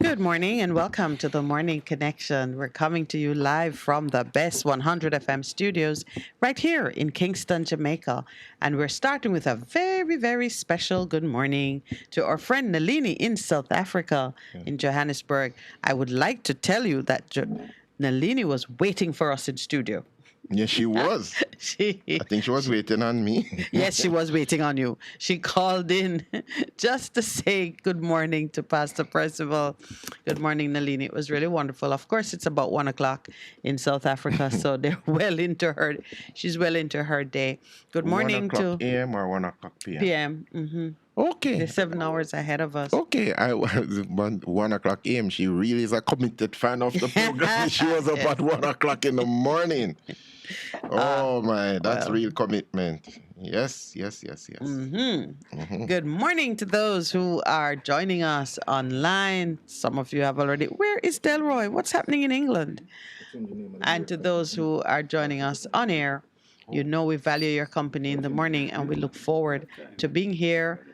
Good morning and welcome to the Morning Connection. We're coming to you live from the Best 100 FM studios right here in Kingston, Jamaica. And we're starting with a very, very special good morning to our friend Nalini in South Africa, in Johannesburg. I would like to tell you that Nalini was waiting for us in studio. Yes, she was. I think she was waiting on me. Yes, she was waiting on you. She called in just to say good morning to Pastor Percival. Good morning, Nalini. It was really wonderful. Of course, it's about 1 o'clock in South Africa, so she's well into her day. Good morning 1 o'clock to a.m. or 1 o'clock p.m.? PM. Okay. They're 7 hours ahead of us. Okay. 1 o'clock a.m. She really is a committed fan of the program. She was up at 1 o'clock in the morning. Oh, my. That's real commitment. Yes. Good morning to those who are joining us online. Some of you have already. Where is Delroy? What's happening in England? And to those who are joining us on air, you know we value your company in the morning and we look forward to being here,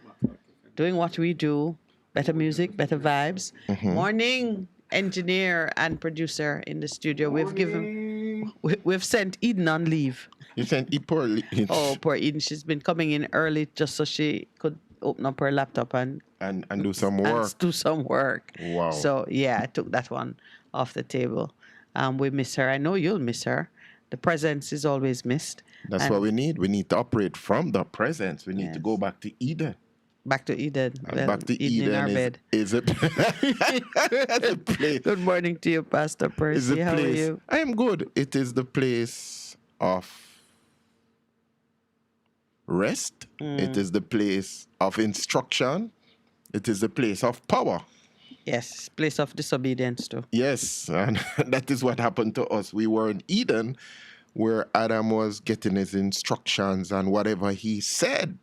doing what we do, better music, better vibes. Morning engineer and producer in the studio. We've sent Eden on leave. You sent poor Eden. Oh, poor Eden. She's been coming in early just so she could open up her laptop and do some work. And do some work. Wow. So, yeah, I took that one off the table. We miss her. I know you'll miss her. The presence is always missed. That's what we need. We need to operate from the presence. We need to go back to Eden. Back to Eden. Well, back to Eden in our bed. Is a place. Good morning to you, Pastor Percy. How are you? I am good. It is the place of rest. It is the place of instruction. It is the place of power. Yes, place of disobedience too. Yes, and that is what happened to us. We were in Eden where Adam was getting his instructions, and whatever he said,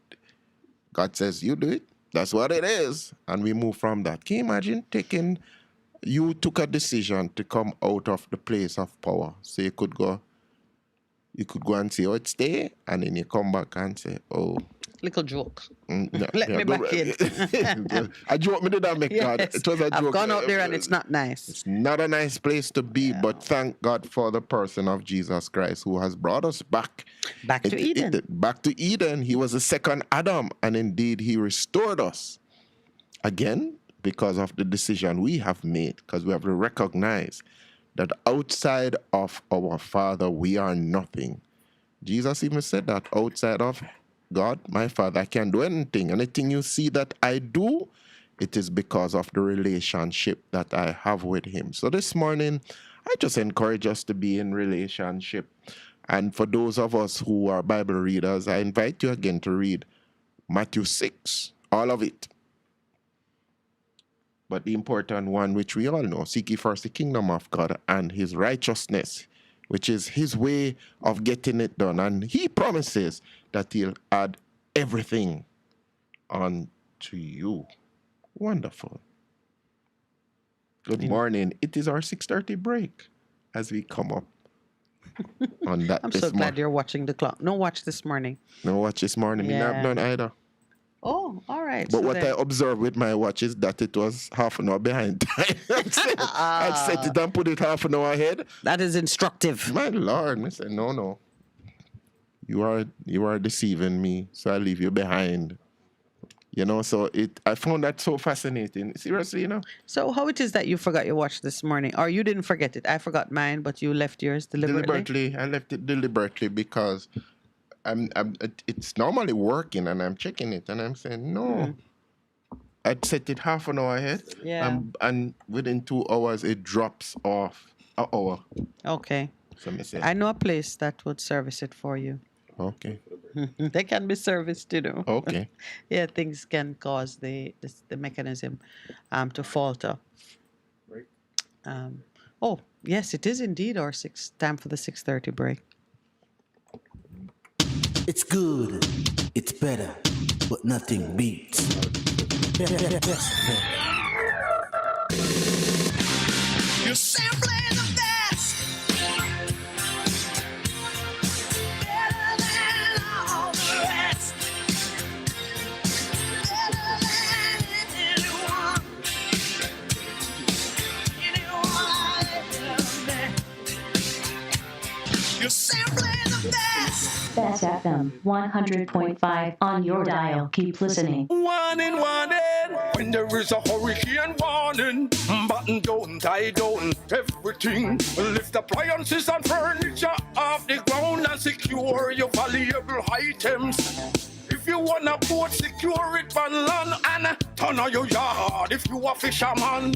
God says, you do it. That's what it is. And we move from that. Can you imagine you took a decision to come out of the place of power. So you could go and say, oh, it's there. And then you come back and say, oh. Little joke. No, Let me back in. A joke me did that make God. Yes. It was a joke. I've gone out there and it's not nice. It's not a nice place to be, but thank God for the person of Jesus Christ who has brought us back. Back to Eden. Back to Eden. He was the second Adam, and indeed he restored us. Again, because of the decision we have made, because we have to recognize that outside of our Father, we are nothing. Jesus even said that outside of God, my Father, I can't do anything. Anything you see that I do, it is because of the relationship that I have with him. So this morning, I just encourage us to be in relationship. And for those of us who are Bible readers, I invite you again to read Matthew 6, all of it. But the important one, which we all know, seek ye first the kingdom of God and his righteousness, which is his way of getting it done. And he promises that he'll add everything unto you. Wonderful. Good morning. It is our 6:30 break as we come up on that. I'm so glad you're watching the clock. No watch this morning. No watch this morning. Yeah. Me not done either. Oh, all right. But what I observed with my watch is that it was half an hour behind time. I'd set it and put it half an hour ahead. That is instructive. My Lord, I said, no. You are deceiving me, so I leave you behind. So I found that so fascinating. Seriously, So how it is that you forgot your watch this morning? Or you didn't forget it? I forgot mine, but you left yours deliberately? I left it deliberately because it's normally working and I'm checking it and I'm saying, no. I'd set it half an hour ahead. Yeah. And within 2 hours, it drops off an hour. Okay. So I know a place that would service it for you. Okay. They can be serviced, Okay. Yeah, things can cause the mechanism to falter. Break. Oh, yes, it is indeed our time for the 6:30 break. It's good, it's better, but nothing beats. You're simply the best. Better than all the rest. Better than anyone. Best FM 100.5 on your dial. Keep listening. Warning, warning. When there is a hurricane warning, button down, tie down, everything. Lift appliances and furniture off the ground and secure your valuable items. If you want a boat, secure it on land and turn on your yard if you a fisherman.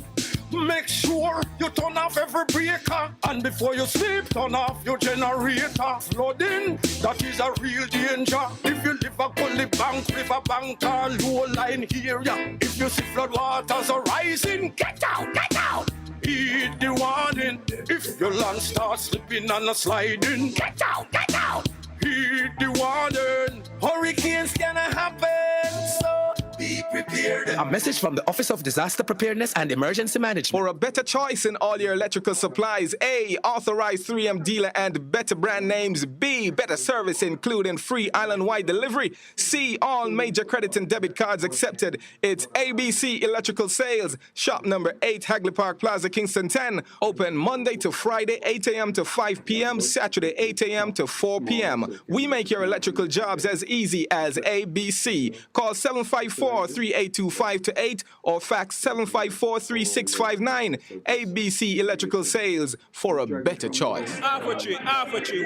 Make sure you turn off every breaker, and before you sleep, turn off your generator. Flooding, that is a real danger. If you live a gully bank, river bank, or low line area, if you see flood waters are rising, get out, get out. Heed the warning. If your land starts slipping and sliding, get out, get out. Heed the warning. Hurricanes gonna happen, so be prepared. A message from the Office of Disaster Preparedness and Emergency Management. For a better choice in all your electrical supplies, A, authorized 3M dealer and better brand names. B, better service including free island-wide delivery. C, all major credit and debit cards accepted. It's ABC Electrical Sales. Shop number 8, Hagley Park Plaza, Kingston 10. Open Monday to Friday, 8 a.m. to 5 p.m., Saturday, 8 a.m. to 4 p.m. We make your electrical jobs as easy as ABC. Call 754-382-528 or fax 754-3659. ABC Electrical Sales, for a better choice. Half a tree, 100, half a tree.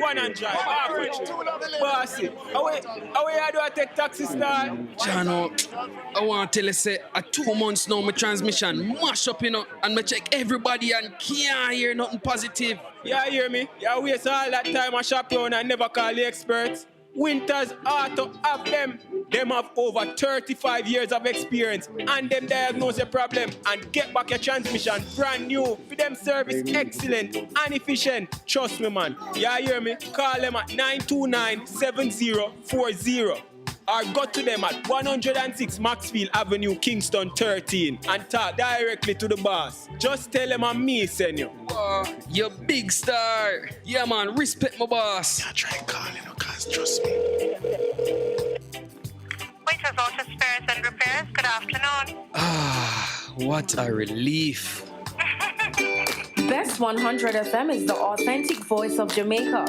Bossy, away I do I take taxi star? Jano, I want to tell you, say, 2 months now, my transmission mash up, and I check everybody and can't hear nothing positive. Yeah, hear me? Yeah, waste all that time I shop around and never call the experts. Winters Auto have them. Them have over 35 years of experience and them diagnose the problem and get back your transmission brand new. For them service excellent and efficient. Trust me, man. Yeah, hear me? Call them at 929-7040 or go to them at 106 Maxfield Avenue, Kingston 13 and talk directly to the boss. Just tell them I'm me, send you. You big star. Yeah, man, respect my boss. I try calling her, cause trust me. Waiters Auto Spares and Repairs, good afternoon. What a relief. Best 100 FM is the authentic voice of Jamaica,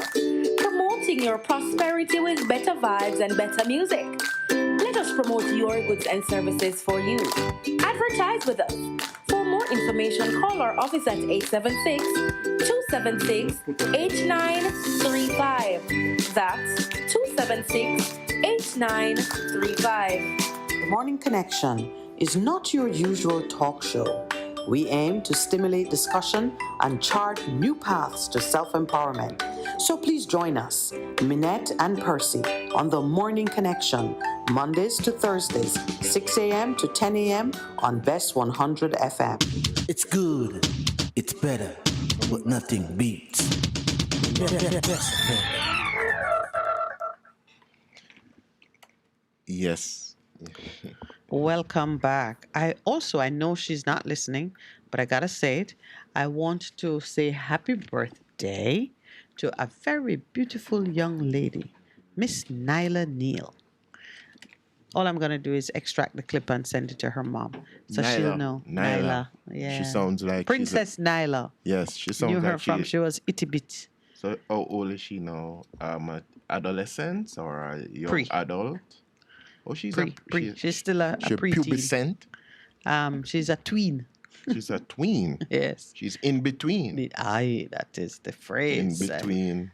promoting your prosperity with better vibes and better music. Let us promote your goods and services for you. Advertise with us. For more information, call our office at 876-276-8935. That's 276-8935. The Morning Connection is not your usual talk show. We aim to stimulate discussion and chart new paths to self-empowerment. So please join us, Minette and Percy, on The Morning Connection, Mondays to Thursdays, 6 a.m. to 10 a.m. on Best 100 FM. It's good, it's better, but nothing beats. Best FM. Yes. Welcome back. I know she's not listening, but I gotta say it. I want to say happy birthday to a very beautiful young lady, Miss Nyla Neal. All I'm gonna do is extract the clip and send it to her mom, so she'll know. Nyla. Yeah. She sounds like Princess Nyla. Yes, she sounds Knew her like from she was itty bit. So how old is she now? Adolescent or a young adult? Oh, she's She's still a preteen. Pubescent. She's a tween. She's a tween. Yes. She's in between. Aye, that is the phrase. In between.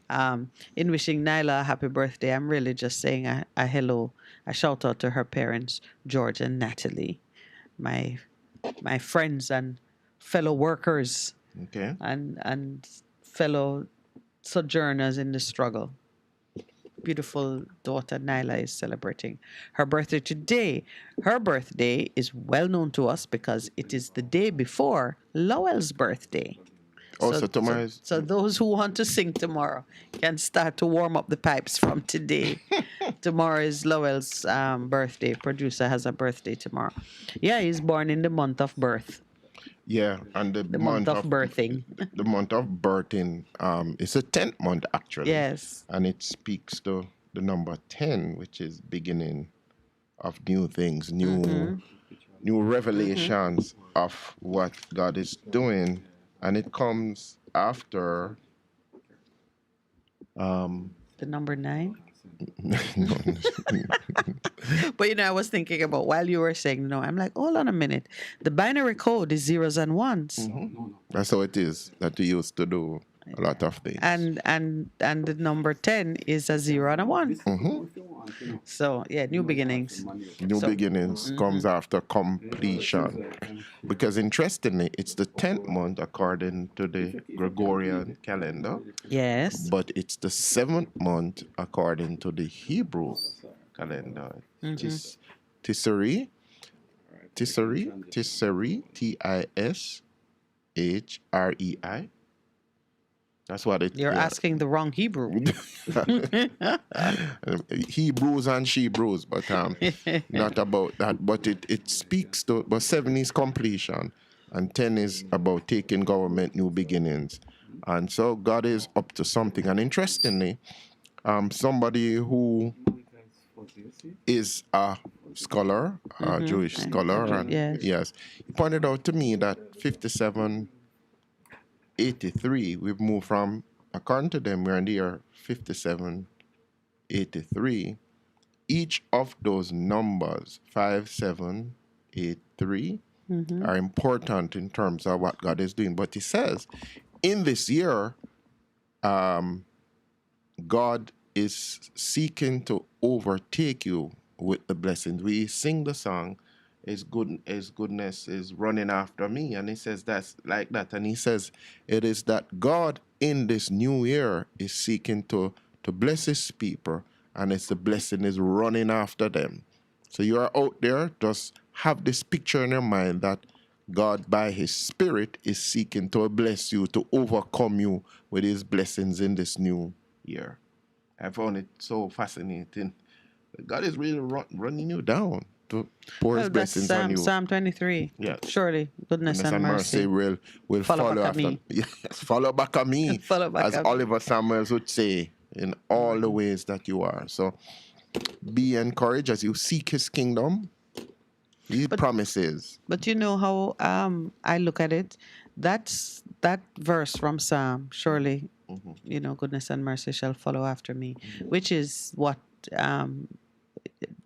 In wishing Nyla a happy birthday, I'm really just saying a hello, a shout out to her parents, George and Natalie, my friends and fellow workers. Okay. And fellow sojourners in the struggle. Beautiful daughter Nyla is celebrating her birthday today. Her birthday is well known to us because it is the day before Lowell's birthday. Oh, so tomorrow is... So those who want to sing tomorrow can start to warm up the pipes from today. Tomorrow is Lowell's birthday. Producer has a birthday tomorrow. Yeah, he's born in the month of birth. Yeah, and the month of birthing. The month of birthing, it's a 10th month actually. Yes. And it speaks to the number 10, which is beginning of new things, new revelations of what God is doing. And it comes after the number 9. No. But I was thinking about while you were saying no, I'm like, hold on a minute. The binary code is zeros and ones. That's how it is that we used to do a lot of things. And the number 10 is a 0 and a 1. So yeah, new beginnings. New beginnings comes after completion. Because interestingly, it's the 10th month according to the Gregorian calendar, Yes. but it's the 7th month according to the Hebrew calendar. Tisseree, Tishrei. That's what it. You're asking the wrong Hebrew. Hebrews and Shebrews, but not about that. But it speaks to. But 7 is completion, and 10 is about taking government, new beginnings, and so God is up to something. And interestingly, somebody who is a scholar, a Jewish scholar, and yes, he pointed out to me that 5783, we've moved from, according to them, we're in the year 5783. Each of those numbers, 5783, are important in terms of what God is doing. But he says, in this year, God is seeking to overtake you with the blessings. We sing the song, His goodness is running after me. And he says that's like that. And he says it is that God in this new year is seeking to bless his people, and it's the blessing is running after them. So you are out there, just have this picture in your mind that God by his spirit is seeking to bless you, to overcome you with his blessings in this new year. I found it so fascinating. God is really running you down to pour his blessings on you. Psalm 23. Yes. Surely goodness and mercy will follow back after me. Yes, follow back on me. Follow back as on me. Oliver Samuels would say, in all the ways that you are. So be encouraged as you seek his kingdom. He promises. But you know how I look at it? That's that verse from Psalm, surely, goodness and mercy shall follow after me, which is what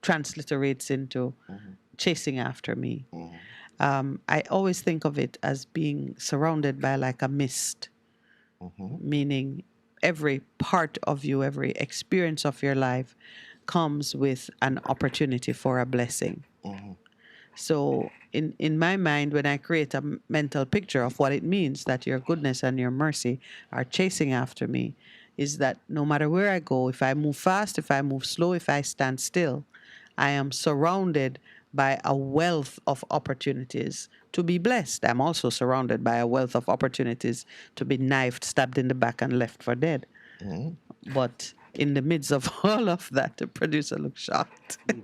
transliterates into chasing after me. I always think of it as being surrounded by like a mist, meaning every part of you, every experience of your life comes with an opportunity for a blessing. So in my mind, when I create a mental picture of what it means that your goodness and your mercy are chasing after me, is that no matter where I go, if I move fast, if I move slow, if I stand still, I am surrounded by a wealth of opportunities to be blessed. I'm also surrounded by a wealth of opportunities to be knifed, stabbed in the back, and left for dead. But in the midst of all of that, the producer looks shocked. I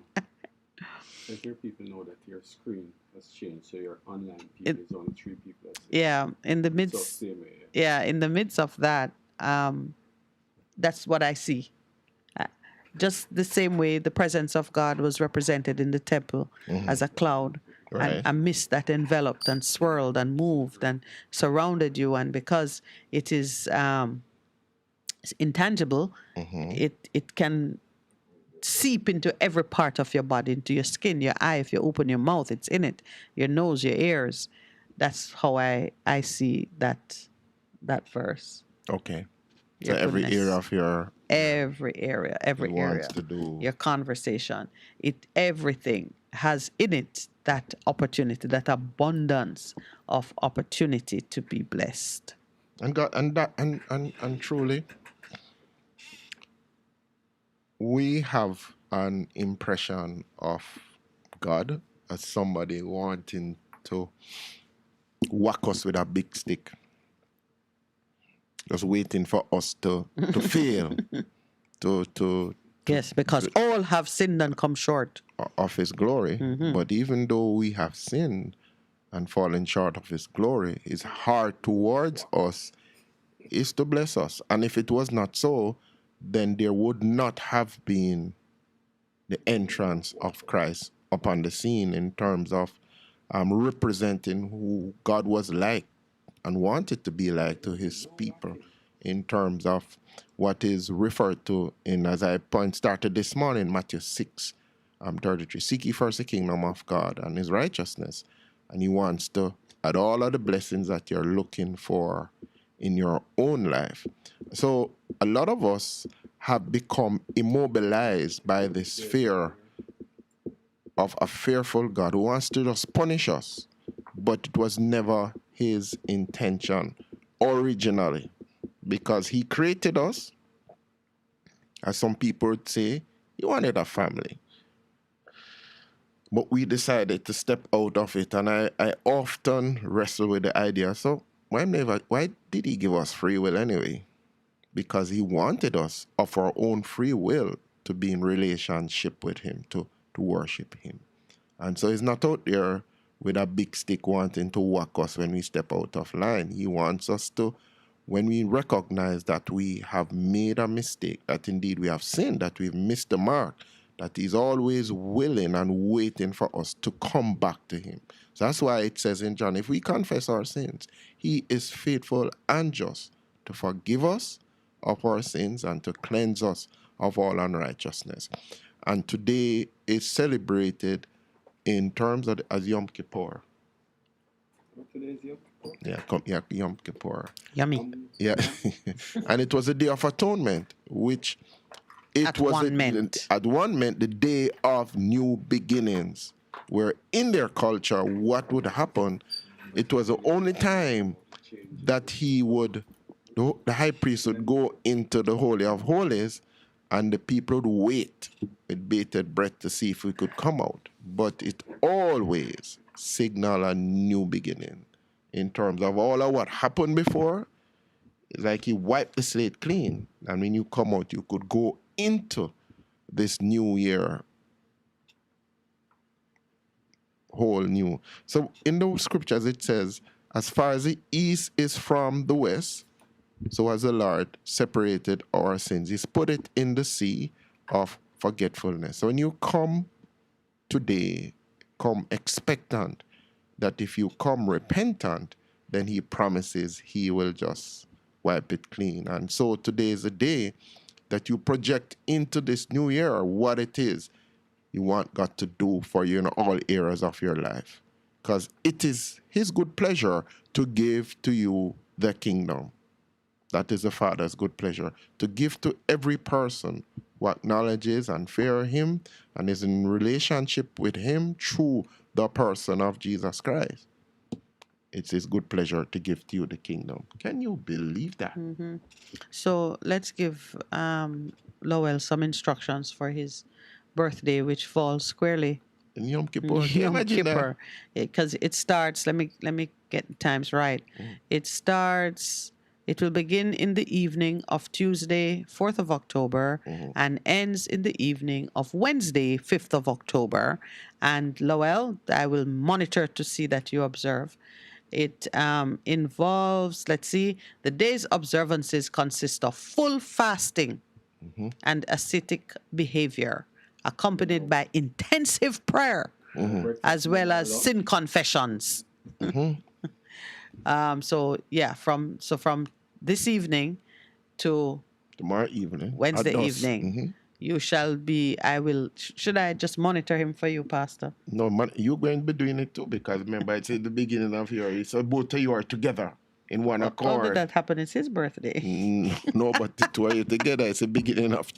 hear people know that your screen has changed, so your online feed is only 3 people. Yeah, in the midst. In the midst of that, that's what I see. Just the same way the presence of God was represented in the temple as a cloud, and a mist that enveloped and swirled and moved and surrounded you, and because it is intangible, it can seep into every part of your body, into your skin, your eye. If you open your mouth, it's in it. Your nose, your ears. That's how I see that verse. Okay. Your so every goodness. area of your every area, to do. your conversation, everything has in it that opportunity, that abundance of opportunity to be blessed. And God, and truly, we have an impression of God as somebody wanting to whack us with a big stick, just waiting for us to fail, to yes, because all have sinned and come short of his glory. But even though we have sinned and fallen short of his glory, his heart towards us is to bless us. And if it was not so, then there would not have been the entrance of Christ upon the scene in terms of representing who God was like and wanted to be like to his people in terms of what is referred to in, as I started this morning, Matthew 6, 33. Seek ye first the kingdom of God and his righteousness. And he wants to add all of the blessings that you're looking for in your own life. So a lot of us have become immobilized by this fear of a fearful God who wants to just punish us. But it was never his intention originally, because he created us, as some people would say, he wanted a family. But we decided to step out of it, and I often wrestle with the idea, so why did he give us free will anyway? Because he wanted us of our own free will to be in relationship with him, to worship him. And so he's not out there with a big stick wanting to whack us when we step out of line. He wants us to, when we recognize that we have made a mistake, that indeed we have sinned, that we've missed the mark, that he's always willing and waiting for us to come back to him. So that's why it says in John, if we confess our sins, he is faithful and just to forgive us of our sins and to cleanse us of all unrighteousness. And today is celebrated in terms of as Yom Kippur. Today is Yom Kippur? Yom Kippur. Yummy. Yeah. And it was a day of atonement, which at one meant the day of new beginnings, where in their culture, what would happen, it was the only time that the high priest would go into the Holy of Holies, and the people would wait with bated breath to see if we could come out. But it always signaled a new beginning in terms of all of what happened before. It's like he wiped the slate clean. And when you come out, you could go into this new year whole new. So in the scriptures it says, as far as the east is from the west, so as the Lord separated our sins, he's put it in the sea of forgetfulness. So when you come today, come expectant that if you come repentant, then he promises he will just wipe it clean. And so today is a day that you project into this new year what it is you want God to do for you in all areas of your life. Because it is his good pleasure to give to you the kingdom. That is the Father's good pleasure, to give to every person who acknowledges and fears him and is in relationship with him through the person of Jesus Christ. It's his good pleasure to give to you the kingdom. Can you believe that? Mm-hmm. So let's give Lowell some instructions for his birthday, which falls squarely in Yom Kippur. Yom Kippur, because it starts. Let me get the times right. It will begin in the evening of Tuesday, 4th of October, and ends in the evening of Wednesday, 5th of October. And Lowell, I will monitor to see that you observe. It involves, the day's observances consist of full fasting and ascetic behavior, accompanied by intensive prayer, as well as sin confessions. From this evening to tomorrow evening, Wednesday evening, you shall be. Should I just monitor him for you, Pastor? No, you're going to be doing it too, because remember, it's at the beginning of your year. So both of you are together in one accord. How did that happen? It's his birthday. No, but the two of you together, it's the beginning of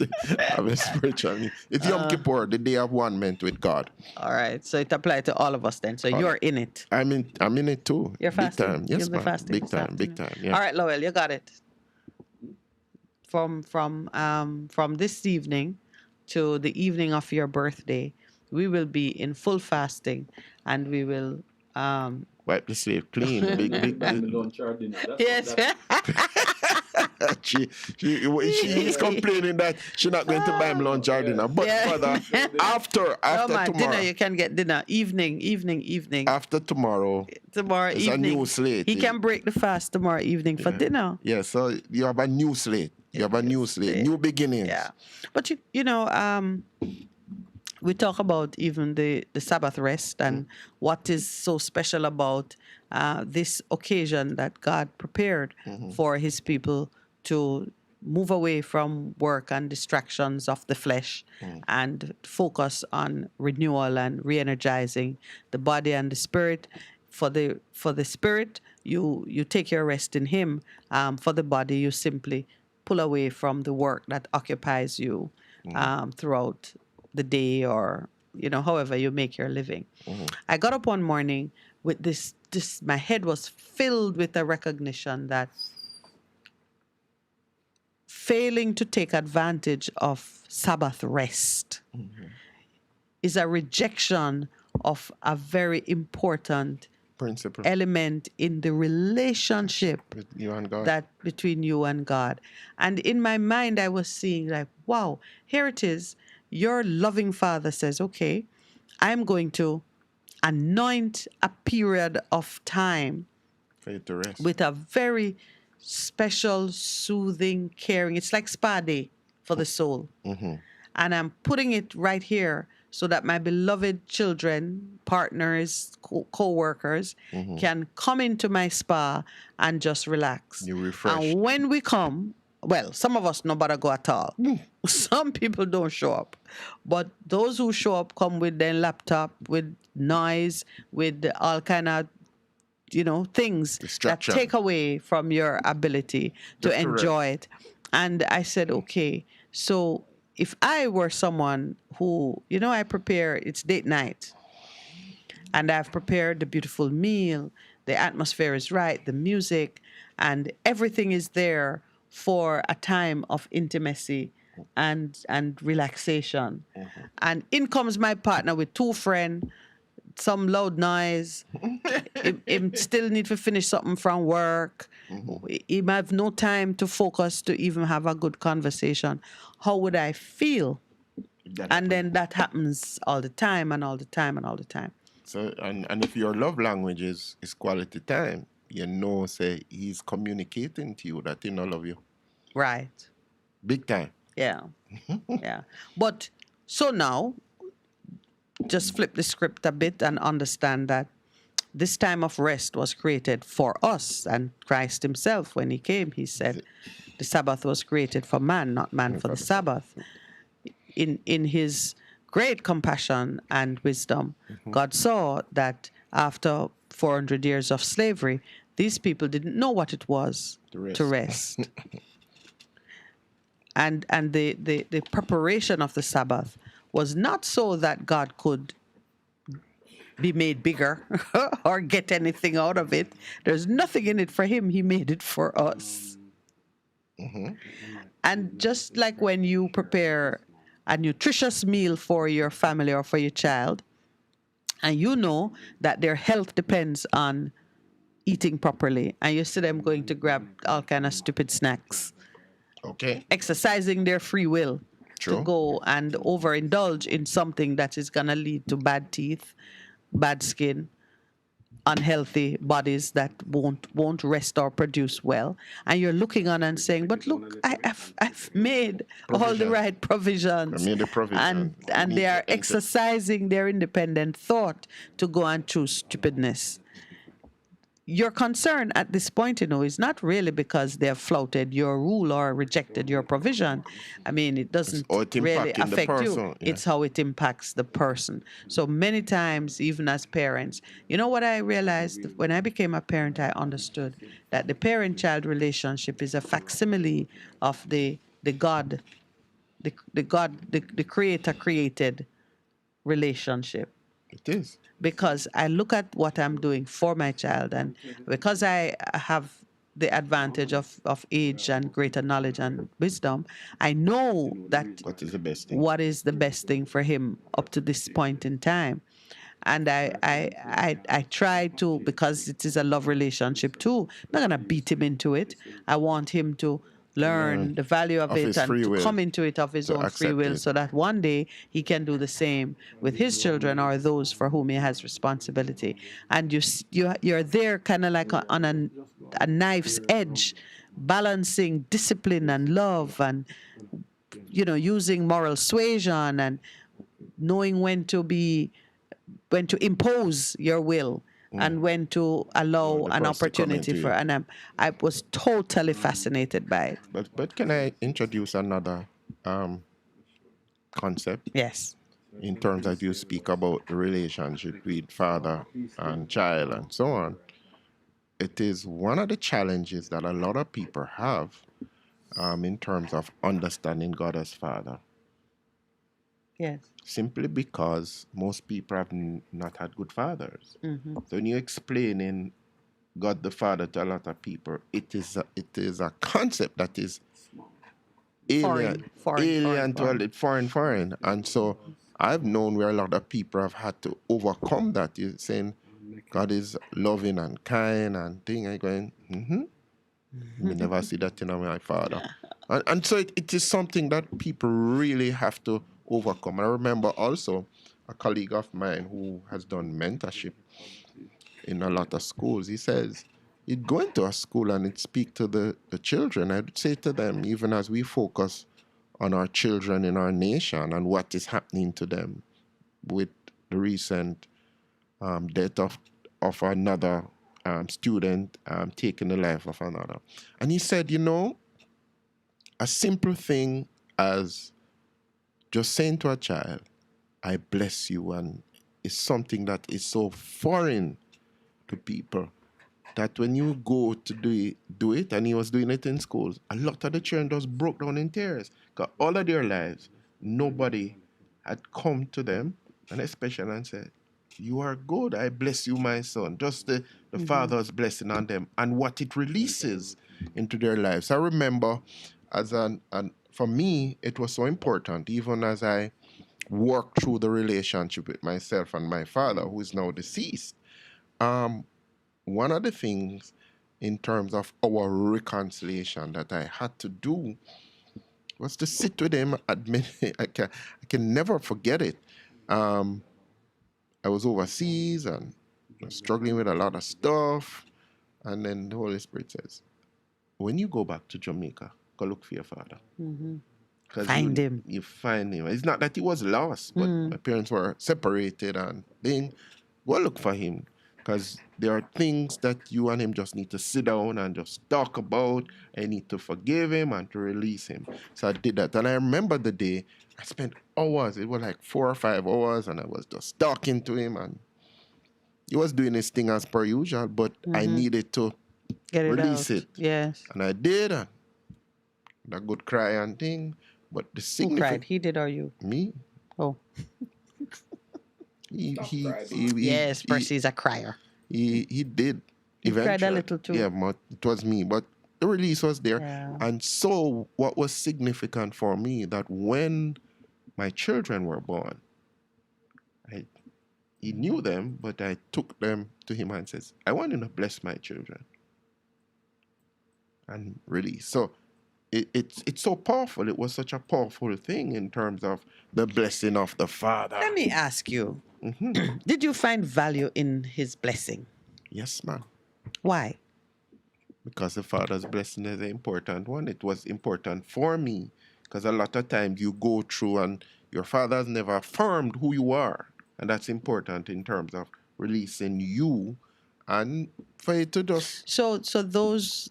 a spiritual. It's Yom Kippur, the day of one meant with God. All right, so it applies to all of us then. So you're in it. I'm in it too. You're fasting. Big time. Yes, You'll be fasting. Big time. Yeah. All right, Lowell, you got it. From this evening to the evening of your birthday, we will be in full fasting, and we will wipe the slate clean. big. Lunch or dinner. Yes. She's complaining that she's not going to buy him lunch or dinner. But further, after tomorrow, dinner, you can get dinner. Evening. After tomorrow evening. A new slate. He can break the fast tomorrow evening for dinner. Yeah, so you have a new slate. New beginnings. Yeah. But we talk about even the Sabbath rest and what is so special about this occasion that God prepared for his people to move away from work and distractions of the flesh and focus on renewal and re-energizing the body and the spirit. For the spirit, you take your rest in Him. For the body, you simply pull away from the work that occupies you throughout the day, or however you make your living. I got up one morning with this. My head was filled with a recognition that failing to take advantage of Sabbath rest is a rejection of a very important principle element in the relationship with you and God. that between you and God. And in my mind, I was seeing like, wow, here it is. Your loving Father says, okay, I'm going to anoint a period of time for you to rest with a very special, soothing, caring. It's like spa day for the soul. And I'm putting it right here so that my beloved children, partners, co-workers can come into my spa and just relax. You refresh. And when we come, well, some of us nobody go at all. Some people don't show up. But those who show up come with their laptop, with noise, with all kind of things that take away from your ability to enjoy it. And I said, okay, so if I were someone who, I prepare, it's date night, and I've prepared the beautiful meal, the atmosphere is right, the music, and everything is there for a time of intimacy and relaxation. And in comes my partner with two friends, some loud noise. Him still need to finish something from work. He might have no time to focus to even have a good conversation. How would I feel? And then that happens all the time and all the time and all the time. So and if your love language is quality time, say he's communicating to you that he no love you. Right. Big time. Yeah. Yeah. But so now, just flip the script a bit and understand that this time of rest was created for us. And Christ himself, when he came, he said the Sabbath was created for man, not man for the Sabbath. In his great compassion and wisdom, God saw that after 400 years of slavery, these people didn't know what it was to rest. And the preparation of the Sabbath was not so that God could be made bigger or get anything out of it. There's nothing in it for him. He made it for us. And just like when you prepare a nutritious meal for your family or for your child, and you know that their health depends on eating properly, and you see them going to grab all kind of stupid snacks, exercising their free will to go and overindulge in something that is going to lead to bad teeth, bad skin, unhealthy bodies that won't rest or produce well, and you're looking on and saying, "But look, I've made all the right provisions." I made the provisions. And they are exercising their independent thought to go and choose stupidness. Your concern at this point, is not really because they have flouted your rule or rejected your provision. I mean, it doesn't really affect you. It's how it impacts the person. So many times, even as parents, what I realized when I became a parent, I understood that the parent-child relationship is a facsimile of the God, the Creator-created relationship. It is. Because I look at what I'm doing for my child, and because I have the advantage of age and greater knowledge and wisdom, I know that what is the best thing for him up to this point in time. And I try to, because it is a love relationship too, I'm not going to beat him into it. I want him to learn the value of it and to come into it of his own free will, so that one day he can do the same with his children or those for whom he has responsibility. And you're there kind of like on a knife's edge, balancing discipline and love, and using moral suasion and knowing when to impose your will and when to allow the an cross to come opportunity into for. you. And I was totally fascinated by it. But can I introduce another concept? Yes. In terms that you speak about the relationship with father and child and so on, it is one of the challenges that a lot of people have in terms of understanding God as Father. Yes. Simply because most people have not had good fathers. Mm-hmm. So when you're explaining God the Father to a lot of people, it is a concept that is alien foreign. And so I've known where a lot of people have had to overcome that. You're saying God is loving and kind and thing. I going, me never see that in my father. And so it is something that people really have to overcome. I remember also a colleague of mine who has done mentorship in a lot of schools. He says, he'd go into a school and he'd speak to the children. I'd say to them, even as we focus on our children in our nation and what is happening to them with the recent death of another student taking the life of another. And he said, a simple thing as just saying to a child, I bless you, and it's something that is so foreign to people that when you go to do it, and he was doing it in schools, a lot of the children just broke down in tears. Because all of their lives, nobody had come to them, and especially and said, you are good, I bless you, my son. Just the Father's blessing on them and what it releases into their lives. I remember for me, it was so important, even as I worked through the relationship with myself and my father, who is now deceased. One of the things in terms of our reconciliation that I had to do was to sit with him. Admit, I can never forget it. I was overseas and was struggling with a lot of stuff. And then the Holy Spirit says, when you go back to Jamaica, go look for your father. Mm-hmm. 'Cause Find him. You find him. It's not that he was lost, but my parents were separated and then go look for him. Because there are things that you and him just need to sit down and just talk about. I need to forgive him and to release him. So I did that. And I remember the day I spent hours. It was like 4 or 5 hours, and I was just talking to him. And he was doing his thing as per usual, but I needed to Get it release out. it. Yes. And I did. And a good cry and thing. But the Who significant... cried? He did or you? Me? Oh. Yes, Percy is a crier. He did. He Eventually. cried a little too. Yeah, but it was me. But the release was there. Yeah. And so what was significant for me, that when my children were born, he knew them, but I took them to him and says, I want you to bless my children. And release. So it's so powerful. It was such a powerful thing in terms of the blessing of the Father. Let me ask you, did you find value in his blessing? Yes, ma'am. Why? Because the Father's blessing is an important one. It was important for me because a lot of times you go through and your Father has never affirmed who you are. And that's important in terms of releasing you and for it to just... So those...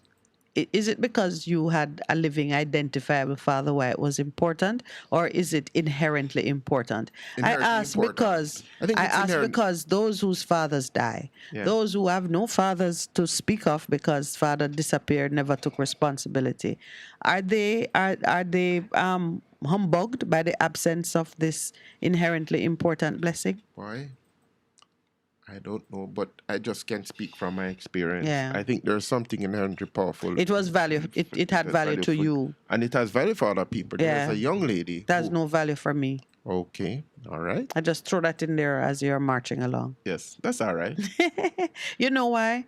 Is it because you had a living, identifiable father why it was important, or is it inherently important? I ask because those whose fathers die, those who have no fathers to speak of because father disappeared, never took responsibility, are they humbugged by the absence of this inherently important blessing? Why? I don't know, but I just can't speak from my experience. Yeah. I think there's something inherently powerful. It was value. It had value to you. And it has value for other people. Yeah. There's a young lady. That's no value for me. Okay. All right. I just throw that in there as you're marching along. Yes, that's all right. You know why?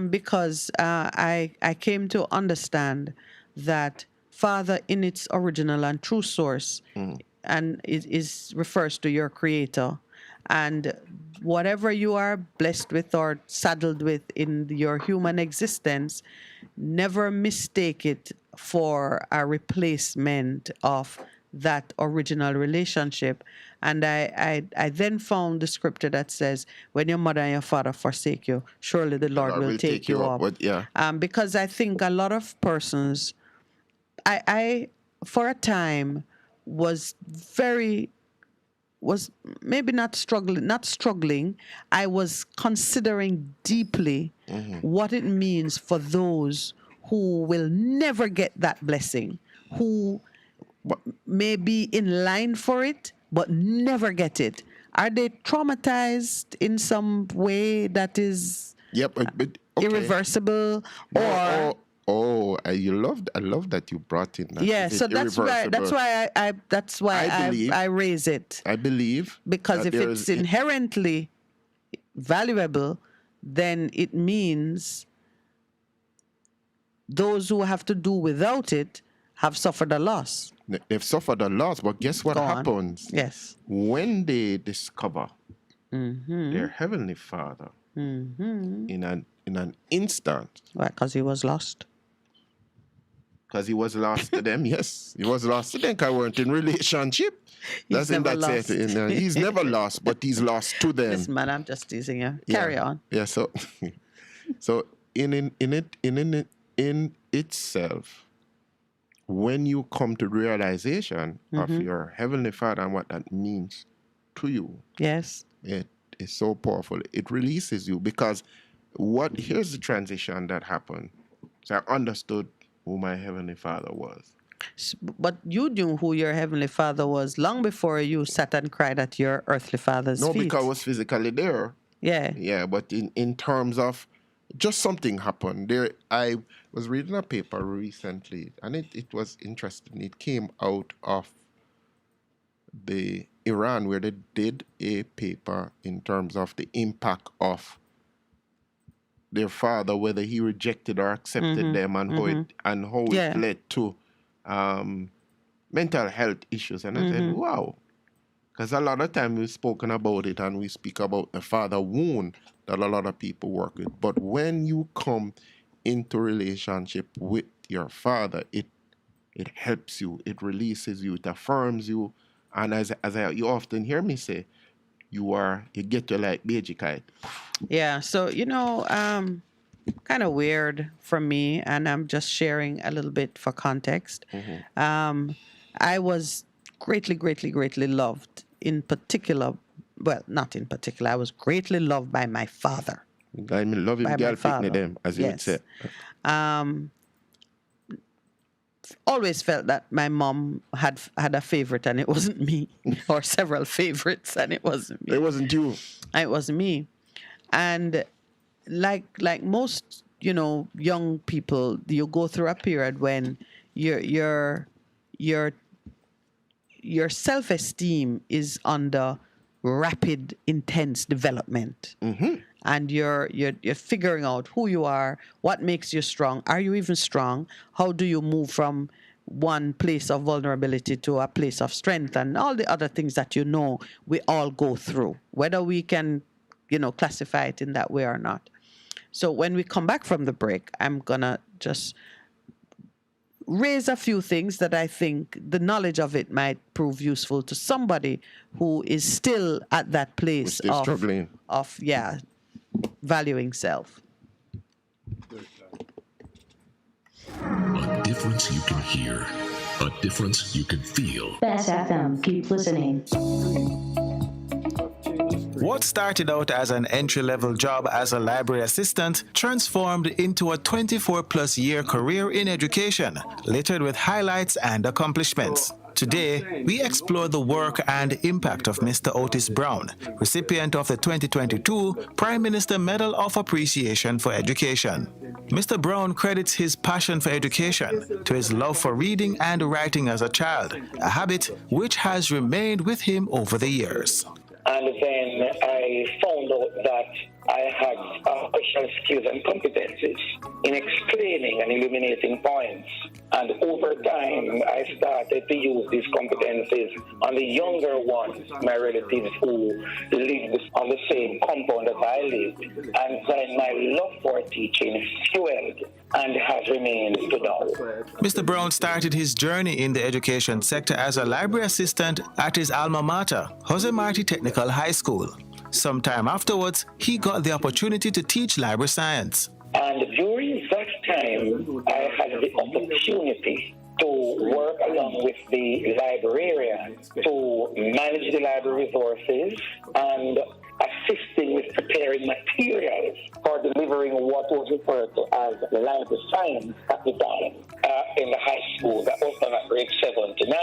Because I came to understand that Father in its original and true source, and it refers to your Creator. And whatever you are blessed with or saddled with in your human existence, never mistake it for a replacement of that original relationship. And I then found the scripture that says, when your mother and your father forsake you, surely the Lord will take you up. But yeah. Because I think a lot of persons, I for a time was maybe not struggling. I was considering deeply what it means for those who will never get that blessing, who may be in line for it, but never get it. Are they traumatized in some way that is but okay. irreversible, or? I love that you brought in that. Yeah, so that's why I raise it. I believe because if it's inherently valuable, then it means those who have to do without it have suffered a loss. They've suffered a loss, but guess what happens? Yes. When they discover their Heavenly Father in an instant. Why? Because he was lost. Because he was lost to them, yes. He was lost to them because weren't in relationship. He's never lost. He's never lost, but he's lost to them. Listen, man, I'm just teasing you. Carry on. Yeah, so in itself, when you come to realization of your Heavenly Father and what that means to you, yes, it is so powerful. It releases you because here's the transition that happened. So I understood who my Heavenly Father was. But you knew who your Heavenly Father was long before you sat and cried at your earthly father's feet. No, because I was physically there. Yeah. Yeah, but in terms of just something happened. I was reading a paper recently, and it was interesting. It came out of the Iran, where they did a paper in terms of the impact of their father, whether he rejected or accepted them, and how it led to mental health issues. And I said, wow. Because a lot of time we've spoken about it, and we speak about the father wound that a lot of people work with. But when you come into relationship with your father, it helps you, it releases you, it affirms you. And as you often hear me say, you get to like baby kite. Yeah, so kind of weird from me, and I'm just sharing a little bit for context. I was greatly, greatly, greatly loved. In particular, well, not in particular, I was greatly loved by my father. I mean, love him, girl, picnic them, as you would say. Always felt that my mom had a favorite, and it wasn't me, or several favorites, and it wasn't me. It wasn't you. It wasn't me. And like most, young people, you go through a period when your self-esteem is under rapid, intense development. And you're figuring out who you are, what makes you strong. Are you even strong? How do you move from one place of vulnerability to a place of strength, and all the other things that we all go through, whether we can, classify it in that way or not. So when we come back from the break, I'm gonna just raise a few things that I think the knowledge of it might prove useful to somebody who is still at that place of struggling. Valuing self. A difference you can hear, a difference you can feel. Best FM, keep listening. What started out as an entry-level job as a library assistant transformed into a 24-plus year career in education, littered with highlights and accomplishments. Today, we explore the work and impact of Mr. Otis Brown, recipient of the 2022 Prime Minister Medal of Appreciation for Education. Mr. Brown credits his passion for education to his love for reading and writing as a child, a habit which has remained with him over the years. And then I found out that I had special skills and competencies in explaining and illuminating points. And over time, I started to use these competencies on the younger ones, my relatives who lived on the same compound as I lived. And then my love for teaching fueled and has remained to now. Mr. Brown started his journey in the education sector as a library assistant at his alma mater, Jose Marti Technical High School. Sometime afterwards, he got the opportunity to teach library science. And during that time, I had the opportunity to work along with the librarian to manage the library resources and assisting with preparing materials for delivering what was referred to as library science at the time in the high school. That was done at grade 7 to 9.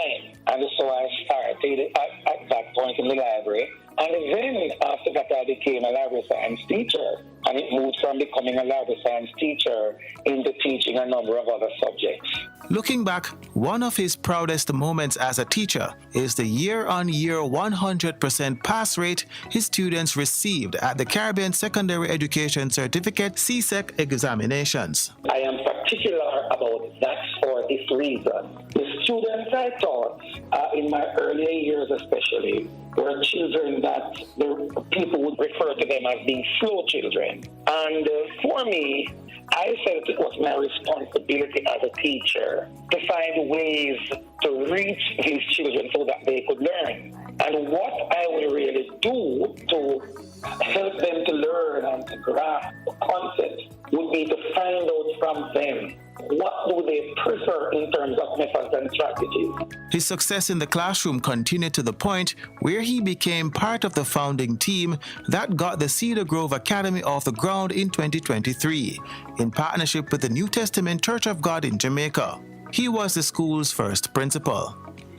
And so I started at that point in the library. And then after that, I became a library science teacher. And it moved from becoming a library science teacher into teaching a number of other subjects. Looking back, one of his proudest moments as a teacher is the year-on-year 100% pass rate his students received at the Caribbean Secondary Education Certificate CSEC examinations. I am particular about that for this reason. The students I taught in my earlier years especially were children that the people would refer to them as being slow children. And for me, I felt it was my responsibility as a teacher to find ways to reach these children so that they could learn. And what I will really do to help them to learn and to grasp the concept would be to find out from them what do they prefer in terms of methods and strategies. His success in the classroom continued to the point where he became part of the founding team that got the Cedar Grove Academy off the ground in 2023 in partnership with the New Testament Church of God in Jamaica. He was the school's first principal.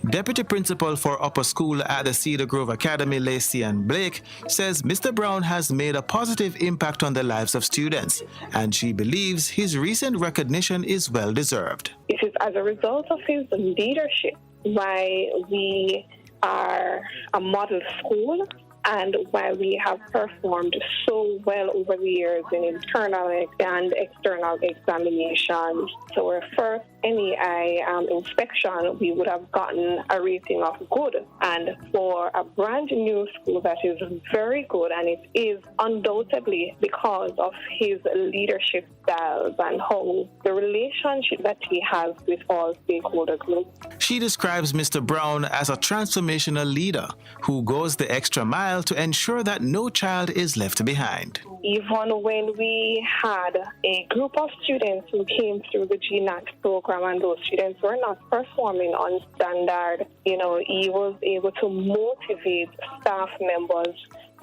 Deputy Principal for Upper School at the Cedar Grove Academy, Lacey Ann Blake, says Mr. Brown has made a positive impact on the lives of students, and she believes his recent recognition is well-deserved. It is as a result of his leadership why we are a model school and why we have performed so well over the years in internal and external examinations. So our first NEI inspection, we would have gotten a rating of good. And for a brand new school, that is very good, and it is undoubtedly because of his leadership styles and how the relationship that he has with all stakeholder groups. She describes Mr. Brown as a transformational leader who goes the extra mile to ensure that no child is left behind. Even when we had a group of students who came through the GNAT program and those students were not performing on standard, he was able to motivate staff members,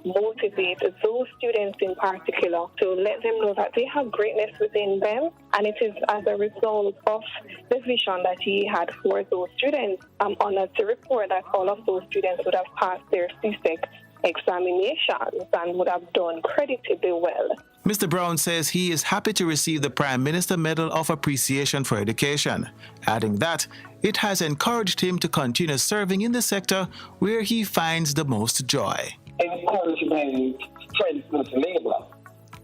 motivate those students in particular to let them know that they have greatness within them. And it is as a result of the vision that he had for those students. I'm honored to report that all of those students would have passed their CSEC examinations and would have done creditably well. Mr. Brown says he is happy to receive the Prime Minister Medal of Appreciation for Education, adding that it has encouraged him to continue serving in the sector where he finds the most joy. Encouragement strengthens labor.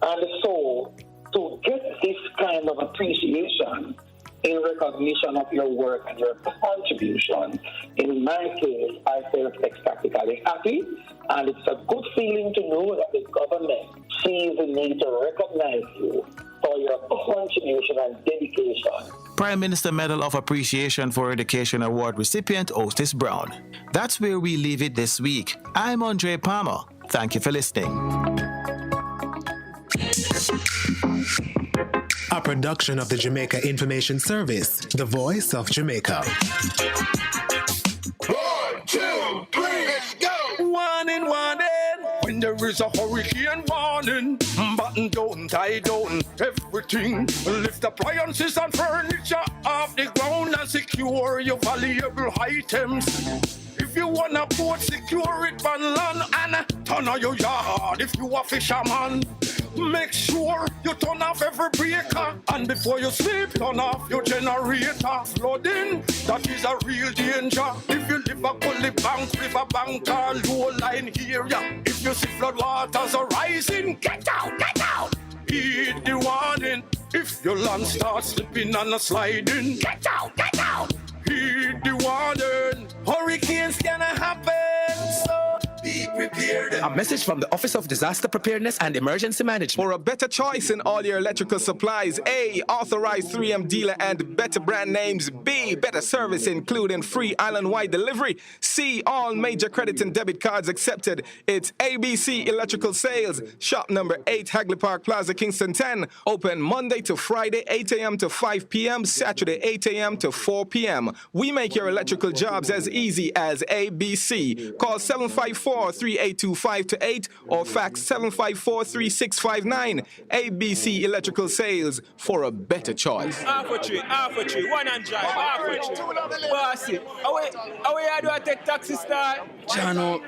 And so to get this kind of appreciation in recognition of your work and your contribution, in my case, I felt ecstatically happy, and it's a good feeling to know that the government sees the need to recognize you for your contribution and dedication. Prime Minister Medal of Appreciation for Education Award recipient Otis Brown. That's where we leave it this week. I'm Andre Palmer. Thank you for listening. A production of the Jamaica Information Service, the voice of Jamaica. 1, 2, 3, let's go! Warning, warning! When there is a hurricane warning, button down, tie down, everything. Lift appliances and furniture off the ground and secure your valuable items. If you wanna boat, secure it on land and turn on your yard. If you a fisherman, make sure you turn off every breaker, and before you sleep, turn off your generator. Flooding, that is a real danger. If you live a gully bank, river bank, or low line area, if you see flood waters are rising, get out, get out. Heed the warning. If your land starts slipping and a sliding, get out, get out. Heed the warning. Hurricanes gonna happen, so be prepared. A message from the Office of Disaster Preparedness and Emergency Management. For a better choice in all your electrical supplies, A, authorized 3M dealer and better brand names. B, better service including free island-wide delivery. C, all major credit and debit cards accepted. It's ABC Electrical Sales. Shop number 8, Hagley Park Plaza, Kingston 10. Open Monday to Friday, 8 a.m. to 5 p.m., Saturday, 8 a.m. to 4 p.m. We make your electrical jobs as easy as ABC. Call 754-382-528 or fax 754-3659. ABC Electrical Sales, for a better choice. Half a tree, 100, half a tree. Bossy, away I do I take taxi star? Jano,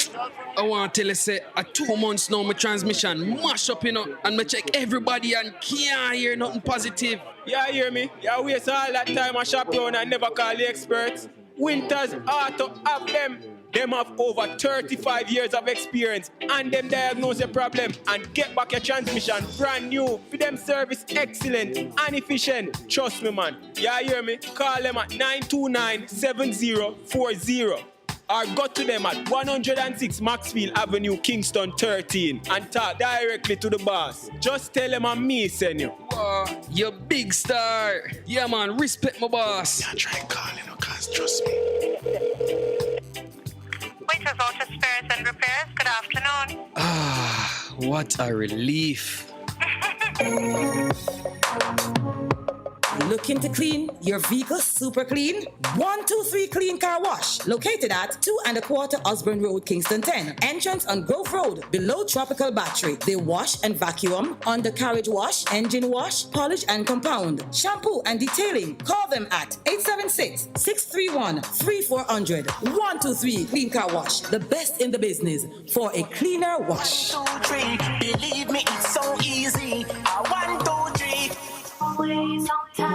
I want to tell you, say, 2 months now, my transmission mash up, and me check everybody and can't hear nothing positive. Yeah, hear me? Yeah, waste all that time I shop around and never call the experts. Winters Auto have them. Them have over 35 years of experience and them diagnose your problem and get back your transmission brand new. For them service excellent and efficient. Trust me, man. Yeah, hear me? Call them at 929-7040 or go to them at 106 Maxfield Avenue, Kingston 13 and talk directly to the boss. Just tell them I'm me, send you. Wow, you big star. Yeah, man, respect my boss. Yeah, try calling, cause trust me. Winters Auto Spares and Repairs, good afternoon. Ah, what a relief. Looking to clean your vehicle super clean? 123 Clean Car Wash, located at 2 1/4 Osborne Road, Kingston 10. Entrance on Grove Road, below Tropical Battery. They wash and vacuum, undercarriage wash, engine wash, polish and compound, shampoo and detailing. Call them at 876-631-3400. 123 Clean Car Wash, the best in the business for a cleaner wash. 1, 2, 3, believe me, it's so easy. 1, 2, 3.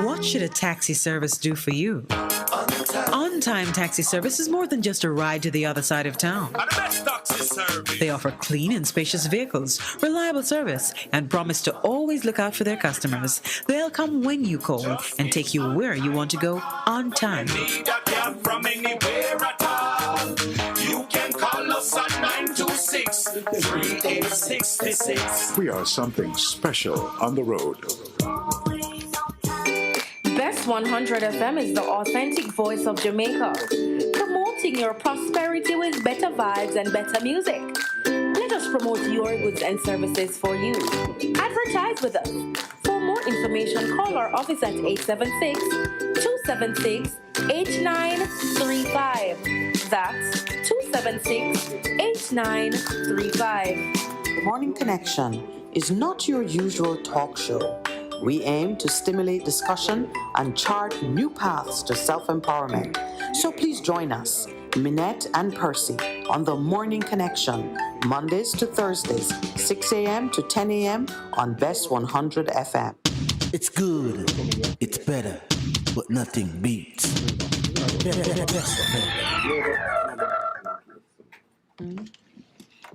What should a taxi service do for you? On-Time Taxi Service is more than just a ride to the other side of town. The best taxi service. They offer clean and spacious vehicles, reliable service, and promise to always look out for their customers. They'll come when you call and take you where you want to go on time. Need a cab from anywhere at all. You can call us at 926-3866. We are something special on the road. Best 100 FM is the authentic voice of Jamaica, promoting your prosperity with better vibes and better music. Let us promote your goods and services for you. Advertise with us. For more information, call our office at 876-276-8935. That's 276-8935. The Morning Connection is not your usual talk show. We aim to stimulate discussion and chart new paths to self-empowerment. So please join us, Minette and Percy, on The Morning Connection, Mondays to Thursdays, 6 a.m. to 10 a.m. on Best 100 FM. It's good, it's better, but nothing beats.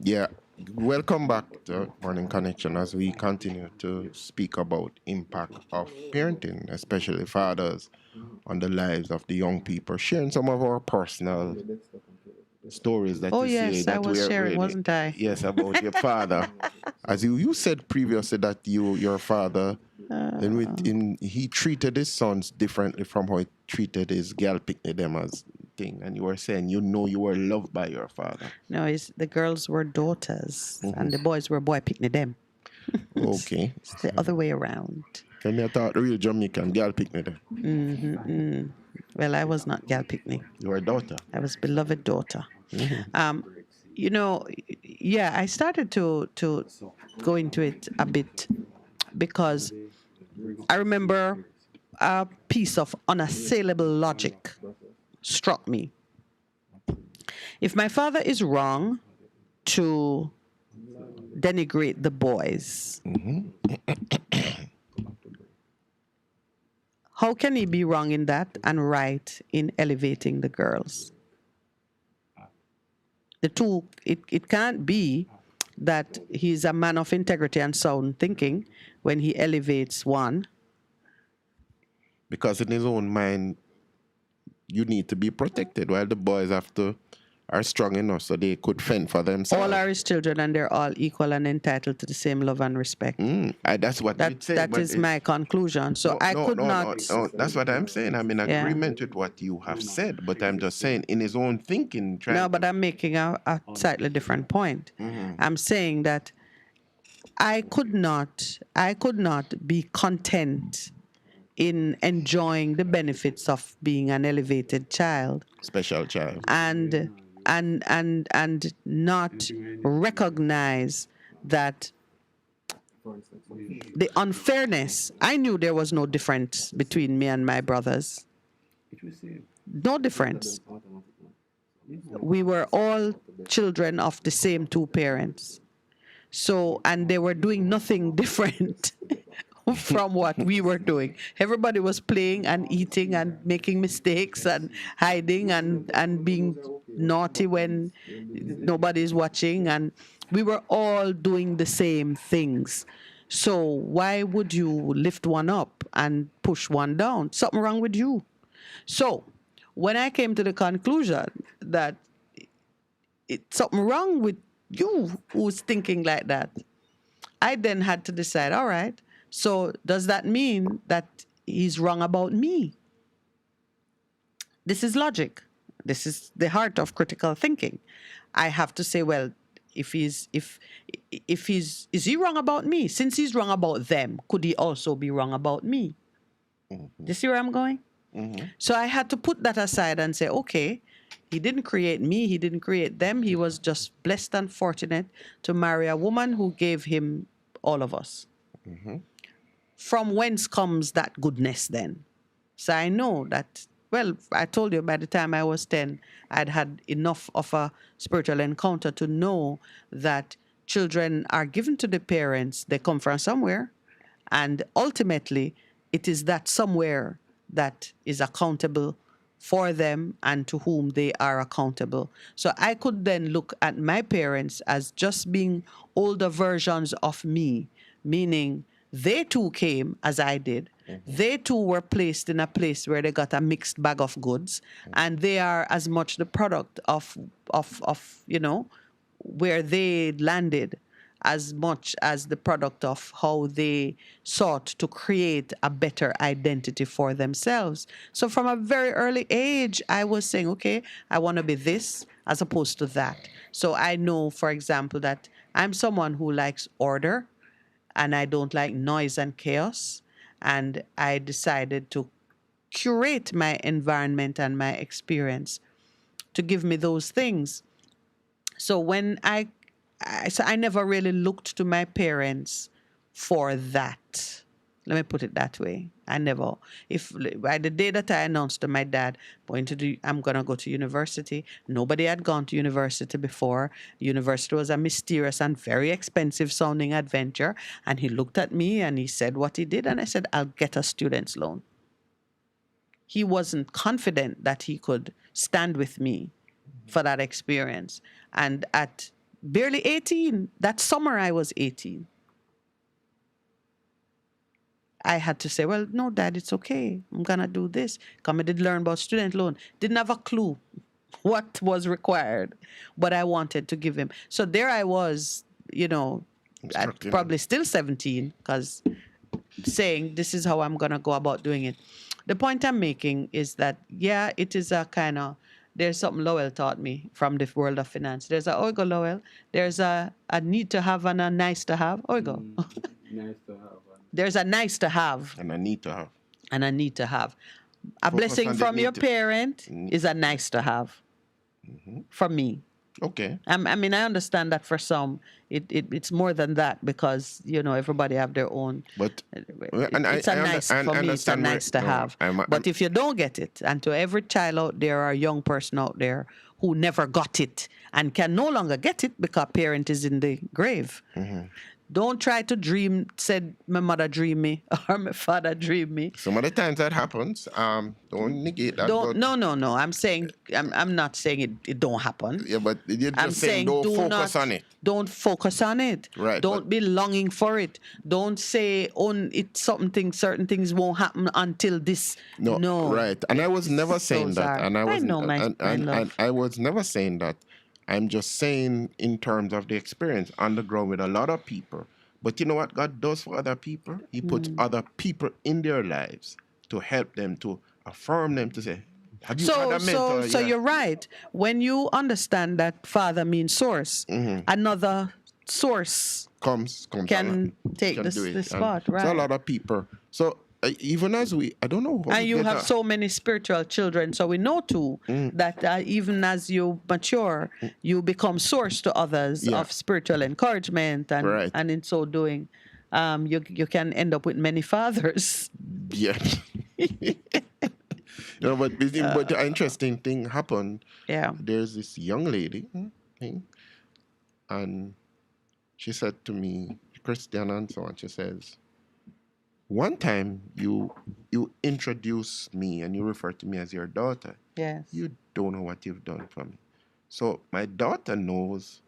Yeah, welcome back to Morning Connection as we continue to speak about impact of parenting, especially fathers, on the lives of the young people, sharing some of our personal stories that you yes, say that I was we're sharing, really, wasn't I? Yes, about your father. As you said previously that your father, he treated his sons differently from how he treated his girl picnic them as thing, and you were saying you were loved by your father. No, the girls were daughters and the boys were boy picnic them. Okay. It's the other way around. And I thought the real Jamaican girl picnic them. Well, I was not gal picnic. You were a daughter. I was beloved daughter. I started to go into it a bit because I remember a piece of unassailable logic struck me. If my father is wrong to denigrate the boys, how can he be wrong in that and right in elevating the girls? The two, it can't be that he's a man of integrity and sound thinking when he elevates one because in his own mind, you need to be protected, while the boys are strong enough so they could fend for themselves. All are his children, and they're all equal and entitled to the same love and respect. That's what you'd say. That is my conclusion. So I could not. No, that's what I'm saying. I'm in Yeah. agreement with what you have said, but I'm just saying in his own thinking. No, but I'm making a slightly different point. I'm saying that I could not be content in enjoying the benefits of being an elevated child, special child, and not recognize that the unfairness. I knew there was no difference between me and my brothers. No difference. We were all children of the same two parents. So, and they were doing nothing different from what we were doing. Everybody was playing and eating and making mistakes and hiding and being naughty when nobody's watching. And we were all doing the same things. So why would you lift one up and push one down? Something wrong with you. So when I came to the conclusion that it's something wrong with you who's thinking like that, I then had to decide, all right, so does that mean that he's wrong about me? This is logic. This is the heart of critical thinking. I have to say, well, is he wrong about me? Since he's wrong about them, could he also be wrong about me? Do you see where I'm going? So I had to put that aside and say, okay, he didn't create me, he didn't create them. He was just blessed and fortunate to marry a woman who gave him all of us. From whence comes that goodness then? So I know that, well, I told you by the time I was 10, I'd had enough of a spiritual encounter to know that children are given to the parents. They come from somewhere. And ultimately, it is that somewhere that is accountable for them and to whom they are accountable. So I could then look at my parents as just being older versions of me, meaning they too came as I did. They too were placed in a place where they got a mixed bag of goods, and they are as much the product of where they landed as much as the product of how they sought to create a better identity for themselves. So from a very early age, I was saying, okay, I want to be this as opposed to that. So I know, for example, that I'm someone who likes order and I don't like noise and chaos. And I decided to curate my environment and my experience to give me those things. So when I never really looked to my parents for that. Let me put it that way. I never. By the day that I announced to my dad, I'm going to go to university, nobody had gone to university before. University was a mysterious and very expensive sounding adventure. And he looked at me and he said what he did. And I said, I'll get a student's loan. He wasn't confident that he could stand with me for that experience. And at barely 18, that summer I was 18. I had to say, well, no, Dad, it's okay. I'm going to do this. Come, I did learn about student loan. Didn't have a clue what was required, but I wanted to give him. So there I was, at probably still 17, because saying this is how I'm going to go about doing it. The point I'm making is that, yeah, it is a kind of, there's something Lowell taught me from the world of finance. There's Lowell. There's a need to have and a nice to have. Nice to have. There's a nice to have. And a need to have. And a need to have. A blessing from your parent is a nice to have. For me. Okay. I understand that for some, it's more than that because, everybody have their own. But it's a nice to have. But if you don't get it, and to every child out there or young person out there who never got it and can no longer get it because parent is in the grave, Don't try to dream, said my mother dream me or my father dream me. Some of the times that happens. Don't negate that. Don't, but no. I'm not saying it don't happen. Yeah, but you're I'm just saying don't focus on it. Don't focus on it. Right, Don't be longing for it. Don't say, it's something, certain things won't happen until this. No. Right. And I was never saying Those that. are- And I was know, my and love. I was never saying that. I'm just saying in terms of the experience on the ground with a lot of people. But you know what God does for other people? He puts other people in their lives to help them, to affirm them, to say, have you had a mentor? So you're right. When you understand that Father means source, another source comes can take can do it. the And spot, So a right? lot of people. So even as I don't know. How And we you get have that. so many spiritual children, so we know too that even as you mature, you become source to others Yeah. of spiritual encouragement, and Right. and in so doing, you can end up with many fathers. Yeah. But the interesting thing happened. Yeah. There's this young lady, and she said to me, Christian and so on, she says, one time you introduced me and you referred to me as your daughter. Yes. You don't know what you've done for me. So my daughter knows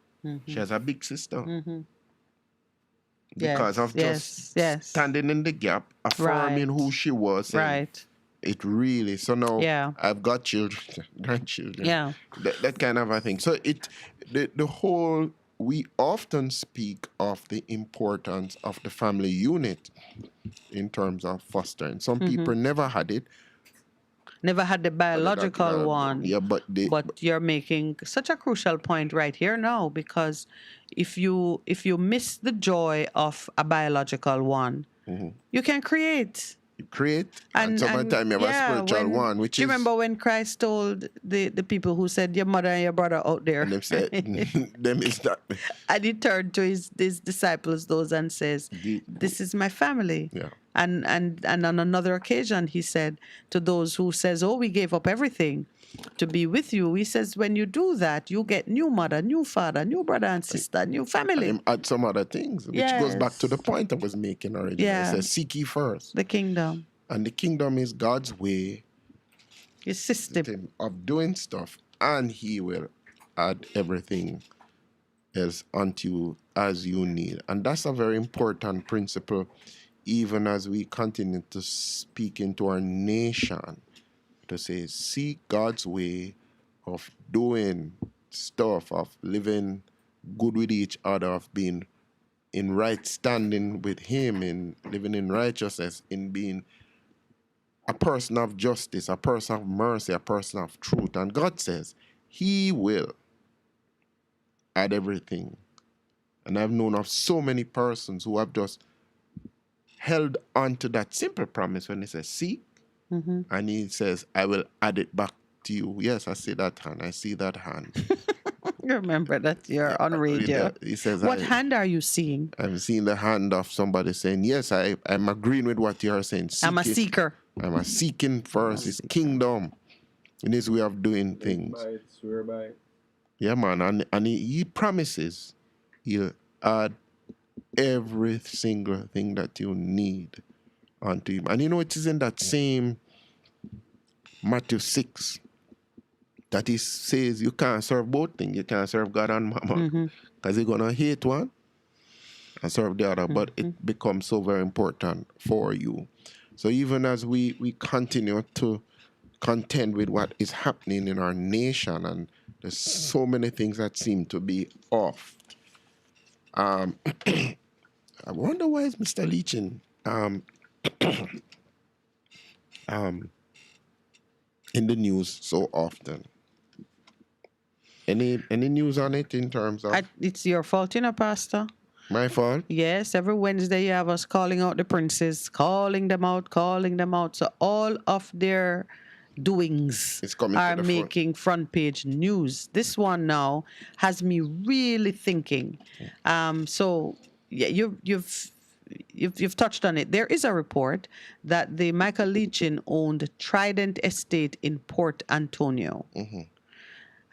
she has a big sister. Because of just standing in the gap, affirming who she was. and Right. It really, so now Yeah. I've got children, grandchildren. Yeah. That kind of a thing. So the whole, we often speak of the importance of the family unit in terms of fostering. Some people never had it. Never had the biological one. Yeah, but you're making such a crucial point right here now, because if you miss the joy of a biological one, you can create. You create, and sometimes you have a spiritual one, which do you is. remember when Christ told the people who said, your mother and your brother out there? And them said, them is not. And he turned to his disciples, those, and says, this is my family. Yeah. And on another occasion, he said to those who says, oh, we gave up everything to be with you. He says, when you do that, you get new mother, new father, new brother and sister, new family. And add some other things, which goes back to the point I was making already. Yeah. It says, seek ye first. The kingdom. And the kingdom is God's way. His system of doing stuff. And he will add everything else unto you as you need. And that's a very important principle, even as we continue to speak into our nation, to say, seek God's way of doing stuff, of living good with each other, of being in right standing with him, in living in righteousness, in being a person of justice, a person of mercy, a person of truth. And God says he will add everything. And I've known of so many persons who have just held on to that simple promise when he says, seek, and he says, I will add it back to you. Yes, I see that hand. I see that hand. Remember that you're on radio. He says, what hand are you seeing? I'm seeing the hand of somebody saying, yes, I'm agreeing with what you're saying. I'm a seeker. I'm a seeking first his kingdom in his way of doing things. By it, swear by it. Yeah, man. And he promises he'll add every single thing that you need unto him. And it is in that same Matthew 6 that he says you can't serve both things. You can't serve God and Mama because you're going to hate one and serve the other. But it becomes so very important for you. So even as we continue to contend with what is happening in our nation, and there's so many things that seem to be off. I wonder why is Mr. Leachin in the news so often? Any news on it in terms of? It's your fault, Pastor. My fault? Yes, every Wednesday you have us calling out the princes, calling them out. So all of their doings are making front page news. This one now has me really thinking. So yeah, you've touched on it. There is a report that the Michael Leachin owned Trident Estate in Port Antonio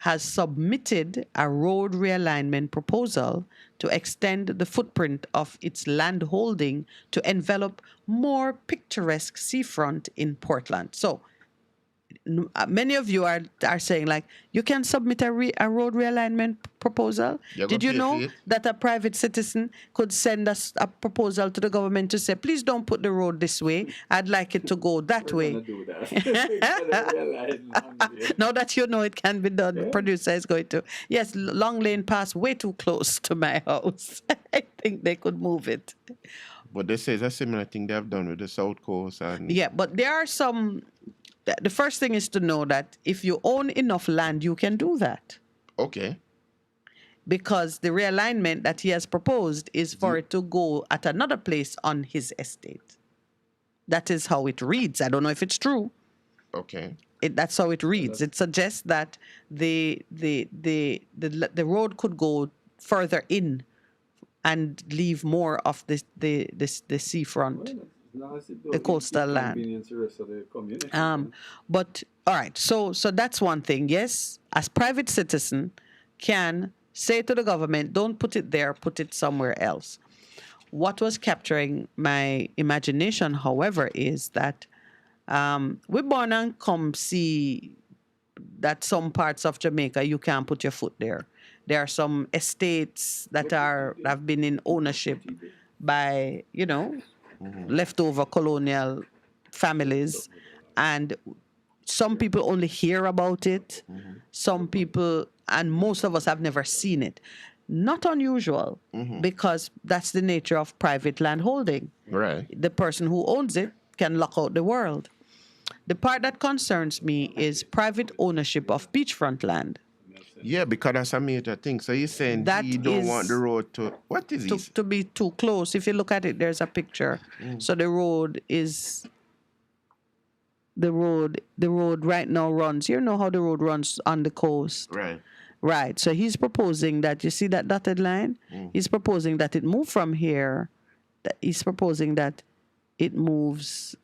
has submitted a road realignment proposal to extend the footprint of its land holding to envelop more picturesque seafront in Portland. So many of you are saying, like, you can submit a road realignment proposal. Did you know that a private citizen could send us a proposal to the government to say, please don't put the road this way, I'd like it to go that way. Now that you know it can be done, the producer is going to, yes, Long Lane Pass way too close to my house. I think they could move it. But they say it's a similar thing they have done with the South Coast. And yeah, but there are some. The first thing is to know that if you own enough land, you can do that. Okay. Because the realignment that he has proposed is for it to go at another place on his estate. That is how it reads. I don't know if it's true. Okay. That's how it reads. It suggests that the road could go further in and leave more of the seafront. The coastal land. But all right, so that's one thing. Yes, as private citizen can say to the government, don't put it there, put it somewhere else. What was capturing my imagination, however, is that we born and come see that some parts of Jamaica you can't put your foot there. There are some estates that have been in ownership by, leftover colonial families, and some people only hear about it. Some people, and most of us, have never seen it. Not unusual, because that's the nature of private land holding. Right. The person who owns it can lock out the world. The part that concerns me is private ownership of beachfront land. Yeah, because that's a major thing. So you're saying that you don't want the road to, what is it? To be too close. If you look at it, there's a picture. So the road right now runs. You know how the road runs on the coast. Right. Right. So he's proposing that, you see that dotted line? He's proposing that it move from here. He's proposing that it moves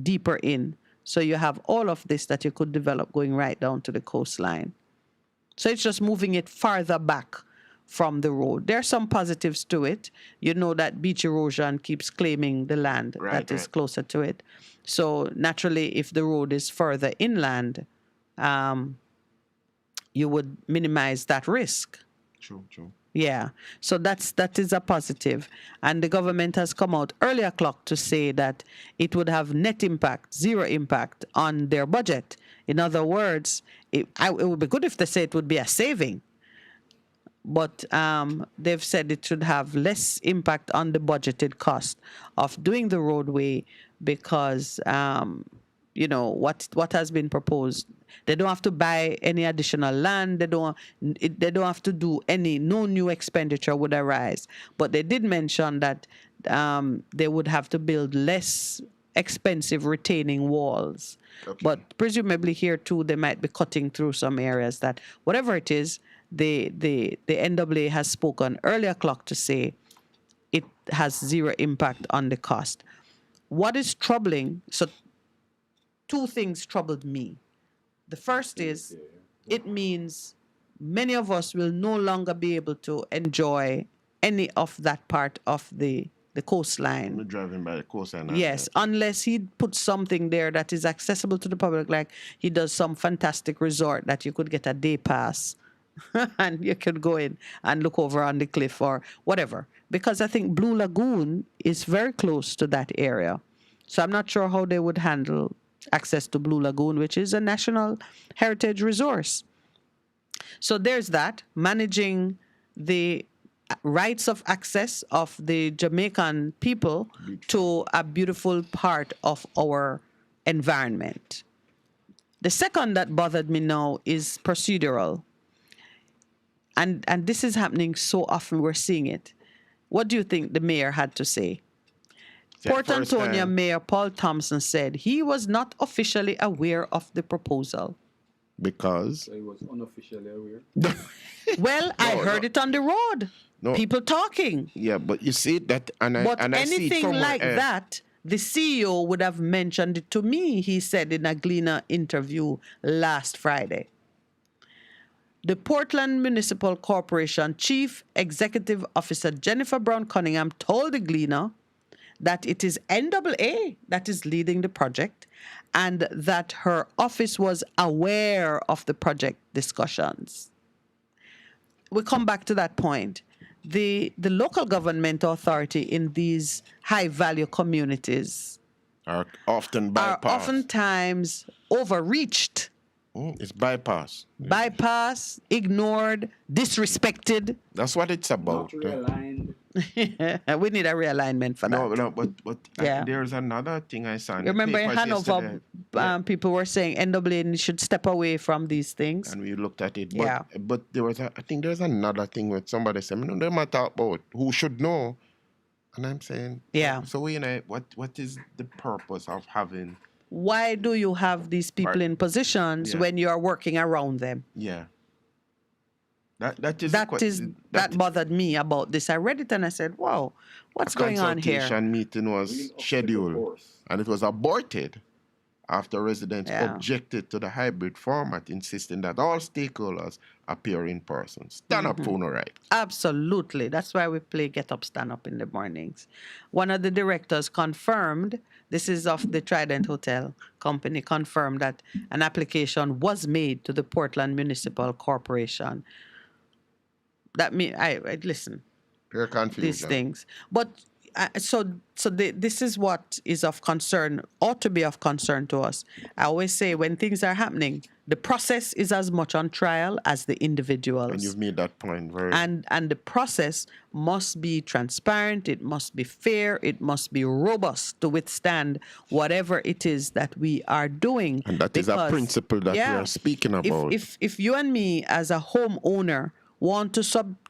deeper in. So you have all of this that you could develop going right down to the coastline. So it's just moving it farther back from the road. There are some positives to it. You know that beach erosion keeps claiming the land that is closer to it. So naturally, if the road is further inland, you would minimize that risk. True. Yeah, so that is a positive. And the government has come out earlier clock to say that it would have net impact, zero impact on their budget. In other words, it would be good if they say it would be a saving. But they've said it should have less impact on the budgeted cost of doing the roadway because, what has been proposed. They don't have to buy any additional land. They don't have to do no new expenditure would arise. But they did mention that they would have to build less expensive retaining walls. Okay. But presumably here too, they might be cutting through some areas that, whatever it is, the NAA has spoken earlier clock to say it has zero impact on the cost. What is troubling, so two things troubled me. The first is it means many of us will no longer be able to enjoy any of that part of the coastline. We're driving by the coastline. Yes, unless he puts something there that is accessible to the public, like he does some fantastic resort that you could get a day pass and you could go in and look over on the cliff or whatever. Because I think Blue Lagoon is very close to that area. So I'm not sure how they would handle access to Blue Lagoon, which is a national heritage resource. So there's that, managing the rights of access of the Jamaican people to a beautiful part of our environment. The second that bothered me now is procedural. And this is happening so often, we're seeing it. What do you think the mayor had to say? Port Antonio Mayor Paul Thompson said he was not officially aware of the proposal. Because? So he was unofficially aware? Well, I heard it on the road. No. People talking. Yeah, but you see that, and I see it anything somewhere like else. that the CEO would have mentioned it to me, he said in a Gleaner interview last Friday. The Portland Municipal Corporation Chief Executive Officer Jennifer Brown Cunningham told the Gleaner that it is NAA that is leading the project and that her office was aware of the project discussions. We come back to that point. The local government authority in these high-value communities are often bypassed. Are oftentimes overreached. It's bypass. Bypass, ignored, disrespected. That's what it's about. Not realigned. We need a realignment for that. No, but there's another thing I saw. Remember in Hanover, people were saying NAA should step away from these things. And we looked at it. But there was, I think there's another thing where somebody said, no, they might talk about who should know. And I'm saying, So, what is the purpose of having... Why do you have these people in positions when you are working around them? Yeah. That bothered me about this. I read it and I said, wow, what's going on here? A consultation meeting was scheduled and it was aborted after residents objected to the hybrid format, insisting that all stakeholders appear in person. Stand up for no right. Absolutely. That's why we play Get Up, Stand Up in the mornings. One of the directors confirmed, this is of the Trident Hotel Company, confirmed that an application was made to the Portland Municipal Corporation. That means, I listen. Pure confusion. These things. But this is what is of concern, ought to be of concern to us. I always say when things are happening, the process is as much on trial as the individuals. And you've made that point very... And the process must be transparent, it must be fair, it must be robust to withstand whatever it is that we are doing. And that is a principle that we are speaking about. If you and me as a homeowner want to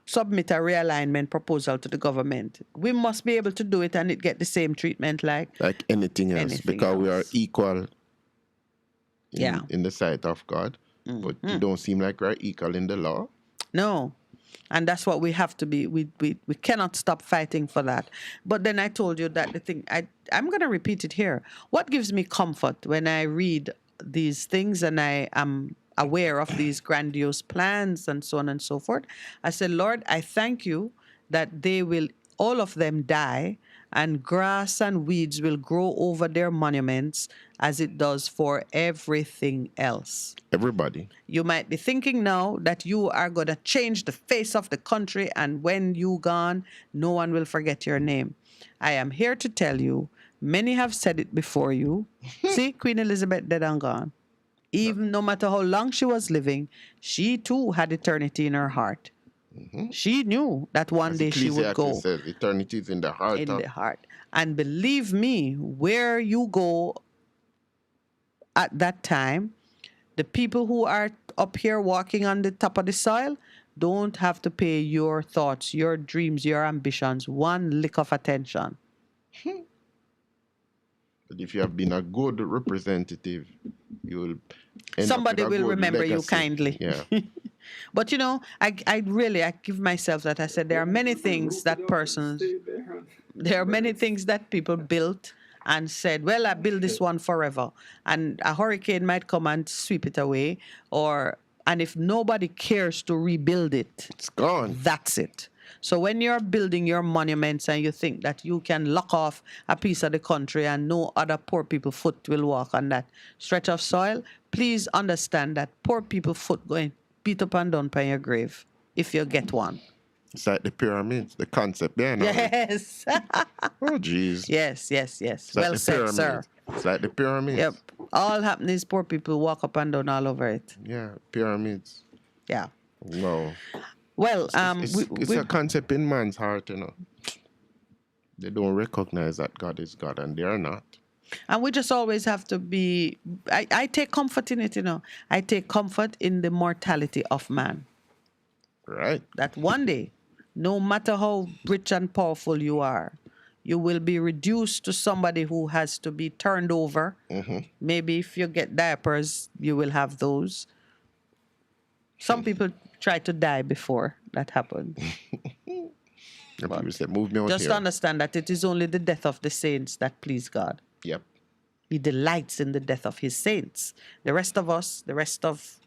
submit a realignment proposal to the government, we must be able to do it and it get the same treatment like anything else, because we are equal in the sight of God. But you don't seem like we're equal in the law. No. And that's what we have to be. We cannot stop fighting for that. But then I told you that the thing, I'm going to repeat it here. What gives me comfort when I read these things and I am aware of these grandiose plans and so on and so forth, I said, Lord, I thank you that they will, all of them die, and grass and weeds will grow over their monuments as it does for everything else. Everybody. You might be thinking now that you are going to change the face of the country, and when you gone, no one will forget your name. I am here to tell you, many have said it before you. See, Queen Elizabeth dead and gone. Even no matter how long she was living, she too had eternity in her heart. She knew that one day she would go. Said, eternity is in the heart. In the heart. And believe me, where you go at that time, the people who are up here walking on the top of the soil don't have to pay your thoughts, your dreams, your ambitions one lick of attention. But if you have been a good representative, you will somebody will remember you kindly. Yeah. But you know, I give myself that. I said there are many things that people built and said, well, I build this one forever, and a hurricane might come and sweep it away, and if nobody cares to rebuild it, it's gone. That's it. So when you're building your monuments and you think that you can lock off a piece of the country and no other poor people's foot will walk on that stretch of soil, please understand that poor people's foot going beat up and down by your grave if you get one. It's like the pyramids, the concept there. Yes. Oh, jeez. Yes. It's well like said, sir. It's like the pyramids. Yep. All happening is poor people walk up and down all over it. Yeah, pyramids. Yeah. No. Well, it's a concept in man's heart, you know. They don't recognize that God is God, and they are not. And we just always have to be... I take comfort in it, you know. I take comfort in the mortality of man. Right. That one day, no matter how rich and powerful you are, you will be reduced to somebody who has to be turned over. Maybe if you get diapers, you will have those. Some people try to die before that happens. And people say, move me out Just here. understand that it is only the death of the saints that please God. Yep. He delights in the death of his saints. The rest of us, the rest of...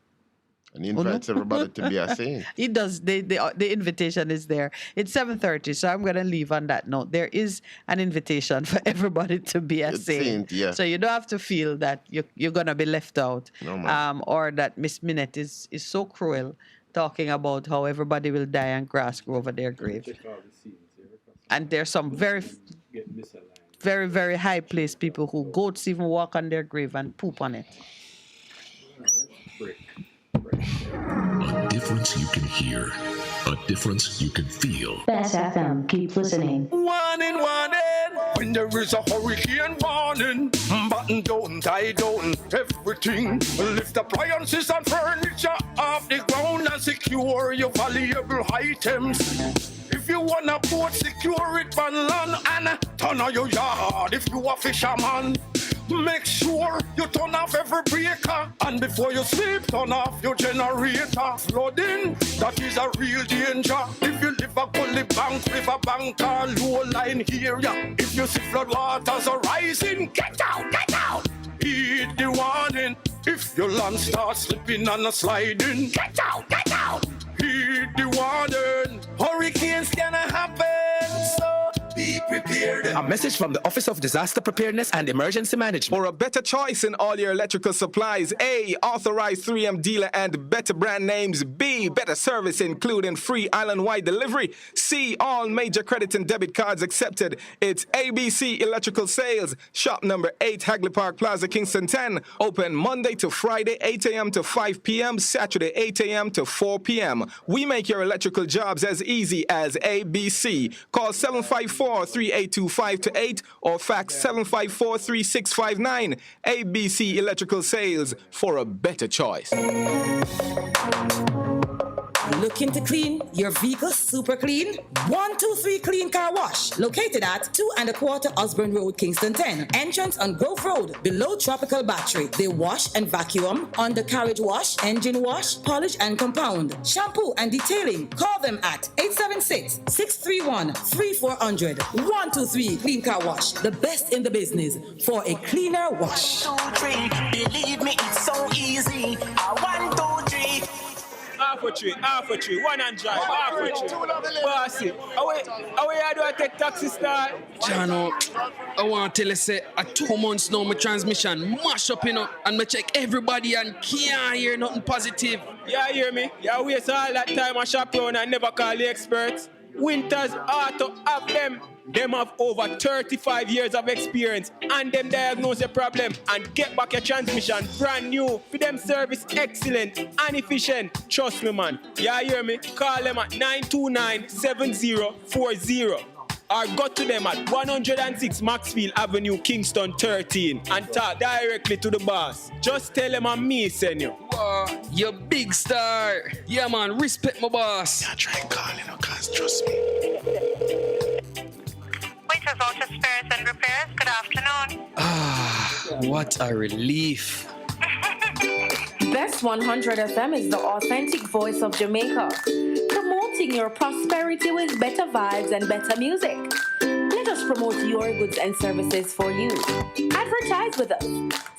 And he invites everybody to be a saint. He does. The invitation is there. It's 7:30, so I'm going to leave on that note. There is an invitation for everybody to be a saint. Yeah. So you don't have to feel that you're going to be left out, No, man. or that Miss Minette is so cruel, talking about how everybody will die and grass grow over their grave. And there's some very, very, very high placed people who goats even walk on their grave and poop on it. A difference you can hear, a difference you can feel. Best FM, keep listening. Warning, warning, when there is a hurricane warning, button down, tie down, everything. Lift appliances and furniture off the ground and secure your valuable items. If you wanna boat, secure it on land and turn on your yard if you a fisherman. Make sure you turn off every breaker, and before you sleep, turn off your generator. Flooding, that is a real danger. If you live a gully bank, river bank, or low line area, if you see flood waters are rising, get out, get out. Heed the warning. If your land starts slipping and sliding, get out, get out. Heed the warning. Hurricanes gonna happen, so be prepared. A message from the Office of Disaster Preparedness and Emergency Management. For a better choice in all your electrical supplies, A, authorized 3M dealer and better brand names. B, better service including free island-wide delivery. C, all major credit and debit cards accepted. It's ABC Electrical Sales. Shop number 8, Hagley Park Plaza, Kingston 10. Open Monday to Friday, 8 a.m. to 5 p.m. Saturday, 8 a.m. to 4 p.m. We make your electrical jobs as easy as ABC. Call 754-3825-8 or fax 754-3659. ABC Electrical Sales, for a better choice. Looking to clean your vehicle super clean? 123 Clean Car Wash, located at 2 1/4 Osborne Road, Kingston 10. Entrance on Grove Road, below Tropical Battery. They wash and vacuum, undercarriage wash, engine wash, polish and compound, shampoo and detailing. Call them at 876-631-3400. 123 Clean Car Wash, the best in the business for a cleaner wash. 1, 2, 3, believe me, it's so easy. 1, 2, 3. Half a tree, 100, half a tree. Bossy, away, I do I take taxi star? Jano, I want to tell you, say, at 2 months now, my transmission mash up, and I check everybody and can't hear nothing positive. Yeah, hear me? Yeah, waste all that time I shop around and never call the experts. Winters Auto have them. Them have over 35 years of experience and them diagnose the problem and get back your transmission brand new. For them service excellent and efficient. Trust me, man. Yeah, hear me? Call them at 929-7040 or go to them at 106 Maxfield Avenue, Kingston 13 and talk directly to the boss. Just tell them I'm me, send you. Wow, you big star. Yeah, man, respect my boss. Yeah, try calling her, cause trust me. Waiters, Auto Spares and Repairs, good afternoon. What a relief. Best 100 FM is the authentic voice of Jamaica, promoting your prosperity with better vibes and better music. Let us promote your goods and services for you. Advertise with us.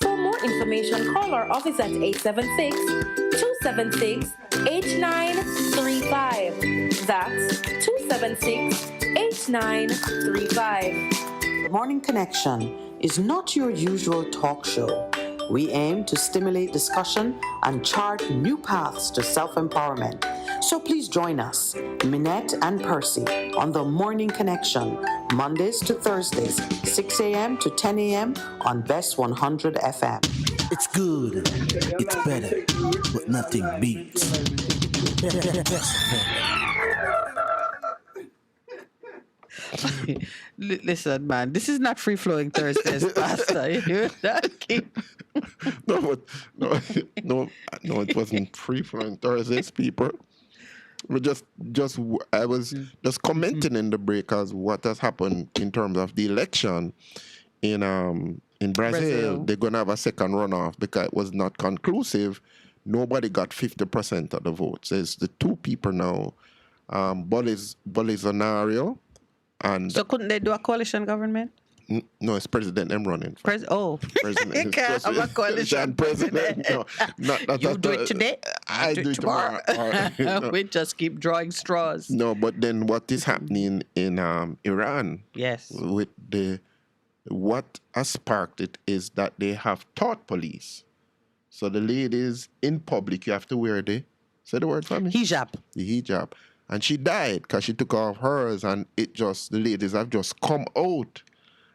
For more information, call our office at 876-276-8935. That's 276-8935. The Morning Connection is not your usual talk show. We aim to stimulate discussion and chart new paths to self-empowerment. So please join us, Minette and Percy, on The Morning Connection, Mondays to Thursdays, 6 a.m. to 10 a.m. on Best 100 FM. It's good, it's better, but nothing beats. Best Listen, man, this is not free-flowing Thursdays, Pastor. You hear that? No, it wasn't free-flowing Thursdays, people. We I was just commenting in the break as what has happened in terms of the election in Brazil. They're gonna have a second runoff because it was not conclusive. Nobody got 50% of the votes. It's the two people now Bolsonaro, and So couldn't they do a coalition government? no, it's president them running. President. You can't Just have a coalition president. No, not You do it today, I do it tomorrow. We just keep drawing straws. No, but then what is happening in Iran? Yes. With what has sparked it is that they have taught police. So the ladies in public, you have to wear say the word for me? Hijab. The hijab. And she died because she took off hers, and the ladies have just come out.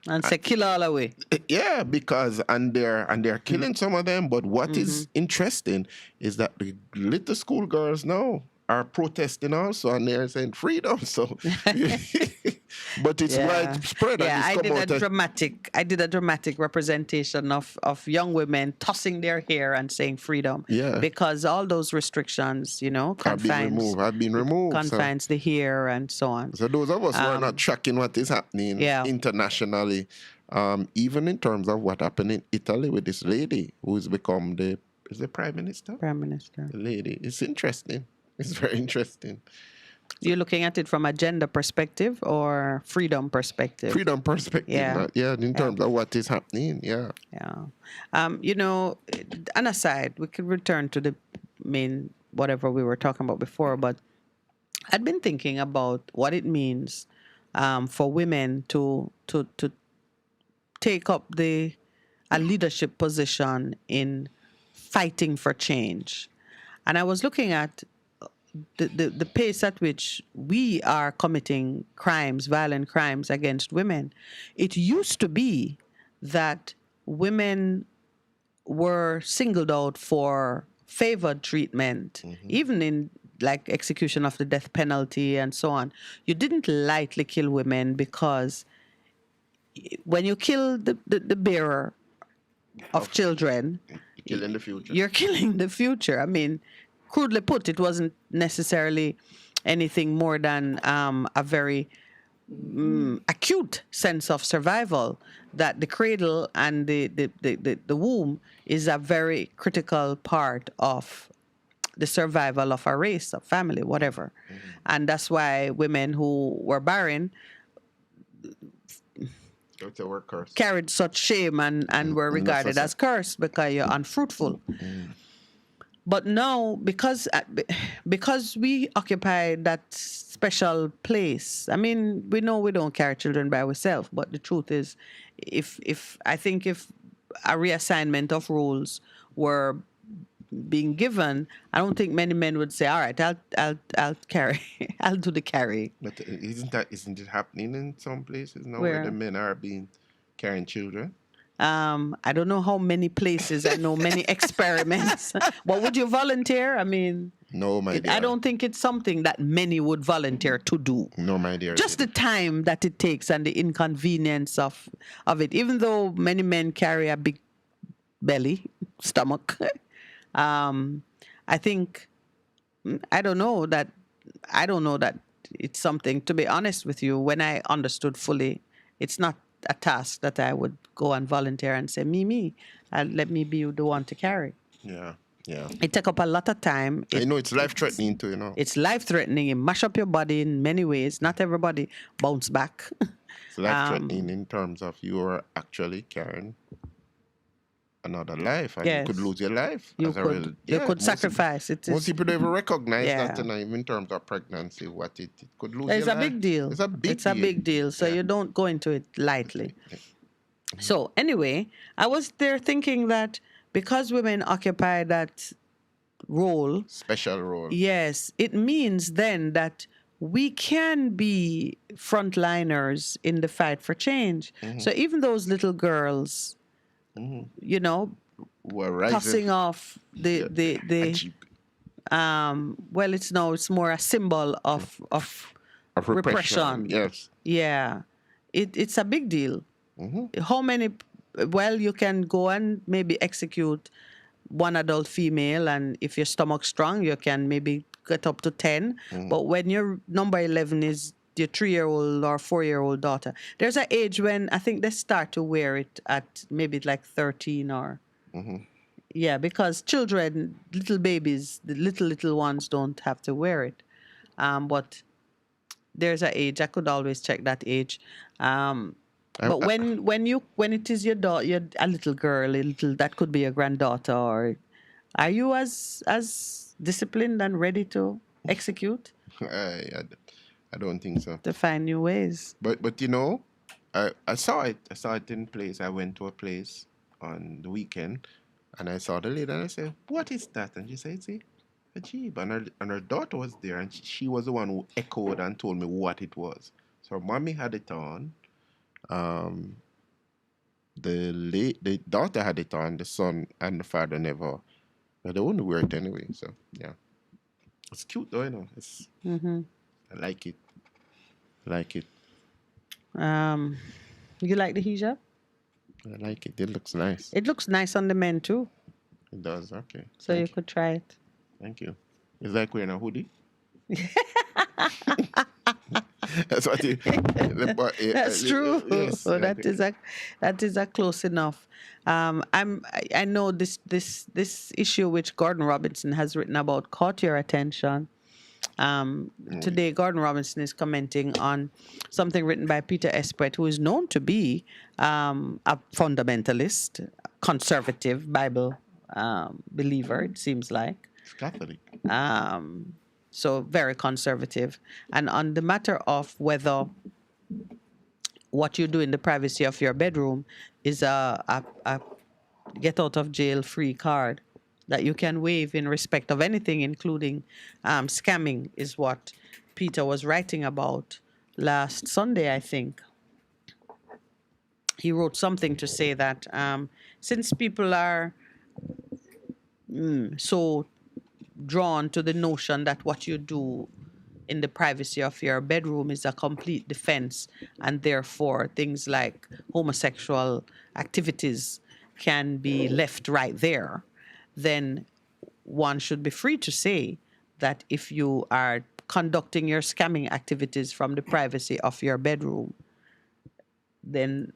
And say kill all away. Yeah, because and they're killing some of them. But what is interesting is that the little schoolgirls now are protesting also, and they're saying freedom. So, but it's widespread. Yeah, and I it's did a dramatic representation of young women tossing their hair and saying freedom. Yeah. Because all those restrictions, have been removed. Confines the hair and so on. So those of us who are not tracking what is happening internationally, even in terms of what happened in Italy with this lady who's become the prime minister? Prime minister. The lady. It's interesting. It's very interesting. You're looking at it from a gender perspective or freedom perspective? Freedom perspective. Yeah. In terms of what is happening. Yeah. An aside, we could return to the main whatever we were talking about before, but I'd been thinking about what it means for women to take up a leadership position in fighting for change. And I was looking at the pace at which we are committing violent crimes against women. It used to be that women were singled out for favored treatment, even in like execution of the death penalty and so on. You didn't lightly kill women because when you kill the bearer of children, you're killing the future. You're killing the future. I mean, crudely put, it wasn't necessarily anything more than a very acute sense of survival, that the cradle and the womb is a very critical part of the survival of a race, a family, whatever. And that's why women who were barren carried such shame and were regarded as cursed because you're unfruitful. But now, because we occupy that special place, I mean, we know we don't carry children by ourselves, but the truth is, if a reassignment of roles were being given, I don't think many men would say, all right, I'll carry, I'll do the carry. But isn't it happening in some places now Where where the men are carrying children? I don't know how many places. I know many experiments. But would you volunteer? I mean, no, my dear. I don't think it's something that many would volunteer to do. No, my dear. Just the time that it takes and the inconvenience of it. Even though many men carry a big stomach, I think I don't know that it's something. To be honest with you, when I understood fully, it's not a task that I would go and volunteer and say, me, let me be the one to carry. Yeah. It take up a lot of time. I know it's life-threatening too, It's life-threatening. It mash up your body in many ways. Not everybody bounce back. It's life-threatening in terms of you are actually carrying another life, and you could lose your life. You could sacrifice. Most people don't even recognize that, even in terms of pregnancy, what it could lose. It's your a life. big deal. It's a big deal. So you don't go into it lightly. So anyway, I was there thinking that because women occupy that role, special role, yes, it means then that we can be frontliners in the fight for change. So even those little girls, tossing off it's more a symbol of repression. Yes. Yeah. It's a big deal. How many? Well, you can go and maybe execute one adult female, and if your stomach's strong, you can maybe get up to 10. But when your number 11 is your 3-year-old or 4-year-old daughter, there's an age when I think they start to wear it at maybe like 13 or... Yeah, because children, little babies, the little ones don't have to wear it. But there's an age. I could always check that age. But when it is your daughter, a little girl, a little that could be your granddaughter, or are you as disciplined and ready to execute I don't think so. to find new ways? But you know, I saw it. I saw it in place. I went to a place on the weekend, and I saw the lady, and I said, "What is that?" And she said, "See, a jeep." And her daughter was there, and she was the one who echoed and told me what it was. So her mommy had it on. The daughter had it on. The son and the father never. But they wouldn't wear it anyway. So yeah, it's cute though. You know, it's. I like it. Like it. You like the hijab? I like it. It looks nice. It looks nice on the men too. It does. Okay. So you could try it. Thank you. It's like wearing a hoodie. That's what you. That's true. Yes, So that is a close enough. I know this issue which Gordon Robinson has written about caught your attention. Today, Gordon Robinson is commenting on something written by Peter Espret, who is known to be a fundamentalist, conservative Bible believer, it seems like. It's Catholic. So very conservative. And on the matter of whether what you do in the privacy of your bedroom is a get out of jail free card that you can waive in respect of anything, including scamming, is what Peter was writing about last Sunday, I think. He wrote something to say that since people are so drawn to the notion that what you do in the privacy of your bedroom is a complete defense, and therefore things like homosexual activities can be left right there, then one should be free to say that if you are conducting your scamming activities from the privacy of your bedroom, then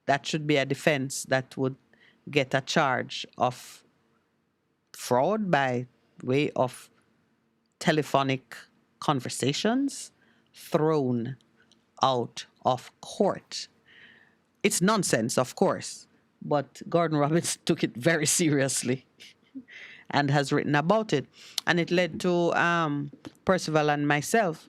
that should be a defense that would get a charge of fraud by way of telephonic conversations thrown out of court. It's nonsense, of course, but Gordon Robinson took it very seriously and has written about it. And it led to Percival and myself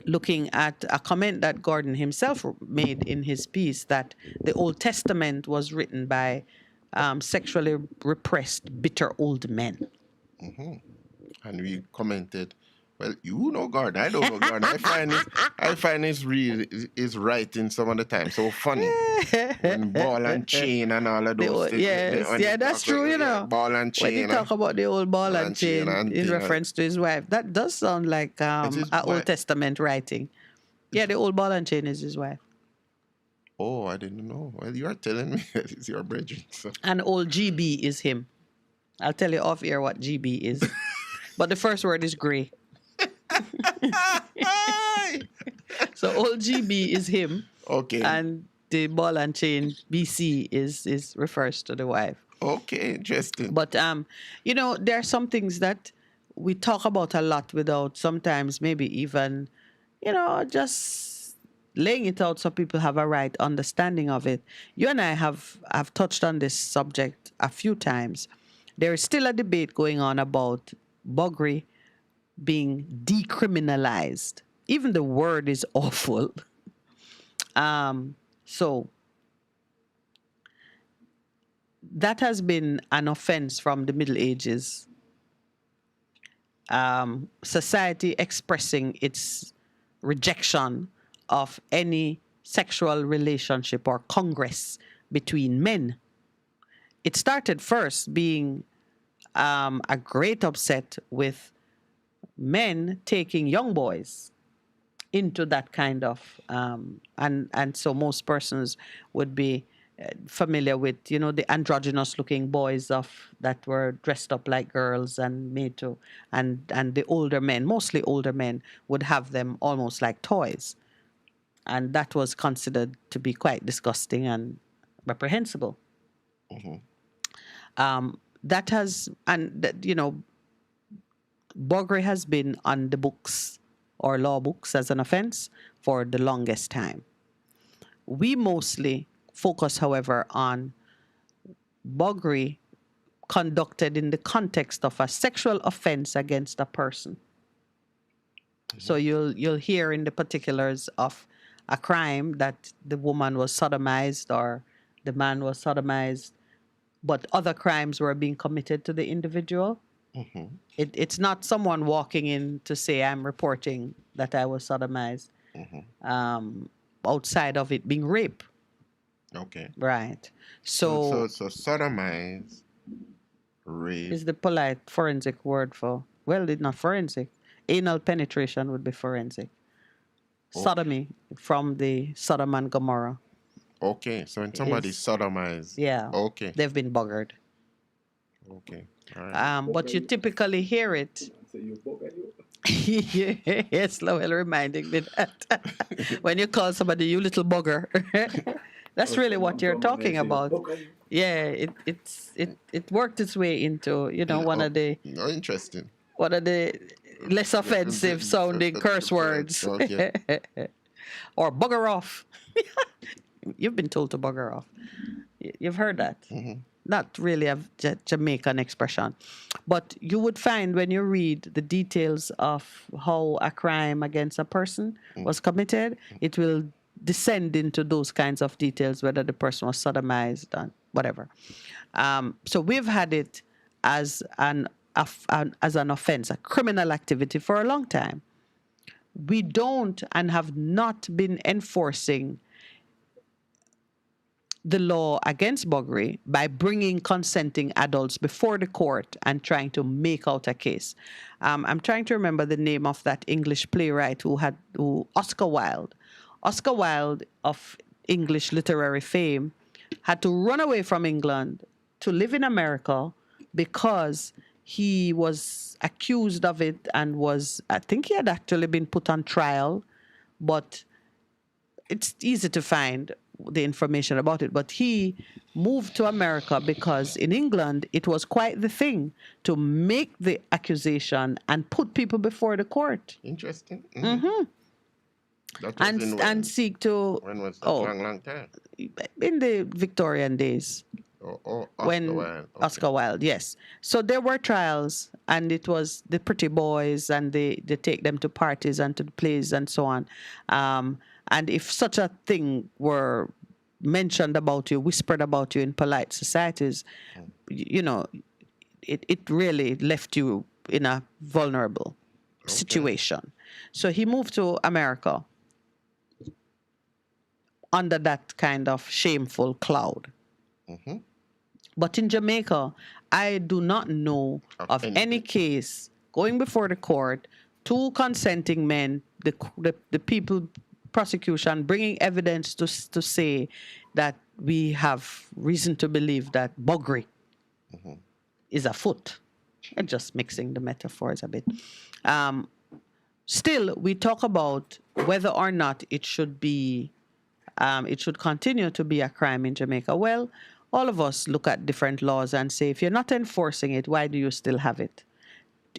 looking at a comment that Gordon himself made in his piece, that the Old Testament was written by sexually repressed, bitter old men. And we commented, well, you know Gordon, I don't know Gordon. I find his writing some of the time so funny. And ball and chain and all of those things. Yeah, that's true, you know. Ball and chain. When you talk about the old ball and chain in reference to his wife, that does sound like an Old Testament writing. Yeah, the old ball and chain is his wife. Oh, I didn't know. Well, you are telling me that it's your brethren. So. And old GB is him. I'll tell you off air what GB is. But the first word is grey. So old GB is him. Okay. And the ball and chain BC is refers to the wife. Okay, interesting. But you know, there are some things that we talk about a lot without sometimes maybe even, you know, just laying it out so people have a right understanding of it. You and I have touched on this subject a few times. There is still a debate going on about buggery being decriminalized. Even the word is awful. So that has been an offense from the Middle Ages. Society expressing its rejection of any sexual relationship or congress between men. It started first being a great upset with men taking young boys into that kind of and so most persons would be familiar with, you know, the androgynous looking boys that were dressed up like girls and made to and the older men, mostly older men, would have them almost like toys, and that was considered to be quite disgusting and reprehensible. That has, and you know, Buggery has been on the books or law books as an offense for the longest time. We mostly focus, however, on buggery conducted in the context of a sexual offense against a person. So you'll hear in the particulars of a crime that the woman was sodomized or the man was sodomized, but other crimes were being committed to the individual. It's not someone walking in to say, I'm reporting that I was sodomized, outside of it being rape. Okay. Right. So sodomize, rape. Is the polite forensic word for, well, it's not forensic. Anal penetration would be forensic. Sodomy from the Sodom and Gomorrah. Okay, so when somebody's sodomized. Yeah. Okay. They've been buggered. Okay. All right. But you typically hear it. Yes, Lowell reminding me that. When you call somebody, you little bugger. That's really what you're talking about. Yeah, it worked its way into, one of the interesting. One of the less offensive sounding curse words. Okay. Or bugger off. You've been told to bugger off. You've heard that. Not really a Jamaican expression. But you would find when you read the details of how a crime against a person was committed, it will descend into those kinds of details, whether the person was sodomized and whatever. So we've had it as an offense, a criminal activity for a long time. We don't and have not been enforcing the law against buggery by bringing consenting adults before the court and trying to make out a case. I'm trying to remember the name of that English playwright Oscar Wilde. Oscar Wilde, of English literary fame, had to run away from England to live in America because he was accused of it and I think he had actually been put on trial, but it's easy to find the information about it. But he moved to America because in England, it was quite the thing to make the accusation and put people before the court. Interesting. And seek to... When was that? Long time? In the Victorian days. Oscar Wilde, yes. So there were trials, and it was the pretty boys, and they take them to parties and to the plays and so on. And if such a thing were mentioned about you, whispered about you in polite societies, it really left you in a vulnerable situation. So he moved to America under that kind of shameful cloud. But in Jamaica, I do not know of any case going before the court, two consenting men, the people, prosecution, bringing evidence to say that we have reason to believe that buggery is afoot. And just mixing the metaphors a bit. Still, we talk about whether or not it should continue to be a crime in Jamaica. Well, all of us look at different laws and say, if you're not enforcing it, why do you still have it?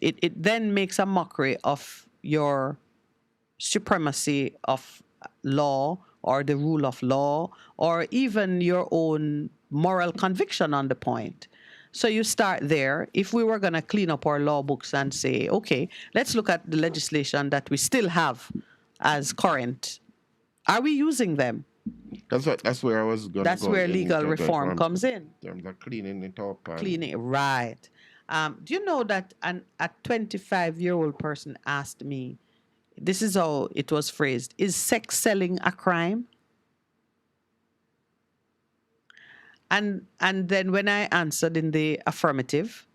It then makes a mockery of your supremacy of law or the rule of law or even your own moral conviction on the point. So you start there. If we were going to clean up our law books and say, okay, let's look at the legislation that we still have as current. Are we using them? That's where I was going. That's where legal reform comes in. In terms of cleaning it up. Cleaning, right. Do you know that a 25-year-old person asked me, this is how it was phrased, is sex selling a crime? And then when I answered in the affirmative,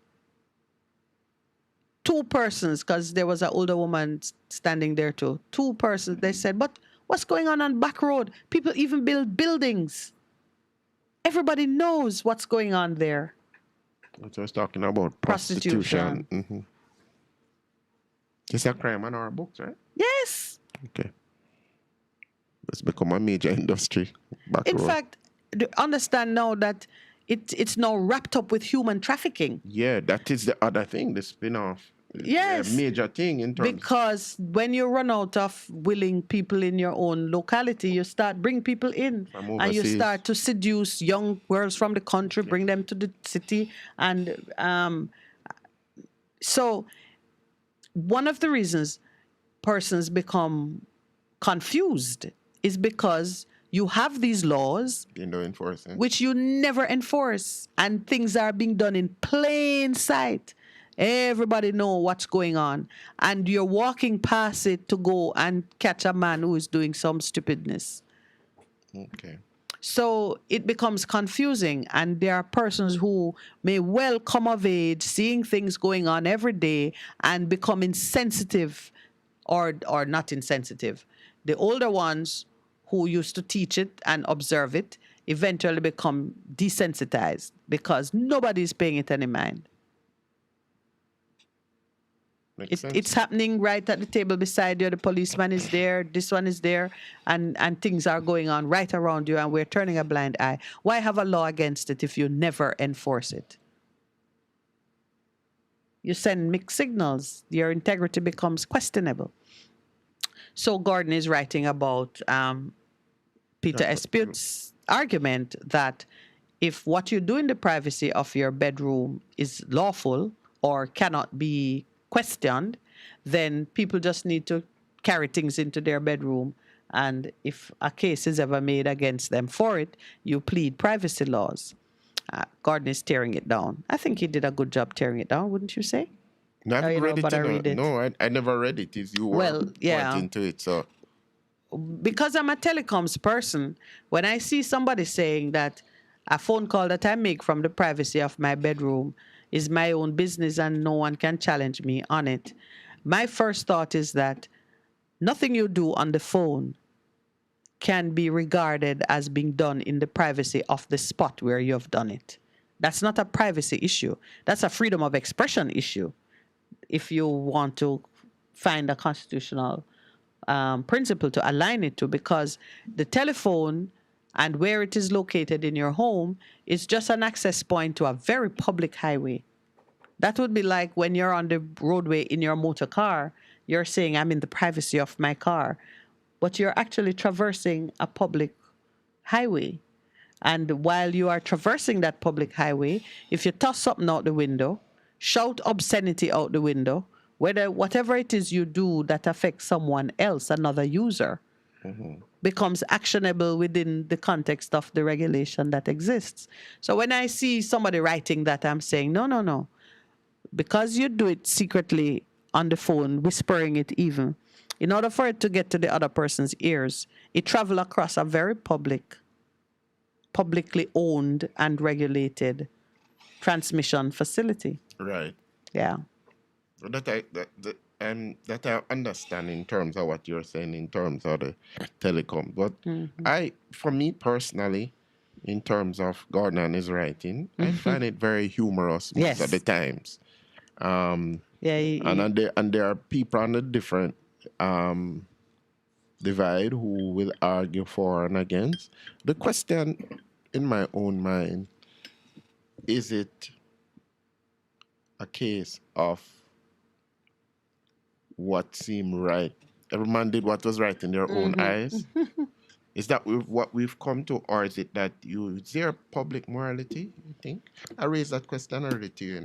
two persons, because there was an older woman standing there too, two persons, they said, but what's going on back road? People even build buildings. Everybody knows what's going on there. So I was talking about prostitution. It's a crime on our books, right? Yes. Okay. It's become a major industry. In fact, understand now that it's now wrapped up with human trafficking. Yeah, that is the other thing, the spin-off. Yes. a major thing in terms. Because when you run out of willing people in your own locality, you start bring people in, From and you overseas. start to seduce young girls from the country, bring them to the city, and so one of the reasons persons become confused is because you have these laws You know, enforcing. which you never enforce, and things are being done in plain sight. Everybody know what's going on, and you're walking past it to go and catch a man who is doing some stupidness. Okay. So it becomes confusing, and there are persons who may well come of age, seeing things going on every day, and become insensitive, or not insensitive. The older ones who used to teach it and observe it eventually become desensitized because nobody is paying it any mind. It's happening right at the table beside you. The policeman is there, this one is there, and things are going on right around you, and we're turning a blind eye. Why have a law against it if you never enforce it? You send mixed signals. Your integrity becomes questionable. So Gordon is writing about Peter Espute's argument that if what you do in the privacy of your bedroom is lawful or cannot be questioned, then people just need to carry things into their bedroom. And if a case is ever made against them for it, you plead privacy laws. Gordon is tearing it down. I think he did a good job tearing it down, wouldn't you say? No, I haven't read it. But I read it. No, I never read it. It's you were pointing to it, so. Because I'm a telecoms person, when I see somebody saying that a phone call that I make from the privacy of my bedroom is my own business and no one can challenge me on it, my first thought is that nothing you do on the phone can be regarded as being done in the privacy of the spot where you have done it. That's not a privacy issue. That's a freedom of expression issue. If you want to find a constitutional principle to align it to, because the telephone and where it is located in your home is just an access point to a very public highway. That would be like when you're on the roadway in your motor car, you're saying, I'm in the privacy of my car, but you're actually traversing a public highway. And while you are traversing that public highway, if you toss something out the window, shout obscenity out the window, whatever it is you do that affects someone else, another user, becomes actionable within the context of the regulation that exists. So when I see somebody writing that, I'm saying, no. Because you do it secretly on the phone, whispering it even, in order for it to get to the other person's ears, it travels across a very publicly owned and regulated transmission facility. Right. Yeah. That I understand in terms of what you're saying in terms of the telecom. But for me personally, in terms of Gordon and his writing, I find it very humorous most of the times. And there are people on a different divide who will argue for and against. The question in my own mind, is it a case of what seemed right? Every man did what was right in their own eyes. Is that what we've come to, or is it that is there public morality, you think? I raised that question already to you,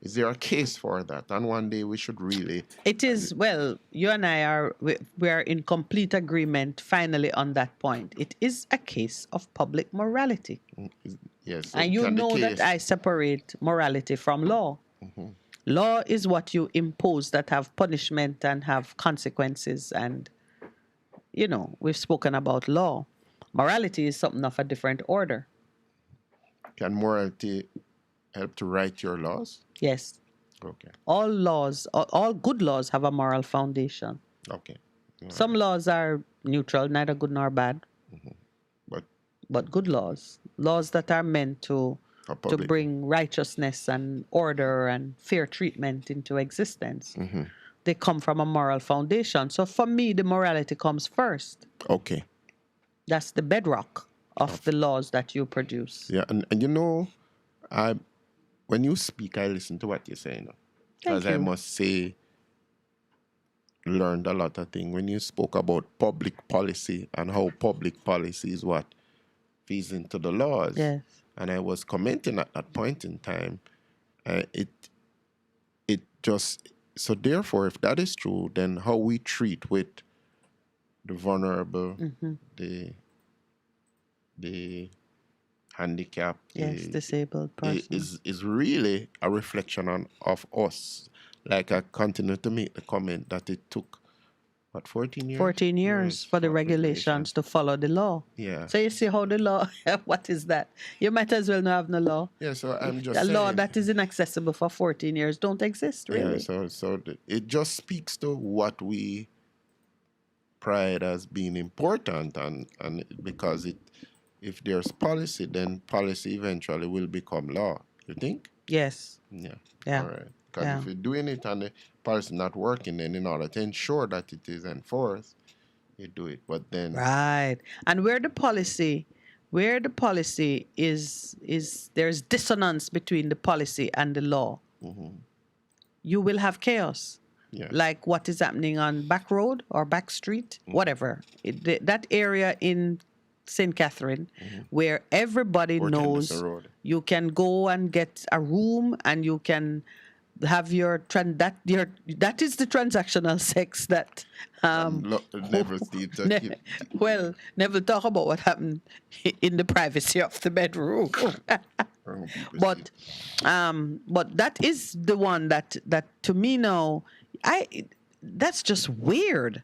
is there a case for that? And one day we should really... It is, well, you and I we are in complete agreement finally on that point. It is a case of public morality. Yes. And you know that I separate morality from law. Law is what you impose that have punishment and have consequences. And, we've spoken about law. Morality is something of a different order. Can morality help to write your laws? Yes. Okay. All laws, all good laws have a moral foundation. Okay. Some laws are neutral, neither good nor bad. But good laws that are meant to bring righteousness and order and fair treatment into existence, they come from a moral foundation. So for me, the morality comes first. Okay. That's the bedrock of the laws that you produce. Yeah, and when you speak, I listen to what you're saying. because I must say, learned a lot of things when you spoke about public policy and how public policy is what feeds into the laws. Yes. And I was commenting at that point in time. It just so therefore, if that is true, then how we treat with the vulnerable, the handicapped, disabled person is really a reflection of us. Like I continue to make the comment that it took 14 years? 14 years for the regulations to follow the law. Yeah. So you see how the law, what is that? You might as well not have no law. Yeah, so I'm just a saying. law that is inaccessible for 14 years don't exist, really. Yeah, so it just speaks to what we pride as being important, and because if there's policy, then policy eventually will become law. You think? Yes. Yeah. Yeah. All right. Because if you're doing it and the policy not working, then in order to ensure that it is enforced, you do it. But then right, and where the policy is there's dissonance between the policy and the law. You will have chaos. Yeah. Like what is happening on Back Road or Back Street, whatever. That area in St. Catherine, where everybody knows you can go and get a room and you can have that is the transactional sex that never talk about what happened in the privacy of the bedroom. but that is the one that to me now that's just weird.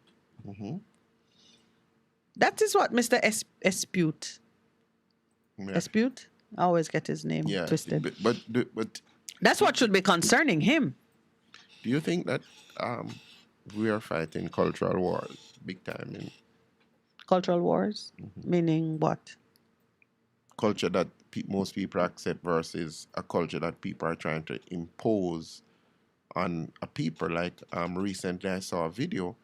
That is what Mr. Espute. Espute? I always get his name twisted. But that's what should be concerning him. Do you think that we are fighting cultural wars big time? Cultural wars? Meaning what? Culture that most people accept versus a culture that people are trying to impose on a people. Like recently I saw a video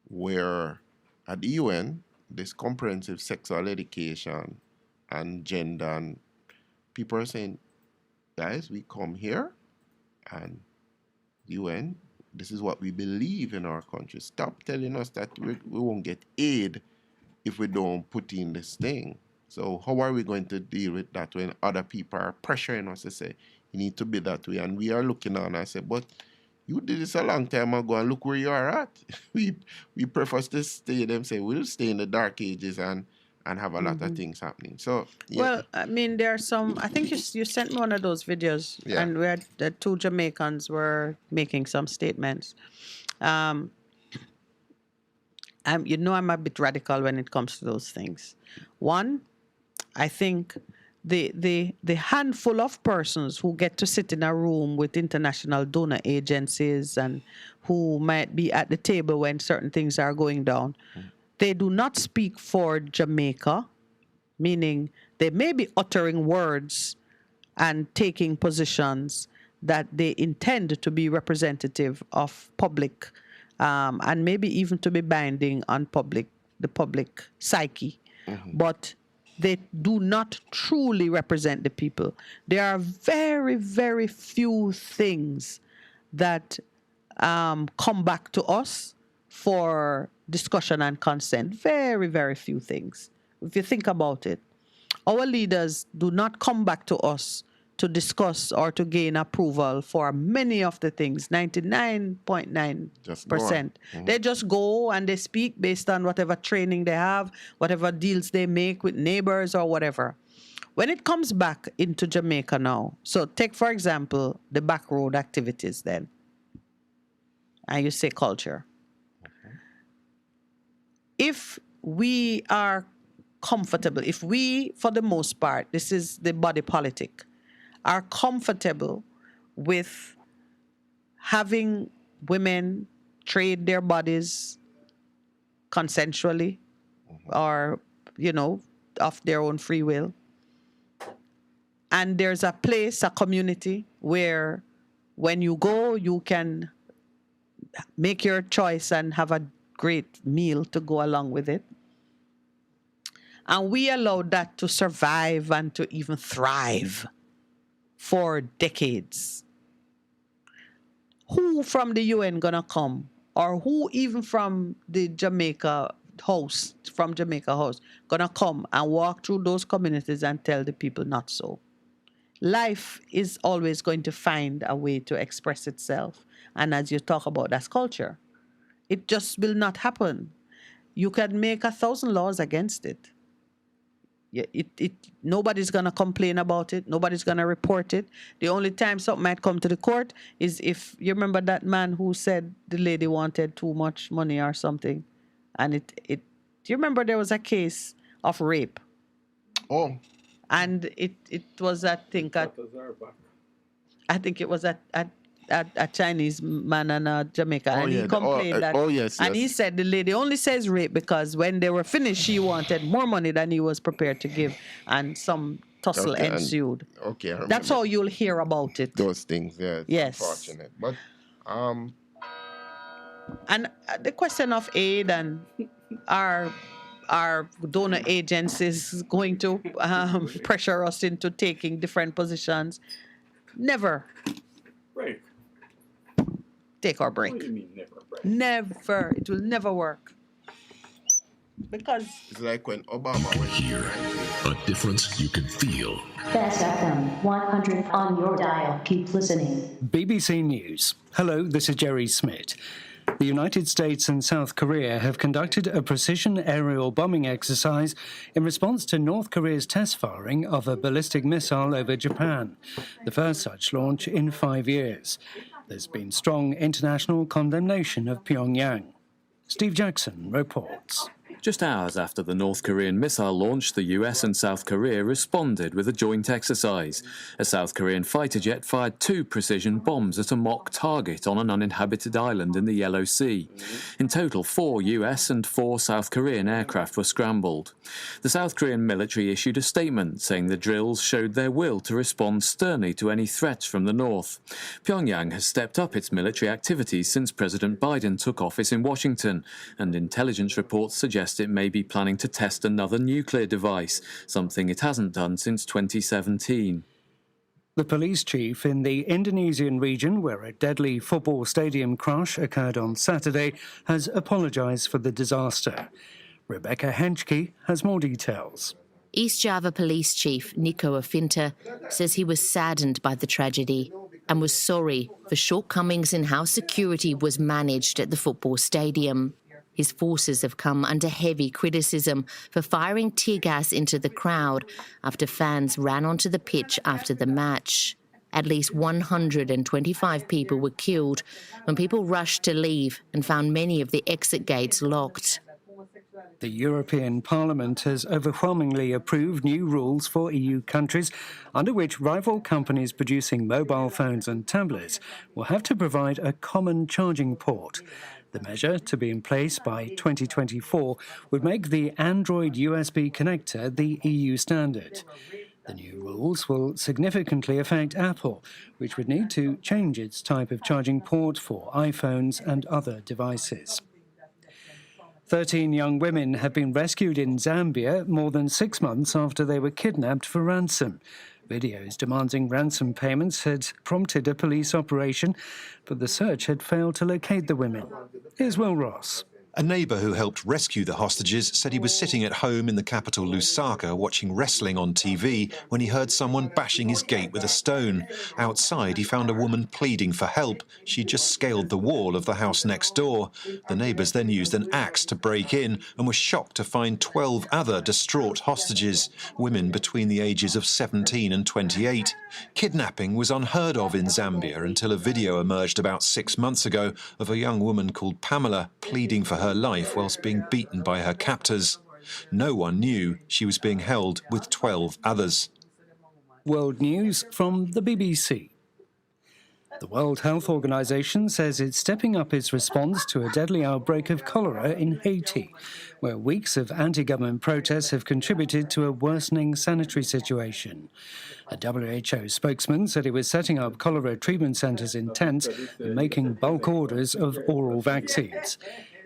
where at the UN, this comprehensive sexual education and gender, and people are saying, guys, we come here and UN, this is what we believe in our country. Stop telling us that we won't get aid if we don't put in this thing. So how are we going to deal with that when other people are pressuring us to say, you need to be that way? And we are looking on and say, but you did this a long time ago and look where you are at. we prefer to stay, them say, we'll stay in the dark ages and have a lot of things happening. So, yeah. Well, I mean, there are some, I think you sent me one of those videos, and where the two Jamaicans were making some statements. I'm a bit radical when it comes to those things. One, I think the handful of persons who get to sit in a room with international donor agencies and who might be at the table when certain things are going down, they do not speak for Jamaica, meaning they may be uttering words and taking positions that they intend to be representative of public, and maybe even to be binding on the public psyche. But they do not truly represent the people. There are very, very few things that come back to us for discussion and consent. Very, very few things. If you think about it, our leaders do not come back to us to discuss or to gain approval for many of the things, 99.9%. They just go and they speak based on whatever training they have, whatever deals they make with neighbors or whatever. When it comes back into Jamaica now, so take, for example, the back road activities then, and you say culture. If we are comfortable, if we, for the most part, this is the body politic, are comfortable with having women trade their bodies consensually or, of their own free will, and there's a place, a community where when you go, you can make your choice and have a great meal to go along with it. And we allowed that to survive and to even thrive for decades. who from the UN gonna come, or who even from the Jamaica House, gonna come and walk through those communities and tell the people not so? Life is always going to find a way to express itself. And as you talk about, that's culture. It just will not happen. You can make 1,000 laws against it. Nobody's going to complain about it. Nobody's going to report it. The only time something might come to the court is if you remember that man who said the lady wanted too much money or something. And do you remember there was a case of rape? Oh. And it was, I think it was a Chinese man and a Jamaica, and he complained that. Yes. And he said the lady only says rape because when they were finished, she wanted more money than he was prepared to give, and some tussle ensued. That's how you'll hear about it. Those things, yeah. Yes. Unfortunate, but and the question of aid and our donor agencies going to pressure us into taking different positions. Never. Break. Take our break. What do you mean never break? Never. It will never work. Because it's like when Obama went here. A difference you can feel. Best FM 100 on your dial. Keep listening. BBC News. Hello, this is Jerry Smith. The United States and South Korea have conducted a precision aerial bombing exercise in response to North Korea's test firing of a ballistic missile over Japan, the first such launch in 5 years. There's been strong international condemnation of Pyongyang. Steve Jackson reports. Just hours after the North Korean missile launch, the US and South Korea responded with a joint exercise. A South Korean fighter jet fired 2 precision bombs at a mock target on an uninhabited island in the Yellow Sea. In total, 4 US and 4 South Korean aircraft were scrambled. The South Korean military issued a statement saying the drills showed their will to respond sternly to any threats from the north. Pyongyang has stepped up its military activities since President Biden took office in Washington, and intelligence reports suggest it may be planning to test another nuclear device, something it hasn't done since 2017. The police chief in the Indonesian region where a deadly football stadium crash occurred on Saturday has apologised for the disaster. Rebecca Henschke has more details. East Java Police Chief Nico Afinta says he was saddened by the tragedy and was sorry for shortcomings in how security was managed at the football stadium. His forces have come under heavy criticism for firing tear gas into the crowd after fans ran onto the pitch after the match. At least 125 people were killed when people rushed to leave and found many of the exit gates locked. The European Parliament has overwhelmingly approved new rules for EU countries under which rival companies producing mobile phones and tablets will have to provide a common charging port. The measure, to be in place by 2024, would make the Android USB connector the EU standard. The new rules will significantly affect Apple, which would need to change its type of charging port for iPhones and other devices. 13 young women have been rescued in Zambia more than 6 months after they were kidnapped for ransom. Videos demanding ransom payments had prompted a police operation, but the search had failed to locate the women. Here's Will Ross. A neighbour who helped rescue the hostages said he was sitting at home in the capital Lusaka watching wrestling on TV when he heard someone bashing his gate with a stone. Outside, he found a woman pleading for help. She just scaled the wall of the house next door. The neighbours then used an axe to break in and were shocked to find 12 other distraught hostages, women between the ages of 17 and 28. Kidnapping was unheard of in Zambia until a video emerged about 6 months ago of a young woman called Pamela pleading for her life whilst being beaten by her captors. No one knew she was being held with 12 others. World News from the BBC. The World Health Organization says it's stepping up its response to a deadly outbreak of cholera in Haiti, where weeks of anti-government protests have contributed to a worsening sanitary situation. A WHO spokesman said it was setting up cholera treatment centres in tents and making bulk orders of oral vaccines.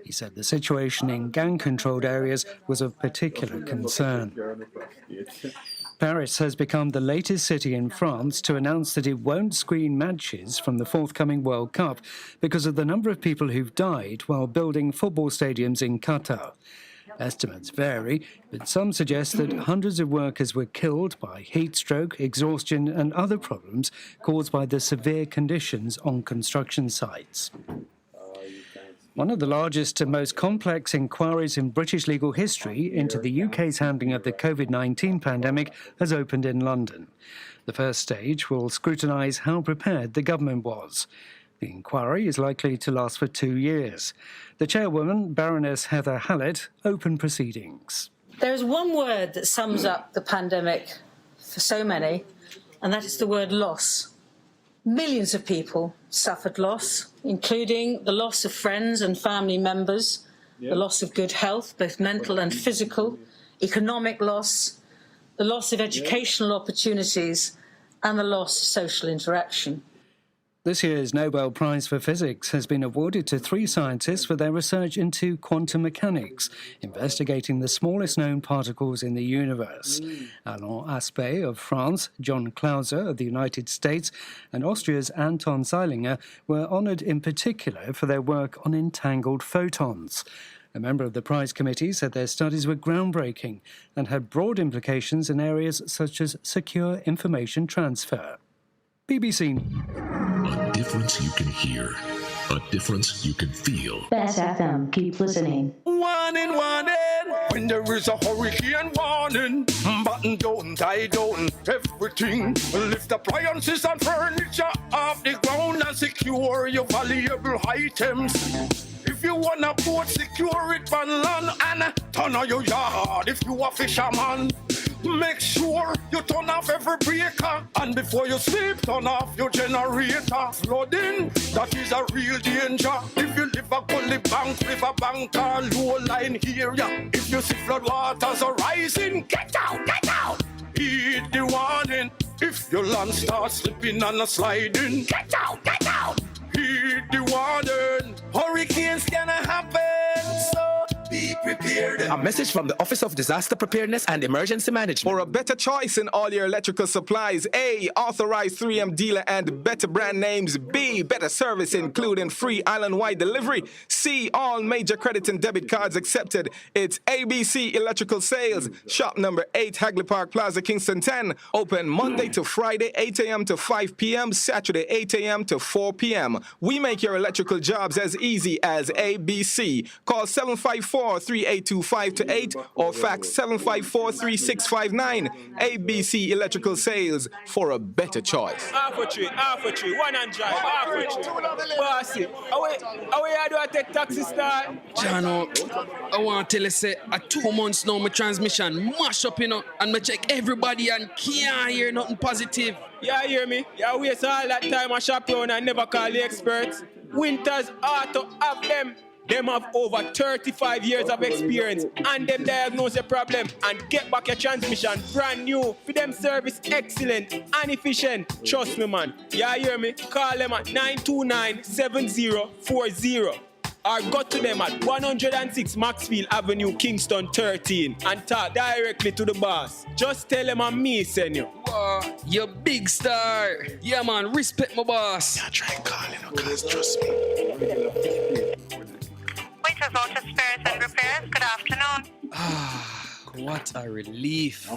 He He said the situation in gang-controlled areas was of particular concern. Paris has become the latest city in France to announce that it won't screen matches from the forthcoming World Cup because of the number of people who've died while building football stadiums in Qatar. Estimates vary, but some suggest that hundreds of workers were killed by heat stroke, exhaustion and other problems caused by the severe conditions on construction sites. One of the largest and most complex inquiries in British legal history into the UK's handling of the COVID-19 pandemic has opened in London. The first stage will scrutinise how prepared the government was. The inquiry is likely to last for 2 years. The chairwoman, Baroness Heather Hallett, opened proceedings. There's one word that sums up the pandemic for so many, and that is the word loss. Millions of people suffered loss, including the loss of friends and family members, the loss of good health, both mental and physical, economic loss, the loss of educational opportunities, and the loss of social interaction. This year's Nobel Prize for Physics has been awarded to 3 scientists for their research into quantum mechanics, investigating the smallest known particles in the universe. Alain Aspect of France, John Clauser of the United States, and Austria's Anton Zeilinger were honoured in particular for their work on entangled photons. A member of the prize committee said their studies were groundbreaking and had broad implications in areas such as secure information transfer. BBC. A difference you can hear. A difference you can feel. Best FM, keep listening. Warning, warning, when there is a hurricane warning. Button down, tie down, everything. Lift appliances and furniture off the ground and secure your valuable items. If you wanna boat, secure it on land and turn on your yard if you a fisherman. Make sure you turn off every breaker, and before you sleep, turn off your generator. Flooding, that is a real danger. If you live a gully bank, river bank, or low line area, if you see flood waters are rising, get out, get out. Heed the warning. If your land starts slipping and sliding, get out, get out. Heed the warning. Hurricanes gonna happen, so be prepared. A message from the Office of Disaster Preparedness and Emergency Management. For a better choice in all your electrical supplies, A, authorized 3M dealer and better brand names. B, better service including free island-wide delivery. C, all major credit and debit cards accepted. It's ABC Electrical Sales. Shop number 8, Hagley Park Plaza, Kingston 10. Open Monday to Friday, 8 a.m. to 5 p.m., Saturday, 8 a.m. to 4 p.m. We make your electrical jobs as easy as ABC. Call 754-3825-8 or fax 754-3659. ABC Electrical Sales, for a better choice. Half a tree, 100, half a tree. Bossy, away I do I take taxi star? Jano, I want to tell you, say, 2 months now, my transmission mash up, and I check everybody and can't hear nothing positive. Yeah, hear me? Yeah, waste all that time I shop around and never call the experts. Winters Auto have them. Them have over 35 years of experience and them diagnose the problem and get back your transmission brand new. For them service excellent and efficient. Trust me, man. Yeah, hear me? Call them at 929-7040 or go to them at 106 Maxfield Avenue, Kingston 13 and talk directly to the boss. Just tell them I'm me, send you. Wow, you big star. Yeah, man, respect my boss. Yeah, try calling, because trust me. Waiters, Auto Spares and Repairs, good afternoon. What a relief.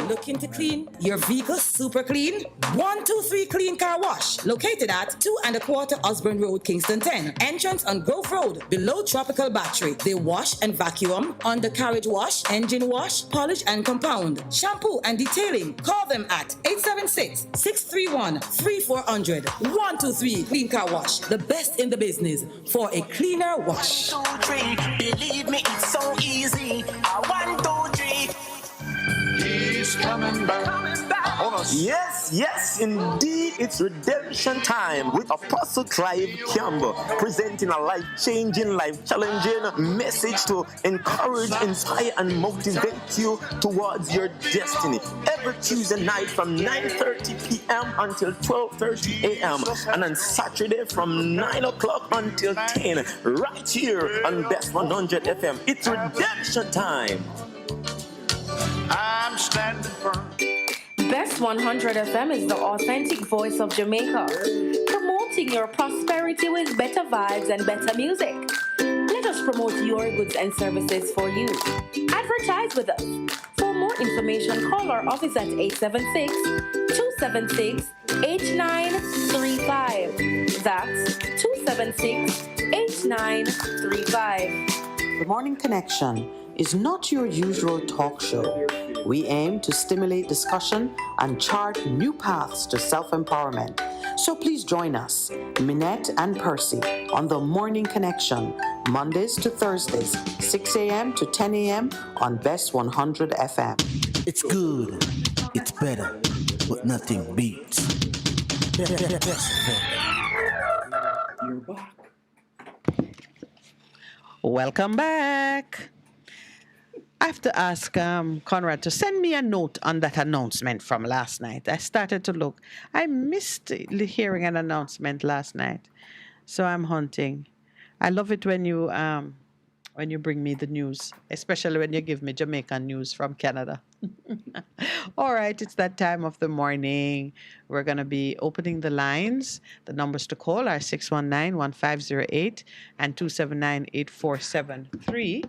Looking to clean your vehicle super clean? 123 Clean Car Wash, located at 2 1/4 Osborne Road, Kingston 10. Entrance on Grove Road, below Tropical Battery. They wash and vacuum, undercarriage wash, engine wash, polish and compound, shampoo and detailing. Call them at 876-631-3400. 123 Clean Car Wash, the best in the business for a cleaner wash. 1, 2, 3, believe me, it's so easy. 1, 2, 3. He's coming back. Yes, yes, indeed, it's redemption time with Apostle Clive Campbell, presenting a life-changing, life-challenging message to encourage, inspire, and motivate you towards your destiny. Every Tuesday night from 9:30 p.m. until 12:30 a.m. and on Saturday from 9 o'clock until 10, right here on Best 100 FM. It's redemption time. I'm standing firm. Best 100 FM is the authentic voice of Jamaica, promoting your prosperity with better vibes and better music. Let us promote your goods and services for you. Advertise with us. For more information, call our office at 876-276-8935. That's 276-8935. The Morning Connection is not your usual talk show. We aim to stimulate discussion and chart new paths to self-empowerment. So please join us, Minette and Percy, on The Morning Connection, Mondays to Thursdays, 6 a.m. to 10 a.m. on Best 100 FM. It's good, it's better, but nothing beats. Best FM. You're back. Welcome back. I have to ask Conrad to send me a note on that announcement from last night. I started to look. I missed hearing an announcement last night, so I'm hunting. I love it when you bring me the news, especially when you give me Jamaican news from Canada. All right, it's that time of the morning. We're going to be opening the lines. The numbers to call are 619-1508 and 279-8473.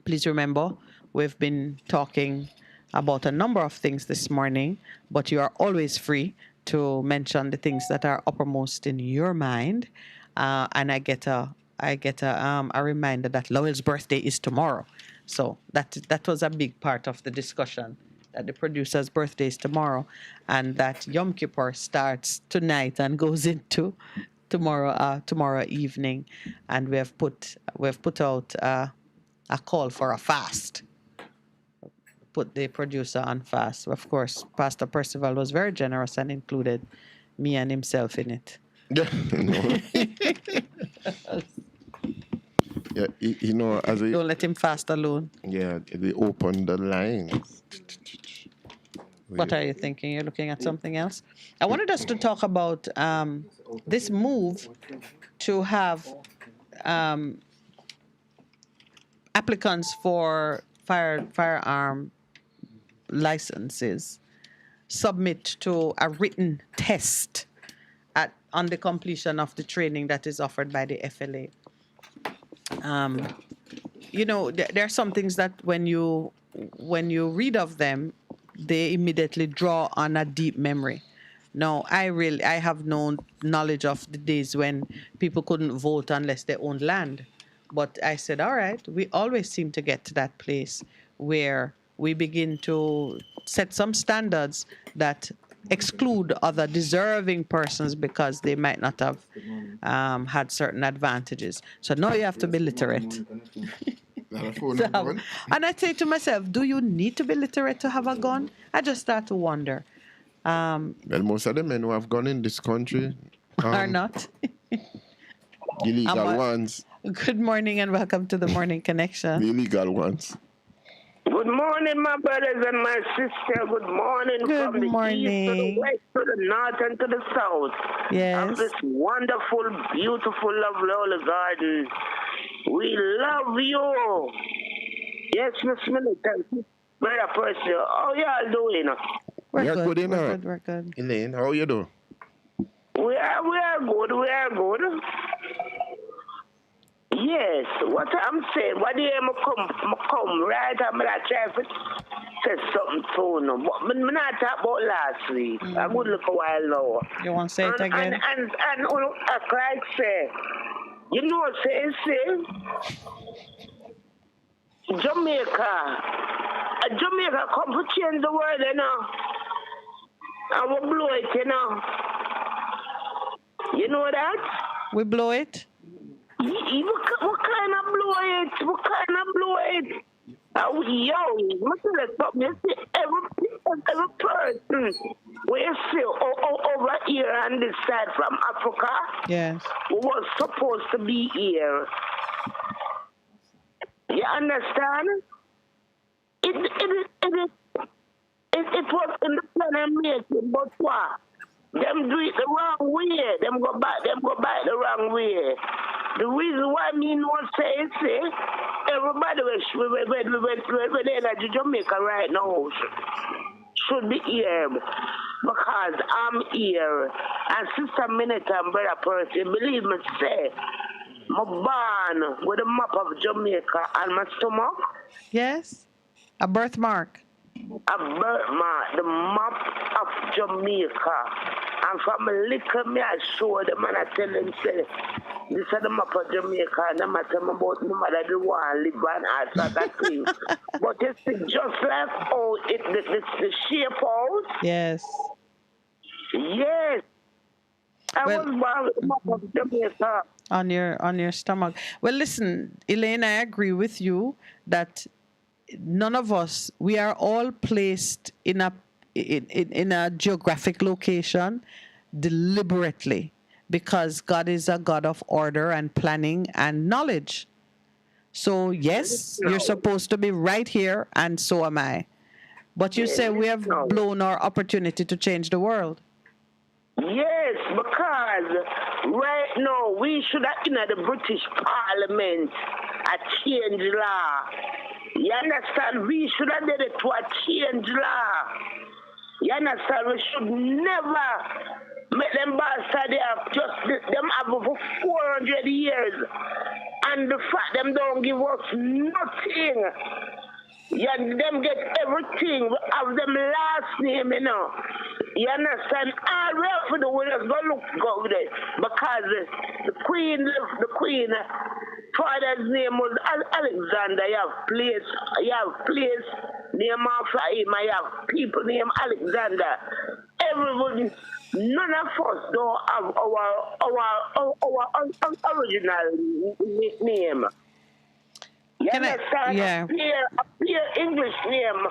Please remember, we've been talking about a number of things this morning, but you are always free to mention the things that are uppermost in your mind. And I get a reminder that Lowell's birthday is tomorrow. So that was a big part of the discussion, that the producer's birthday is tomorrow, and that Yom Kippur starts tonight and goes into tomorrow evening. And we've put out a call for a fast. Put the producer on fast. Of course, Pastor Percival was very generous and included me and himself in it. Yeah, you know, as we don't let him fast alone. Yeah, they open the lines. What are you thinking? You're looking at something else? I wanted us to talk about this move to have applicants for firearm licenses submit to a written test on the completion of the training that is offered by the FLA. You know, there are some things that when you read of them, they immediately draw on a deep memory. Now, I have no knowledge of the days when people couldn't vote unless they owned land. But I said, all right, we always seem to get to that place where we begin to set some standards that exclude other deserving persons because they might not have had certain advantages. So now you have to be literate. And I say to myself, do you need to be literate to have a gun? I just start to wonder. Well, most of the men who have gone in this country are not. Illegal ones. Good morning and welcome to the Morning Connection. The illegal ones. Good morning, my brothers and my sisters. Good morning from the east to the west, to the north and to the south. Yes. Of this wonderful, beautiful, lovely garden. We love you. Yes, Miss Militant. Brother Percy, how y'all doing? We're good. We're good. Elaine, how you doing? We are good. We are good. Yes, what I'm saying, what do you come right? I'm going to try to say something to you. But I'm not talking about last week. I would look a while now. You want to say it again? And like say, you know what say? Jamaica come to change the world, you know. And we blow it, you know. You know that? We blow it? What kind of blow it? What kind of blow it? Yo, you see, every person We see over here on this side from Africa, Yes. we was supposed to be here. You understand? It was in the plan of making, but what? Them do it the wrong way. Them go back the wrong way. The reason why me not say it, everybody when they in Jamaica right now should be here because I'm here. And Sister Minute and Brother Percy, believe me, say, my born with a map of Jamaica on my stomach. Yes. A birthmark. A birthmark, the map of Jamaica. And from a little me, I show them and I tell them, say, this is the map of Jamaica, and I'm tell them about my mother, the one live and answer that thing. But it's just like how the shape out. Yes. Yes. I was born with the map of Jamaica. On your stomach. Well, listen, Elaine, I agree with you that none of us, we are all placed in a geographic location deliberately because God is a God of order and planning and knowledge. So yes, you're supposed to be right here, and so am I. But you say we have blown our opportunity to change the world. Yes, because right now we should have in the British Parliament a change law. You understand? We should have did it to a change law. You understand? We should never make them bastard they have them have over 400 years. And the fact them don't give us nothing. Yeah, them get everything of them last name, you know. You understand? All we have to do is just go with it. Because the queen, father's name was Alexander. You have place name after him. You have people named Alexander. Everybody, none of us don't have our original name. You understand? A clear English name,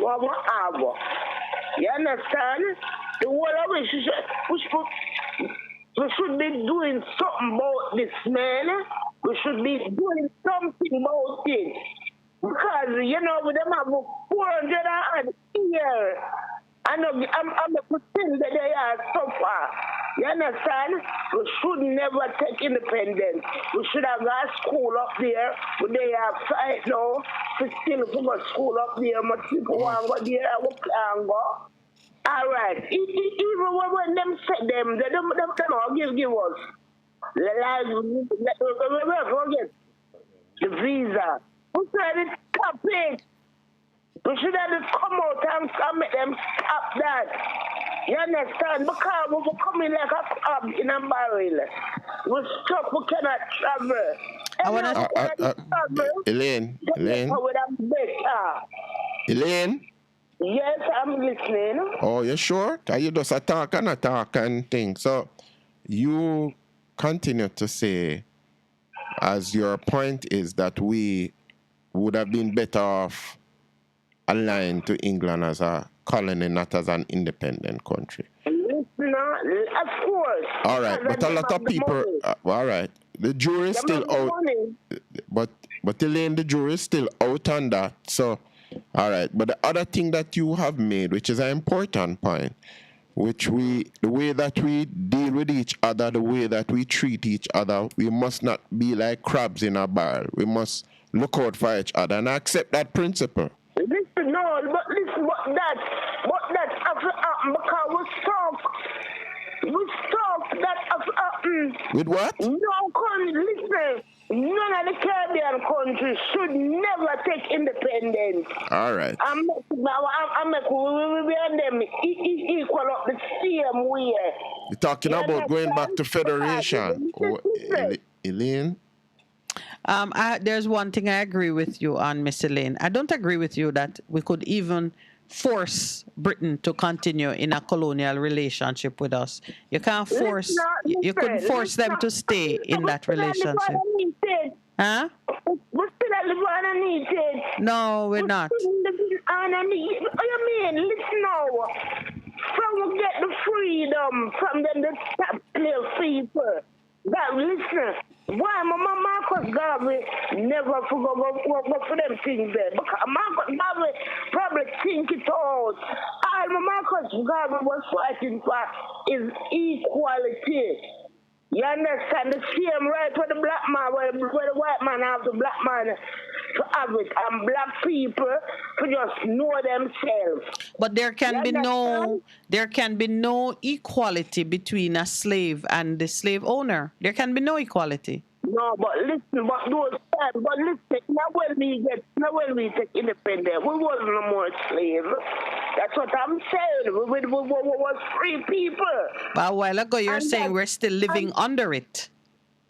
what we have. You understand? The whole of we should be doing something about this, man. We should be doing something about it. Because, you know, with them have 400 years. I'm pretending that they are so far. You understand? We should never take independence. We should have got school up there. They have site now. We still put a school up there. My people want to go there. We can't go. All right. Even when them say them, they don't give us. Forget the visa. We try to stop it. We should have to come out and make them stop that. You understand? Because we were coming like a crab in a barrel. We're stuck, we cannot travel. Elaine. Elaine? Yes, I'm listening. Oh, you sure? Because you just attack and thing. So you continue to say, as your point is that we would have been better off aligned to England as a colony, not as an independent country. No, of course. All right, but a lot of people. All right, the jury is still out. But Elaine, the jury is still out on that. So, all right. But the other thing that you have made, which is an important point, the way that we deal with each other, the way that we treat each other, we must not be like crabs in a barrel. We must look out for each other and accept that principle. Listen, no, but listen, that after because we stuck that after With what? No, listen, none of the Caribbean countries should never take independence. All right. I'm we will be on them equal up the same way. You're talking about going back to federation. Elaine? There's one thing I agree with you on, Miss Elaine. I don't agree with you that we could even force Britain to continue in a colonial relationship with us. You can't force, you couldn't force them to stay in that relationship. Huh? We're still underneath. No, we're not. What you mean? Listen now. From freedom from them the top slave people. God, listen. Why Mama Marcus Garvey never forgot go for them things there? Because Marcus Garvey probably think it out. All Marcus Garvey was fighting for is equality. You understand? The same right for the black man, where the white man have the black man to have it, and black people to just know themselves. But there can be no equality between a slave and the slave owner. There can be no equality. No, but listen, but now when we take independence, we wasn't no more slave. That's what I'm saying. We was free people. But a while ago, you're saying we're still living under it.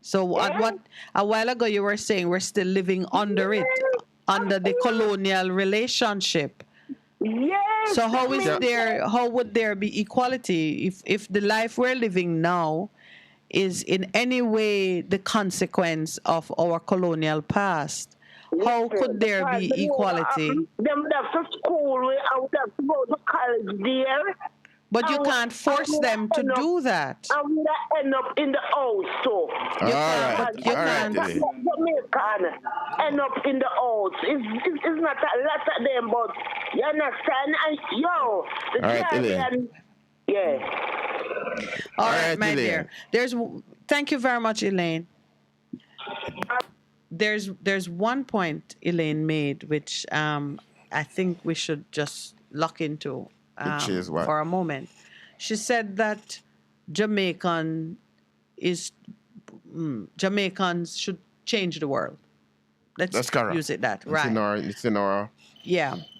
So what? A while ago, you were saying we're still living under it, under the colonial relationship. Yes. So how would there be equality if the life we're living now is in any way the consequence of our colonial past? How could there be equality? Them would have to school, I would have to go to college there. But you can't force them to do that. I would end up in the house, so. You can't. Jamaican end up in the house. It's not a lot of them, but you understand? And the Caribbean, yeah. All right, my dear. Thank you very much, Elaine. There's one point Elaine made which I think we should just lock into for a moment. She said that Jamaicans should change the world. Let's use it that right. It's in our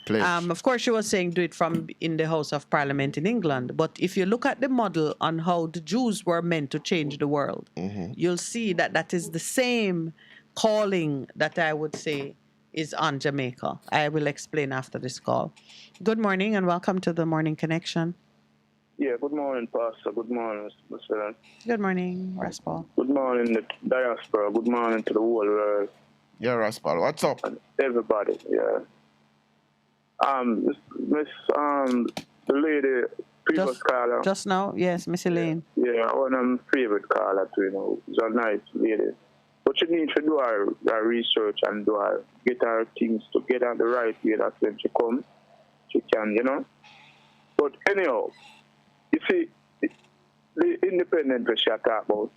place. Of course, she was saying do it from in the House of Parliament in England. But if you look at the model on how the Jews were meant to change the world, you'll see that is the same calling that I would say is on Jamaica. I will explain after this call. Good morning and welcome to the Morning Connection. Yeah, good morning, Pastor. Good morning, Mr. Good morning, Raspal. Good morning, the diaspora. Good morning to the whole world. Yeah, Raspal, what's up? And everybody, yeah. The lady, previous caller. Just now, yes, Miss Elaine. Yeah, one of my favorite caller too, She's a nice lady. But she needs to do her research and get her things together the right way. That's when she comes. She can, But anyhow, you see, the independent that she talk about,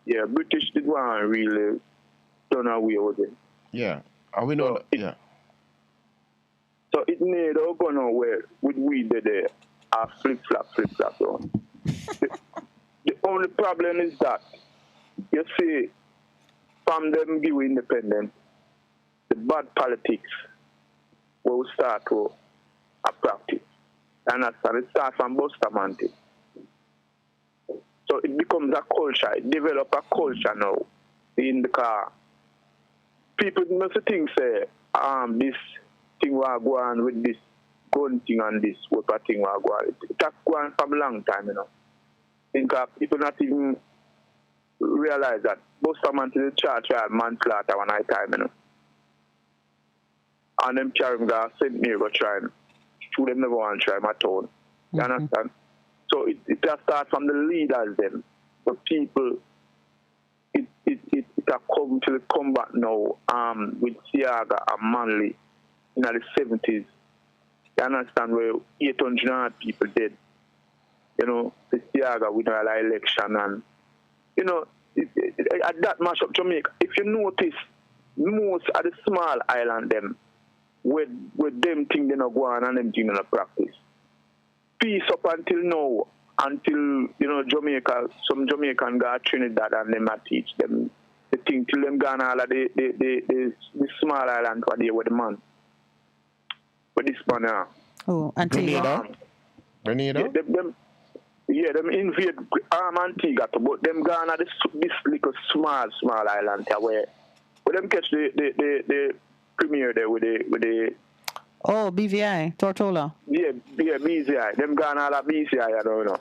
yeah, British did want really done away with it. Yeah, and we know that, So it made our go nowhere with we did a flip-flop on. The only problem is that, you see, from them give independence, the bad politics will start to practice. And it starts from Bustamante. So it becomes a culture. It develops a culture now in the car. People must think, say, this thing will go on with this gun thing and this weapon thing will go on. It has gone on for a long time, Think people not even realize that Bustamante is charged with manslaughter one night time, And them carry him to St. Mary go try him. Shoot them never want to try my town. You understand? So it just starts from the leaders then. The people, it has come to the combat now with Siaga and Manley in the 70s. You understand where 800 people dead. The Siaga with the election and, at that mash up Jamaica, if you notice, most of the small island them, where them thing they not go on and them thing they not practice. Peace up until now, until, Jamaica, some Jamaican go to Trinidad and them not teach them the thing till them gone all of the small island for there with the man. But this man now. Oh, Antigua. Grenada? Them invade Antigua, but them gone to this little small island where them catch the premier there with the Oh, BVI, Tortola. Yeah, BCI. Them gone all of BCI, I don't know.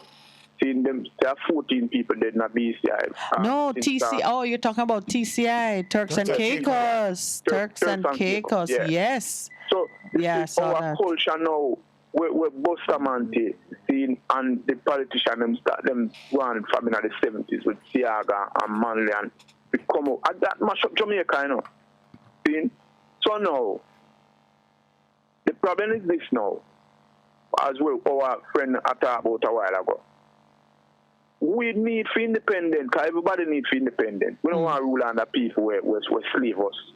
Seeing them, there are 14 people dead in a BCI. No, TC. Oh, you're talking about TCI, Turks and Caicos. Turks and Caicos, yes. So, yeah, our culture now where Bustamante seen and the politician them start them going from in the 70s with Siaga and Manley and we come out at that mash up Jamaica, you know. See? So now the problem is this now, as well our friend talked about a while ago. We need for independent, because everybody needs for independent. We don't want to rule under people where slave us.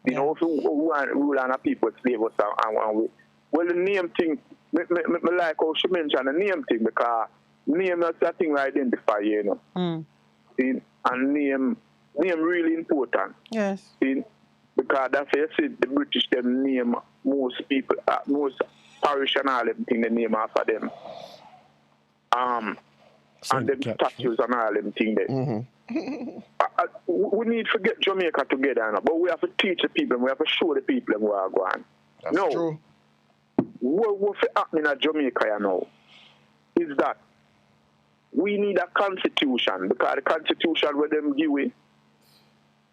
You know, if we want to rule under people where slave us and we. Well, the name thing, me like how she mentioned the name thing, because name is that thing we identify, you know. See? And name really important. Yes. See? Because that's why you see the British them name most people, most parish and all them thing they name after them. And them statues and all them thing there. We need to get Jamaica together, you know, but we have to teach the people, we have to show the people where we are going. That's true. What's happening at Jamaica, you know, is that we need a constitution, because the constitution where them give it,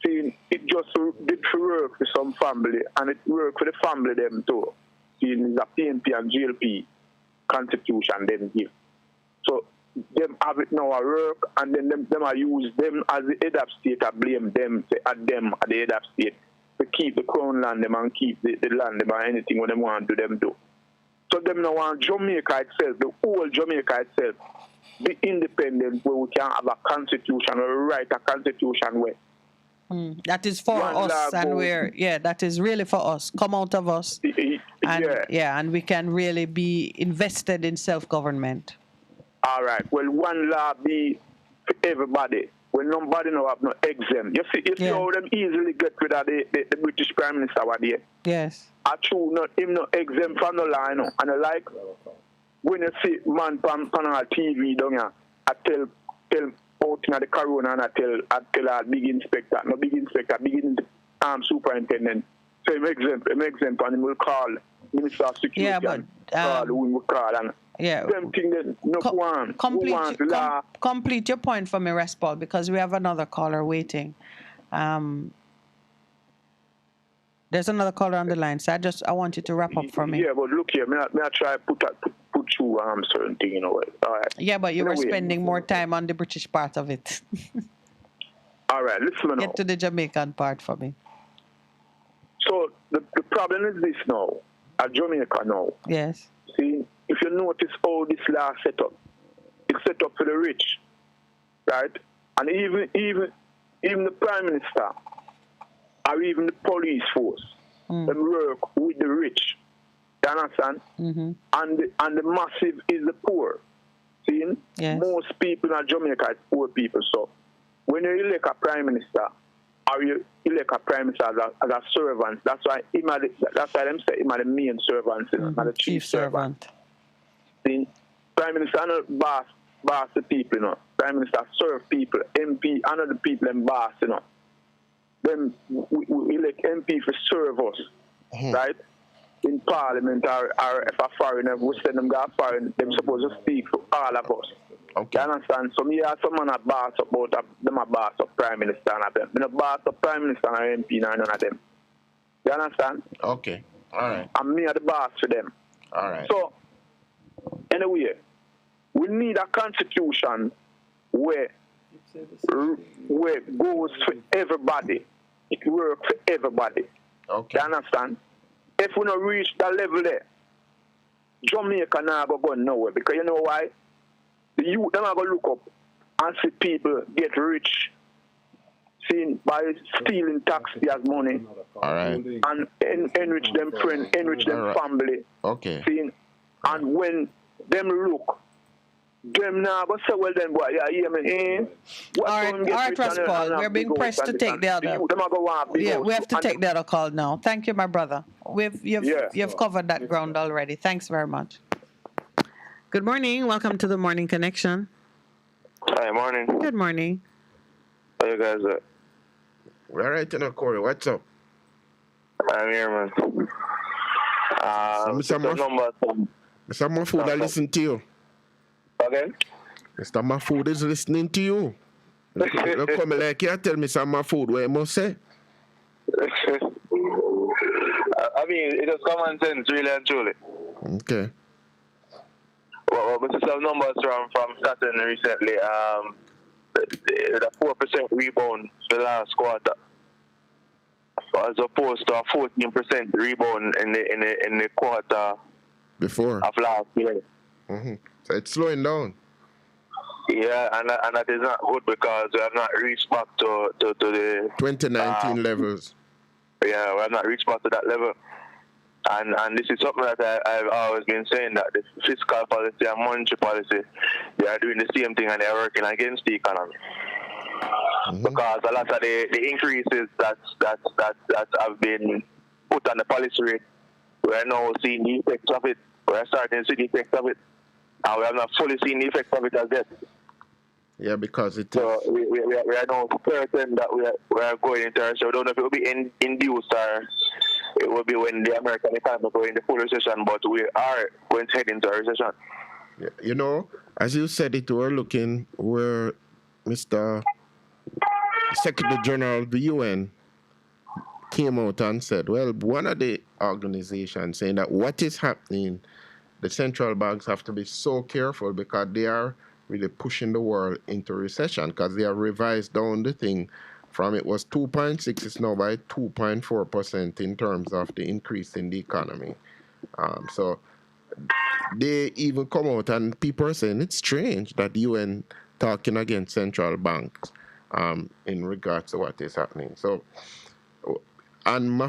see, it just did work for some family, and it worked for the family them too. See, it's a PNP and GLP constitution them give. So them have it now at work, and then them are use them as the head of state, I blame them, say at them at the head of state, to keep the crown land them and keep the land them and anything when they want to do them do. So them now want Jamaica itself, the whole Jamaica itself, be independent where we can have a constitution or write a constitution where. That is for us, and that is really for us. Come out of us, and and we can really be invested in self-government. All right. Well, one law be for everybody. When nobody no have no exempt. You see how them easily get rid of the British Prime Minister over there. Yes. I true not him no exempt from no law, you know. And I like when you see man pan our TV down here, I tell out in the corona and I tell our big inspector, superintendent. So him exempt and he will call Minister of Security and call who he will call and them thing that no one complete your point for me, Respal, because we have another caller waiting. There's another caller on the line, so I want you to wrap up for me. Yeah, but look here, may I try put you certain thing, you know. All right. Yeah, but you were spending more time on the British part of it. All right, listen now. Get to the Jamaican part for me. So the problem is this now, at Jamaica now. Yes. See, if you notice how this law set up, it's set up for the rich, right? And even the Prime Minister or even the police force, them work with the rich. You understand? And the massive is the poor. See? Yes. Most people in Jamaica is poor people. So when you elect a Prime Minister, or you elect a Prime Minister as a servant, that's why them say him are the main servant, not the chief servant. See? Prime Minister not boss the people, you know. Prime Minister serve people. MP, another people and boss, you know. Then we elect MP for serve us, right? In Parliament or if a foreigner, we send them go foreign, them supposed to speak for all of us. Okay. You understand? So me are someone a boss about them a boss of Prime Minister and of them. Me no boss of Prime Minister and MP none of them. You understand? Okay. All right. And me are the boss for them. All right. So anyway, we need a constitution where it goes for everybody. It works for everybody. Okay. You understand? If we don't reach that level there, Jamaica now go nowhere. Because you know why? The youth them are going to look up and see people get rich by stealing taxpayers' money. All right. And enrich them friends, enrich them family. Okay. And when them look, them now go say, well then, boy, yeah, hear me, All right, Respal, we're being pressed to take the other. We have to take the other call now. Thank you, my brother. You've covered that ground already. Thanks very much. Good morning. Welcome to the Morning Connection. Hi, morning. Good morning. How you guys at? We're all right, Corey. What's up? I'm here, man. Mr. Mahfood, I listen to you. Okay. Mr. Mahfood is listening to you. Look come like you tell Mr. Mahfood what you must say. I mean, it is common sense, really and truly. Okay. but this some numbers from Saturn recently. The 4% rebound the last quarter, as opposed to a 14% rebound in the quarter before of last year. Mm-hmm. So it's slowing down. Yeah, and that is not good because we have not reached back to the 2019 levels. Yeah, we have not reached back to that level. And this is something that I've always been saying, that the fiscal policy and monetary policy, they are doing the same thing and they are working against the economy. Mm-hmm. Because a lot of the increases that have been put on the policy rate, we are now seeing the effects of it. We are starting to see the effects of it. And we have not fully seen the effects of it as yet. Yeah, because so we are now certain that we are going into a recession. We don't know if it will be induced or it will be when the American economy go into full recession, but we are going to head into a recession. Yeah, you know, as you said it, we're looking where Mr. Secretary General of the UN came out and said, well, one of the organizations saying that what is happening, the central banks have to be so careful because they are really pushing the world into recession because they have revised down the thing from it was 2.6, it's now by 2.4% in terms of the increase in the economy. So they even come out and people are saying it's strange that the UN talking against central banks in regards to what is happening. So, and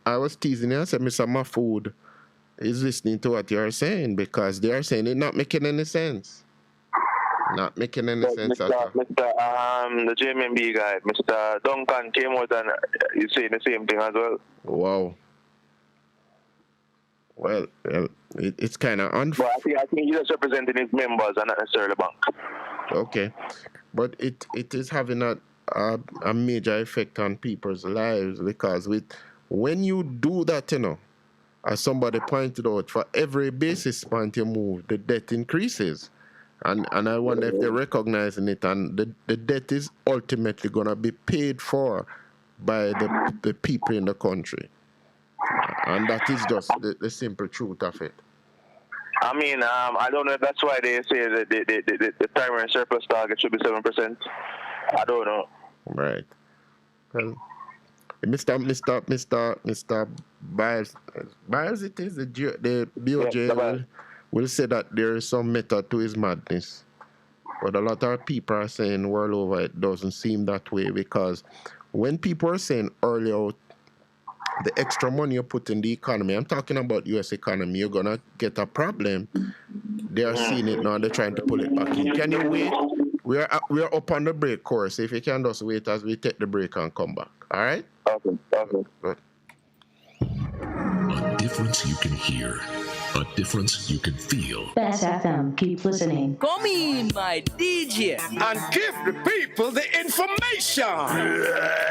I was teasing you, I said, Mr. Mahfoud is listening to what you're saying because they are saying it's not making any sense. Not making any sense at all. The JMB guy, Mr. Duncan came out and he's saying the same thing as well. Wow. Well, it's kind of unfair. But I think he's just representing his members and not necessarily the bank. Okay. But it is having a major effect on people's lives because when you do that, you know, as somebody pointed out, for every basis point you move, the debt increases. And I wonder if they're recognizing it, and the debt is ultimately going to be paid for by the people in the country. And that is just the simple truth of it. I mean, I don't know if that's why they say that the primary surplus target should be 7%. I don't know. Right. Well, Mr. Biles, it is the BOJ will say that there is some method to his madness. But a lot of people are saying world over it doesn't seem that way because when people are saying earlier the extra money you put in the economy, I'm talking about U.S. economy, you're going to get a problem. They are seeing it now, they're trying to pull it back in. Can you wait? We are up on the break course. If you can just wait as we take the break and come back. All right? Okay. Good. A difference you can hear. A difference you can feel. Best FM, keep listening. Come in, my DJ, and give the people the information.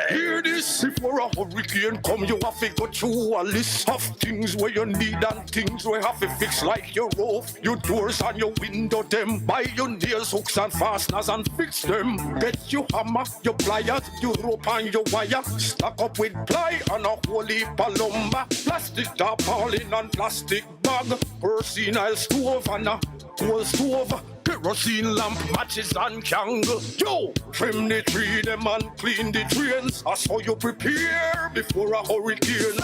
Hear this: if for a hurricane come, you have to go through a list of things where you need and things where have to fix, like your roof, your doors and your window them. Buy your nails, hooks and fasteners and fix them. Get your hammer, your pliers, your rope and your wire. Stack up with ply and a holy palumba. Plastic tarpaulin and plastic bag. Kerosene stove and a coal stove. Kerosene lamp, matches and candle. Yo, trim the tree them and clean the drains. That's how you prepare before a hurricane.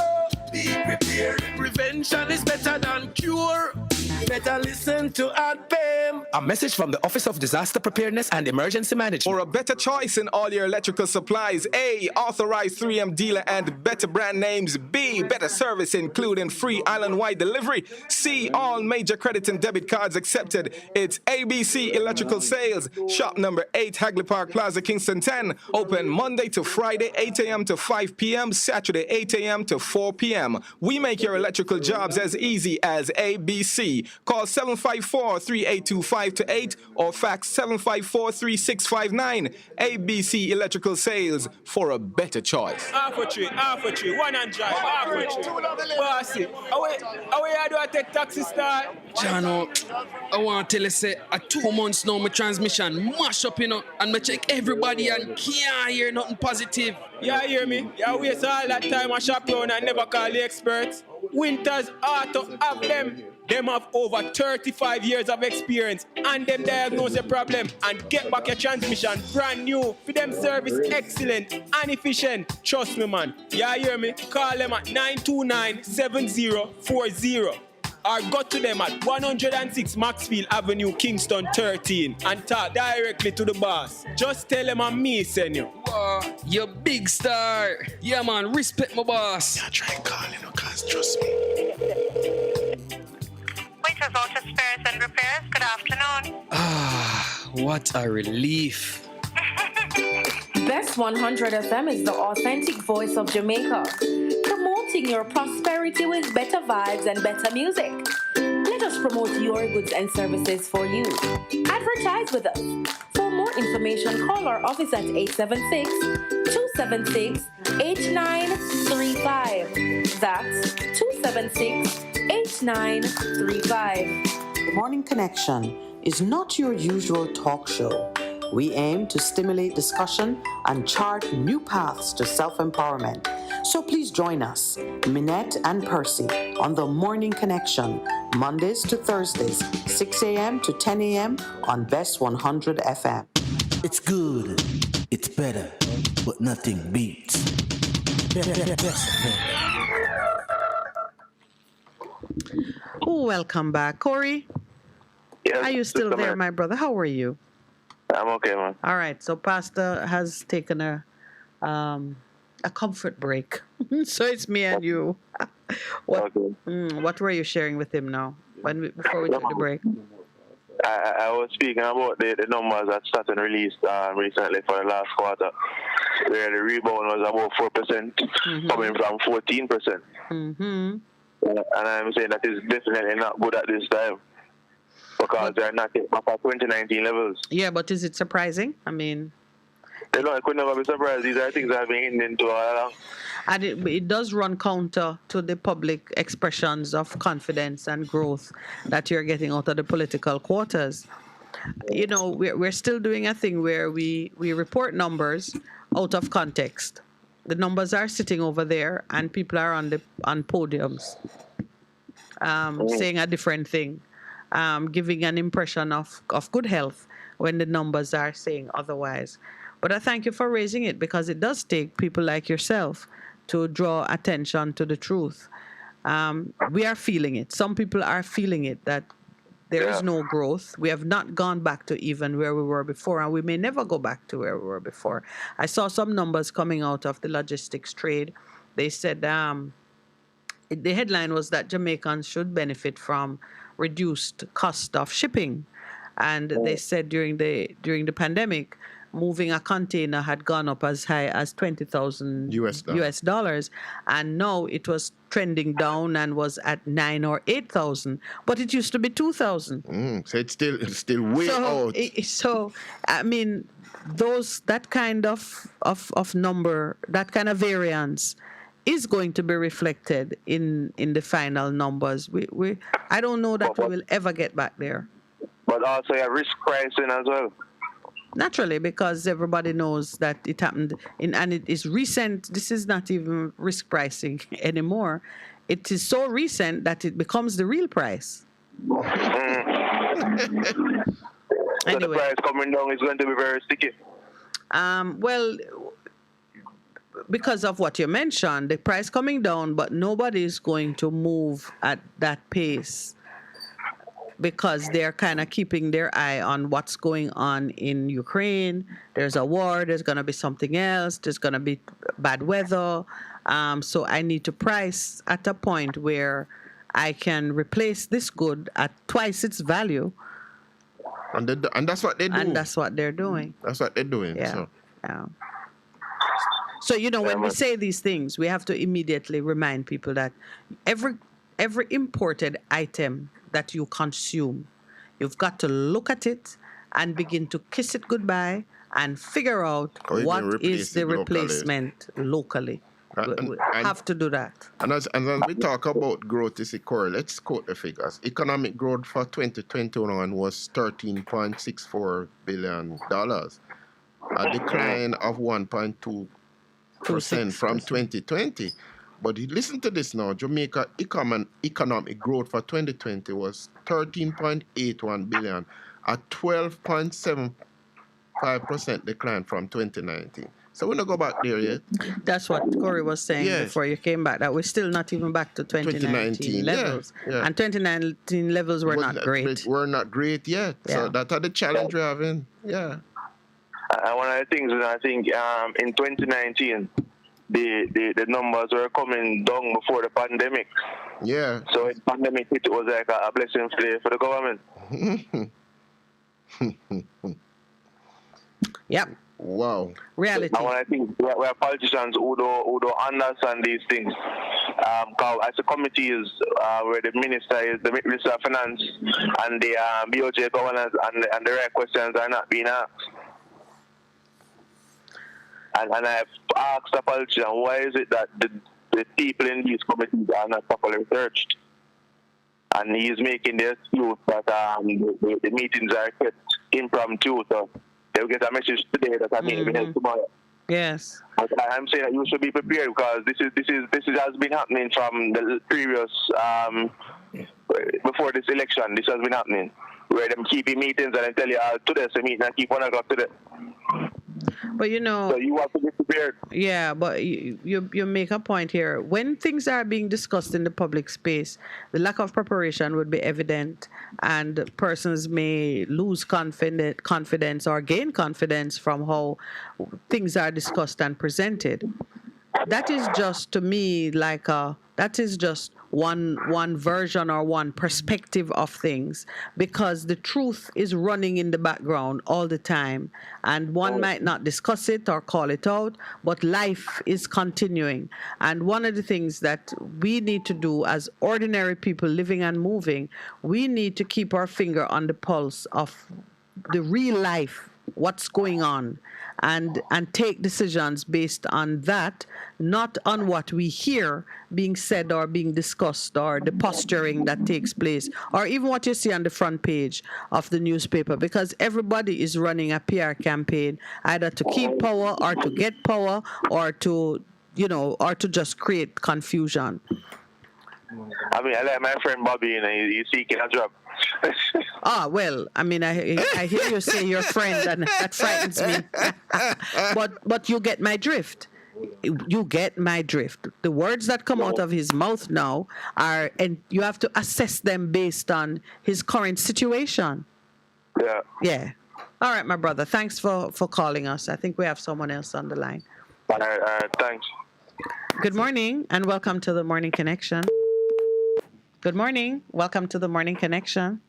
Be prepared. Prevention is better than cure. Better listen to ADPEM. A message from the Office of Disaster Preparedness and Emergency Management. For a better choice in all your electrical supplies, A, authorized 3M dealer and better brand names. B, better service including free island-wide delivery. C, all major credit and debit cards accepted. It's ABC Electrical Sales. Shop number 8, Hagley Park Plaza, Kingston 10. Open Monday to Friday, 8 a.m. to 5 p.m. Saturday, 8 a.m. to 4 p.m. We make your electrical jobs as easy as ABC. Call 754-3825-8 or fax 754-3659. ABC Electrical Sales, for a better choice. Half a tree, 100, half a tree. Bossy, how do I take taxi star? Jano, I want to tell you, say, 2 months now, my transmission mash up, you know, and I check everybody and can't hear nothing positive. Yeah, hear me? Yeah, waste all that time I shop around and never call the experts. Winters Auto have them. Them have over 35 years of experience and them diagnose a problem and get back your transmission brand new. For them service excellent and efficient. Trust me, man. Yeah, hear me? Call them at 929-7040. Or go to them at 106 Maxfield Avenue, Kingston 13 and talk directly to the boss. Just tell them I'm me, send you. Wow, you big star. Yeah, man, respect my boss. Yeah, try calling, cause trust me. Winters Auto Spares and Repairs, good afternoon. Ah, what a relief. Best 100 FM is the authentic voice of Jamaica, promoting your prosperity with better vibes and better music. Let us promote your goods and services for you. Advertise with us. For more information, call our office at 876-276-8935. That's 276-8935. The Morning Connection is not your usual talk show. We aim to stimulate discussion and chart new paths to self-empowerment. So please join us, Minette and Percy, on The Morning Connection, Mondays to Thursdays, 6 a.m. to 10 a.m. on Best 100 FM. It's good, it's better, but nothing beats. Best Welcome back. Corey, Yes, are you still there, my brother? How are you? I'm okay, man. All right, so Pastor has taken a comfort break. So it's me and you. What were you sharing with him now before we took the break? I was speaking about the numbers that started released recently for the last quarter, where the rebound was about 4%, coming from 14%. And I'm saying that is definitely not good at this time, because they're not yet back at 2019 levels. Yeah, but is it surprising? I mean, I could never be surprised. These are things that have been into all along. And it does run counter to the public expressions of confidence and growth that you're getting out of the political quarters. You know, we're still doing a thing where we report numbers out of context. The numbers are sitting over there, and people are on podiums saying a different thing, giving an impression of good health when the numbers are saying otherwise. But I thank you for raising it, because it does take people like yourself to draw attention to the truth. We are feeling it. Some people are feeling it, that there is no growth. We have not gone back to even where we were before, and we may never go back to where we were before. I saw some numbers coming out of the logistics trade. They said the headline was that Jamaicans should benefit from reduced cost of shipping. And they said during the pandemic, moving a container had gone up as high as $20,000 US dollars, and now it was trending down and was at $9,000 or $8,000, but it used to be $2,000. So it's still way out. So I mean, that kind of number, that kind of variance, is going to be reflected in the final numbers. I don't know that we will ever get back there. But also you have risk pricing as well. Naturally, because everybody knows that it happened, and it is recent. This is not even risk pricing anymore. It is so recent that it becomes the real price. So the price coming down is going to be very sticky. Well, because of what you mentioned, the price coming down, but nobody is going to move at that pace, because they're kind of keeping their eye on what's going on in Ukraine. There's a war, there's going to be something else, there's going to be bad weather. So I need to price at a point where I can replace this good at twice its value. And that's what they do. And that's what they're doing. That's what they're doing. Yeah. So, you know, when we say these things, we have to immediately remind people that every imported item that you consume, you've got to look at it and begin to kiss it goodbye and figure out what is the replacement locally. We have to do that. And as we talk about growth, let's quote the figures. Economic growth for 2021 was $13.64 billion, a decline of 1.2% from 2020. But listen to this now. Jamaica economic growth for 2020 was 13.81 billion, a 12.75% decline from 2019. So we're not go back there yet. That's what Corey was saying before you came back, that we're still not even back to 2019 levels. Yeah. And 2019 levels were not great. We're not great yet. So that's the challenge we're having. Yeah. And one of the things is I think in 2019, the numbers were coming down before the pandemic. Yeah. So in pandemic, it was like a blessing for the government. Yep. Wow. Reality. And when I think we are politicians who don't understand these things. As a committee is where the minister of finance and the BOJ governors and the right questions are not being asked. And I've asked the politician, why is it that the people in these committees are not properly researched? And he's making the excuse that the meetings are kept impromptu, so they'll get a message today that I mean tomorrow. Yes. But I'm saying that you should be prepared because this has been happening from the previous before this election. This has been happening where them keeping meetings and they tell you today's a meeting and keep 1 o'clock today. But so you have to be prepared. Yeah, but you make a point here. When things are being discussed in the public space, the lack of preparation would be evident, and persons may lose confidence or gain confidence from how things are discussed and presented. That is just, to me, like that is just one version or one perspective of things, because the truth is running in the background all the time, and one might not discuss it or call it out, but life is continuing. And one of the things that we need to do as ordinary people living and moving, we need to keep our finger on the pulse of the real life, what's going on, and take decisions based on that, not on what we hear being said or being discussed, or the posturing that takes place, or even what you see on the front page of the newspaper, because everybody is running a PR campaign either to keep power or to get power or to just create confusion. I mean, I like my friend Bobby, and he's seeking a job. Well, I mean, I hear you say your friend, and that frightens me. but you get my drift. You get my drift. The words that come out of his mouth now are, and you have to assess them based on his current situation. Yeah. Yeah. All right, my brother. Thanks for calling us. I think we have someone else on the line. Thanks. Good morning, and welcome to the Morning Connection. Good morning. Welcome to the Morning Connection.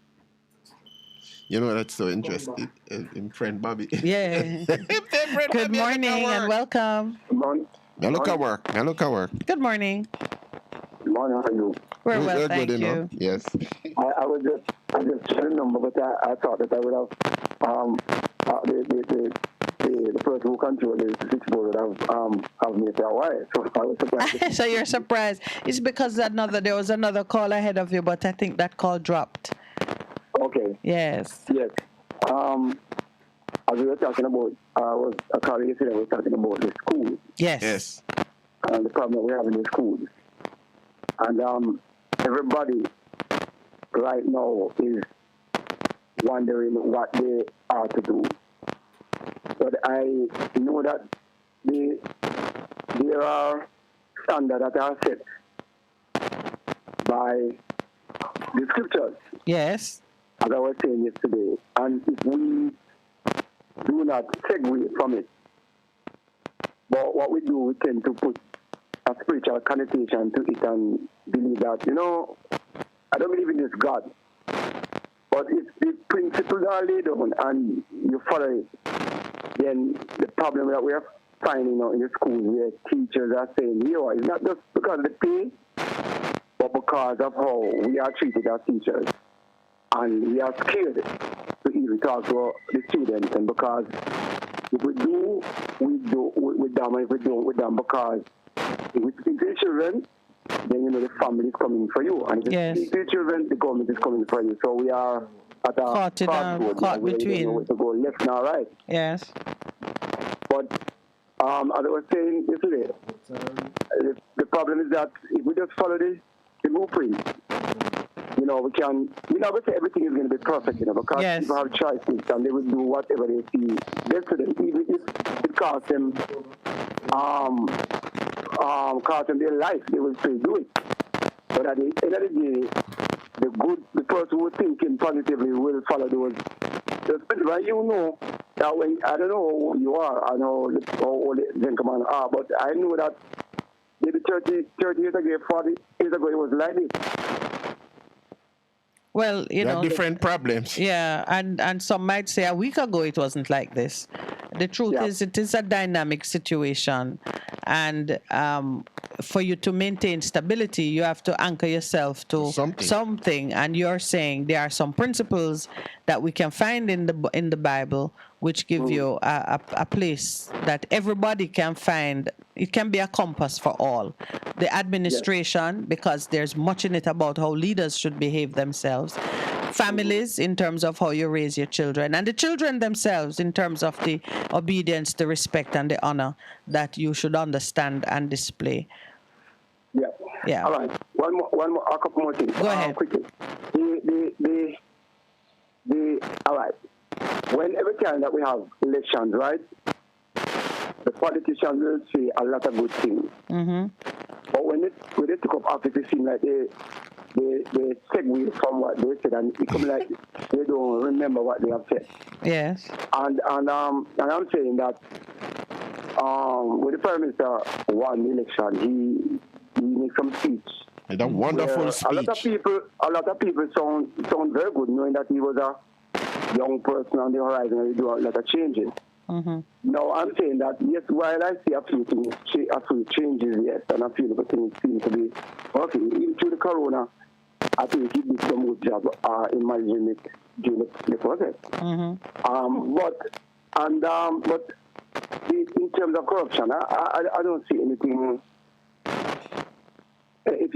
You know, that's so interesting in friend Bobby. Yeah. Good morning and welcome. Good morning. Now look at work. Good morning. Good morning. How are you? We're well, thank good, you. Yes. I just sharing a number, but I thought that I would have the person who controls the switchboard would have me for a while. So I was surprised. So you're surprised. It's because there was another call ahead of you, but I think that call dropped. Okay. Yes. Yes. As we were talking about, a colleague yesterday was talking about the school. Yes. And the problem that we have in the schools. And everybody right now is wondering what they are to do. But I know that there are standards that are set by the scriptures. Yes. As I was saying yesterday. And if we do not segue from it, but what we do, we tend to put a spiritual connotation to it and believe that, I don't believe in this God. But if the principles are laid down and you follow it, then the problem that we are finding now in the schools where teachers are saying, it's not just because of the pay, but because of how we are treated as teachers. And we are scared to even talk to the students, and because if we do with them, and if we don't with them, because if we speak to the children, then the family is coming for you, and if you speak to the children, the government is coming for you. So we are at a caught between. to go left now, right? Yes. But as I was saying yesterday, the problem is that if we just follow the blueprint, we can, we're not going to say everything is going to be perfect, because people have choices and they will do whatever they see best for them, even if it costs them their life, they will still do it. But at the end of the day, the person who is thinking positively will follow those principles. You know that when, I don't know who you are, I know how old the gentlemen are, but I know that maybe 30 years ago, 40 years ago, it was like this. Well, different problems. Yeah, and some might say a week ago it wasn't like this. The truth is, it is a dynamic situation, and for you to maintain stability, you have to anchor yourself to something. And you're saying there are some principles that we can find in the Bible which give you a place that everybody can find. It can be a compass for all. The administration, because there's much in it about how leaders should behave themselves. Families, in terms of how you raise your children. And the children themselves, in terms of the obedience, the respect, and the honor that you should understand and display. Yeah. All right. One more, a couple more things. Go ahead. Quickly. All right. When every time that we have elections, right, the politicians will say a lot of good things. Mm-hmm. But when they took up office, it seems like they segue from what they said, and it comes like they don't remember what they have said. Yes. And I'm saying that when the Prime Minister won the election, he made some speech. A wonderful speech. A lot of people sound very good, knowing that he was a young person on the horizon and he do a lot of changes. Mm-hmm. Now, I'm saying that, yes, while I see a few changes, yes, and a few things seem to be working, even through the corona, I think he did some good job in managing it during the process. Mm-hmm. But in terms of corruption, I don't see anything. If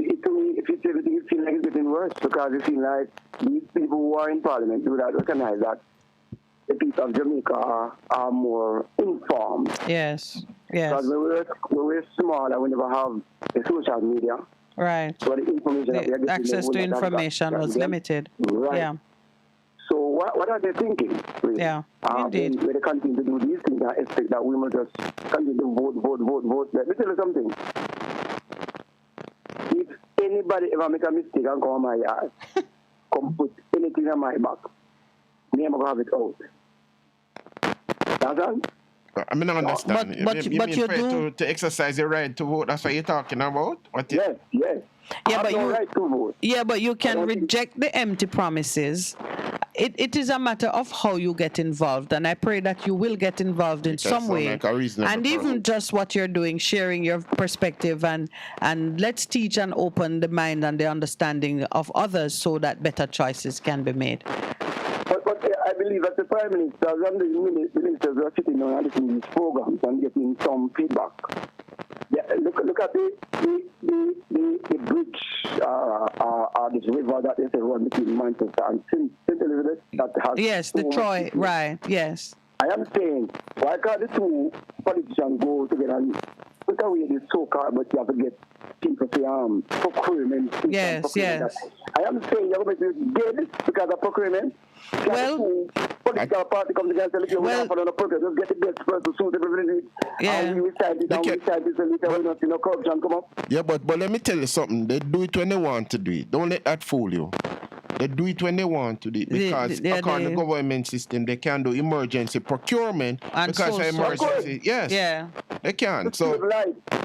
everything, it feels like it's getting worse, because it feels like these people who are in Parliament do not recognize that the people of Jamaica are more informed. Yes. Because when we're small and we never have the social media. Right. So the information that we are getting, access to information was limited. Right. Yeah. So what are they thinking? Really? Yeah. Indeed. When they continue to do these things, I expect that we must just continue to vote. Let me tell you something. If anybody ever make a mistake and come on my yard, come put anything on my back, me, I'm going to have it out. That's all? I mean, I understand. But you do to exercise your right to vote. That's what you're talking about. Yes. Yeah, I have no right to vote. Yeah, but you can reject the empty promises. It is a matter of how you get involved, and I pray that you will get involved in some way. Like and even just what you're doing, sharing your perspective, and let's teach and open the mind and the understanding of others so that better choices can be made. But I believe that the Prime Minister and the ministers are sitting down and listening to these programs and getting some feedback. Yeah, look at the bridge, this river that they say run between Manchester and St. Elizabeth. That has the Troy, right? Yes. I am saying, why can't the two politicians go together and put away this so-called, but you have to get people to procurement. Yes. I am saying you're going to be dead because of procurement. Well, political party comes together and say, well, for the program, just get the best person suitable for it. Yeah. And we decide it, and we decide this, and later we not see no corruption come up. Yeah, but let me tell you something. They do it when they want to do it. Don't let that fool you. They do it when they want to do it, because according to the government system, they can do emergency procurement and because of emergency. Yes. Yeah. They can. So,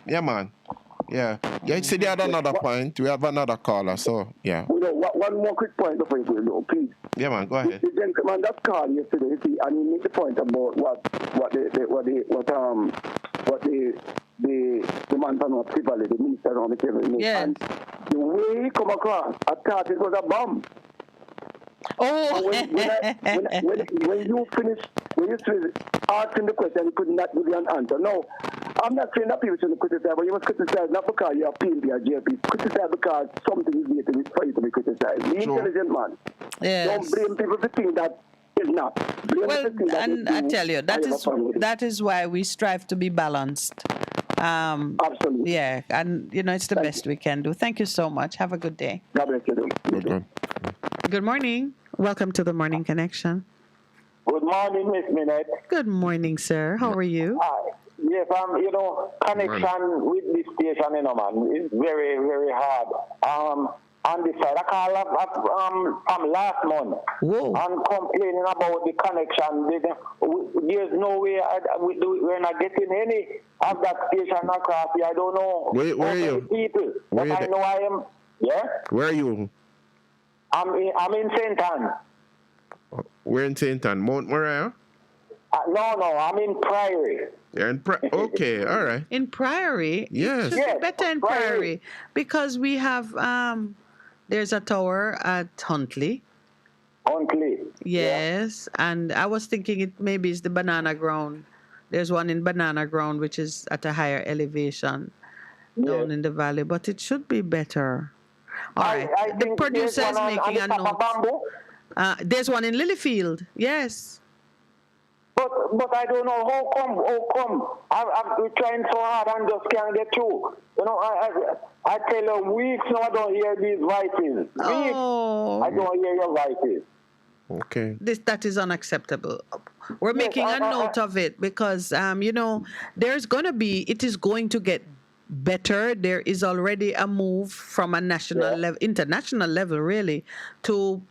yeah, man. Yeah. Yeah, see, they had another point. We have another caller, so, yeah. One more quick point before you go, please. Yeah, man, go ahead. The gentleman that called yesterday, see, and he made the point about what the man from people, the minister on the table. Yes. And the way he come across, I thought it was a bomb. Oh. When you finish asking the question, you could not give you an answer. No, I'm not saying that people shouldn't criticize, but you must criticize not because you're a PNP or JP. Criticize because something is there for you to be criticized. Be intelligent, man. Yes. Don't blame people for thinking that It's not. Well, and I tell you, that is why we strive to be balanced. Absolutely. Yeah, and it's the best we can do. Thank you so much. Have a good day. God bless you. Good morning. Welcome to the Morning Connection. Good morning, Miss Minette. Good morning, sir. How are you? Yes, connection with this station, man, is very, very hard. On this side, I call up from last month. Whoa. I'm complaining about the connection. There's no way we're not getting any of that station across here. I don't know. Where are you? People, but I know I am. Yeah. Where are you? I'm in St. Anne. We're in St. Anne. Mount Moriah? No, I'm in Priory. You're in okay, all right. In Priory? Yes. It should be better in Priory because we have, there's a tower at Huntley. Huntley? Yes, and I was thinking it maybe it's the Banana Ground. There's one in Banana Ground, which is at a higher elevation down in the valley, but it should be better. All right. The producer is making a note. There's one in Lilyfield. Yes. But I don't know how come. I've been trying so hard and just can't get through. I tell you, weeks now I don't hear these voices. Oh. I don't hear your voices. Okay. That is unacceptable. We're making a note of it because, there's going to be, it is going to get better. There is already a move from a national level, international level really, to